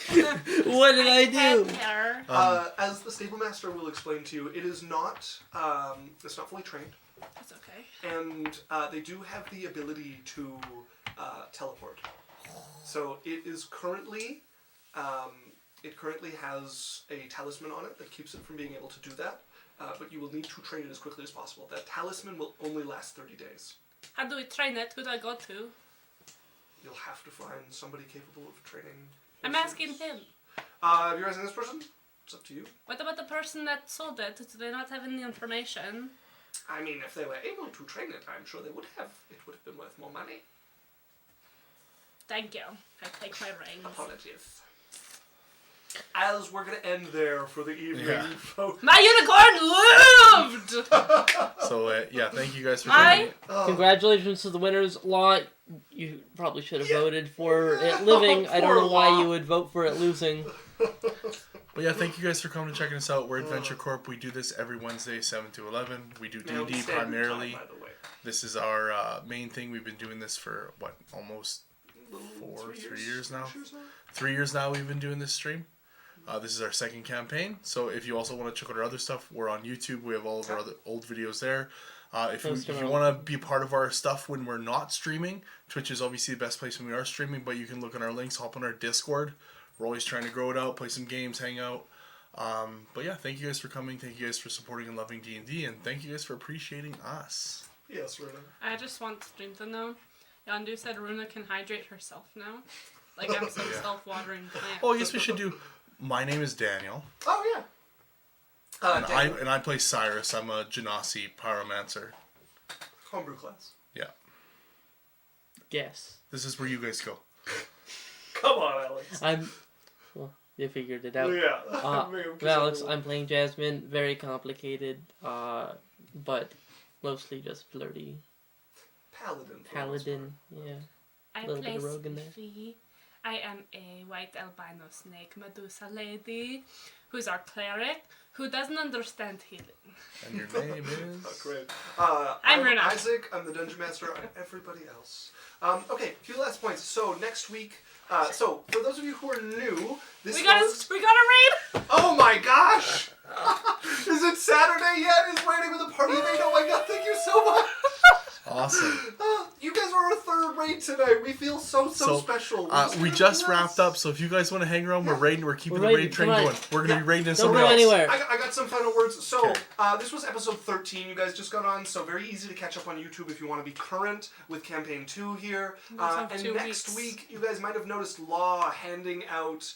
What did I do? There. As the stable master will explain to you, it is not. It's not fully trained, It's okay. and they do have the ability to teleport. So it is currently. It currently has a talisman on it that keeps it from being able to do that. but you will need to train it as quickly as possible. That talisman will only last 30 days. How do we train it? Who do I go to? You'll have to find somebody capable of training. I'm asking him. You're asking this person? It's up to you. What about the person that sold it? Do they not have any information? I mean, if they were able to train it, I'm sure they would have. It would have been worth more money. Thank you. I take my rings. Apologies. As we're going to end there for the evening, Yeah. folks. My unicorn lived! So yeah, thank you guys for coming. Congratulations to the winners. Law, you probably should have voted for it living. I don't know why you would vote for it losing. But yeah, thank you guys for coming and checking us out. We're Adventure Corp. We do this every Wednesday, 7 to 11. We do Now, D&D standard primarily. time, by the way. This is our main thing. We've been doing this for, what, almost 3 years now? 3 years now we've been doing this stream. This is our second campaign. So if you also want to check out our other stuff, we're on YouTube. We have all of our other old videos there. If you want to be a part of our stuff when we're not streaming, Twitch is obviously the best place when we are streaming, but you can look on our links, hop on our Discord. We're always trying to grow it out, play some games, hang out. But yeah, thank you guys for coming. Thank you guys for supporting and loving D&D, and thank you guys for appreciating us. Yes, Runa. I just want stream to know. Yandu said Runa can hydrate herself now. Like I'm some self-watering plant. Oh, yes, we should do. My name is Daniel. Oh, yeah. And I play Cyrus. I'm a Genasi pyromancer. Homebrew class. Yeah. Yes. This is where you guys go. Come on, Alex. Well, you figured it out. Yeah. Alex, I'm playing Jasmine. Very complicated, but mostly just flirty. Paladin. Yeah. I little bit play of rogue in there. Yurifey. I am a white albino snake Medusa lady who's our cleric who doesn't understand healing. And your name is? Oh, great. I'm Runa. Isaac. I'm the Dungeon Master. I'm everybody else. Okay, a few last points. So next week, so for those of you who are new, We got a raid! Oh my gosh! Is it Saturday yet? Is Raiding with a party raid? Oh my god, thank you so much! Awesome. You guys are our third raid tonight. We feel so special. We just wrapped up, so if you guys want to hang around, we're raiding. We're keeping the raid train going. We're going to be raiding Don't somebody go else. anywhere. I got some final words. So, Okay. this was episode 13. You guys just got on, so very easy to catch up on YouTube if you want to be current with Campaign 2 here. And 2 next weeks. week, you guys might have noticed Law handing out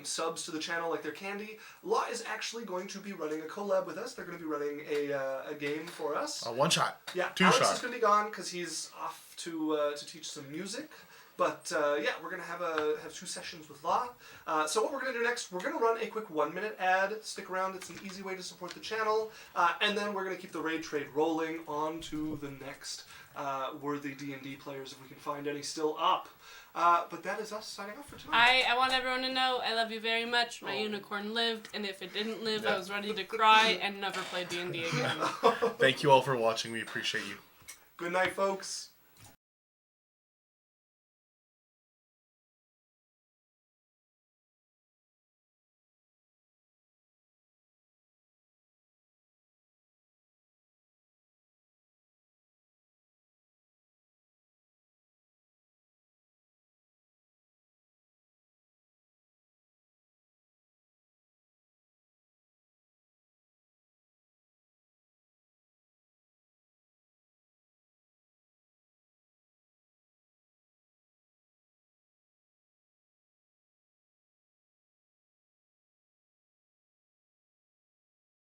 subs to the channel like they're candy. Law is actually going to be running a collab with us. They're going to be running a game for us. A one shot. Yeah, Two Alex shot. is going to be gone because he's off to teach some music. But yeah, we're going to have 2 sessions with Law. So what we're going to do next, we're going to run a quick 1-minute ad. Stick around, it's an easy way to support the channel. And then we're going to keep the raid trade rolling on to the next worthy D&D players if we can find any still up. But that is us signing off for tonight. I want everyone to know I love you very much. My unicorn lived, and if it didn't live, I was ready to cry and never play D&D again. Thank you all for watching. We appreciate you. Good night, folks.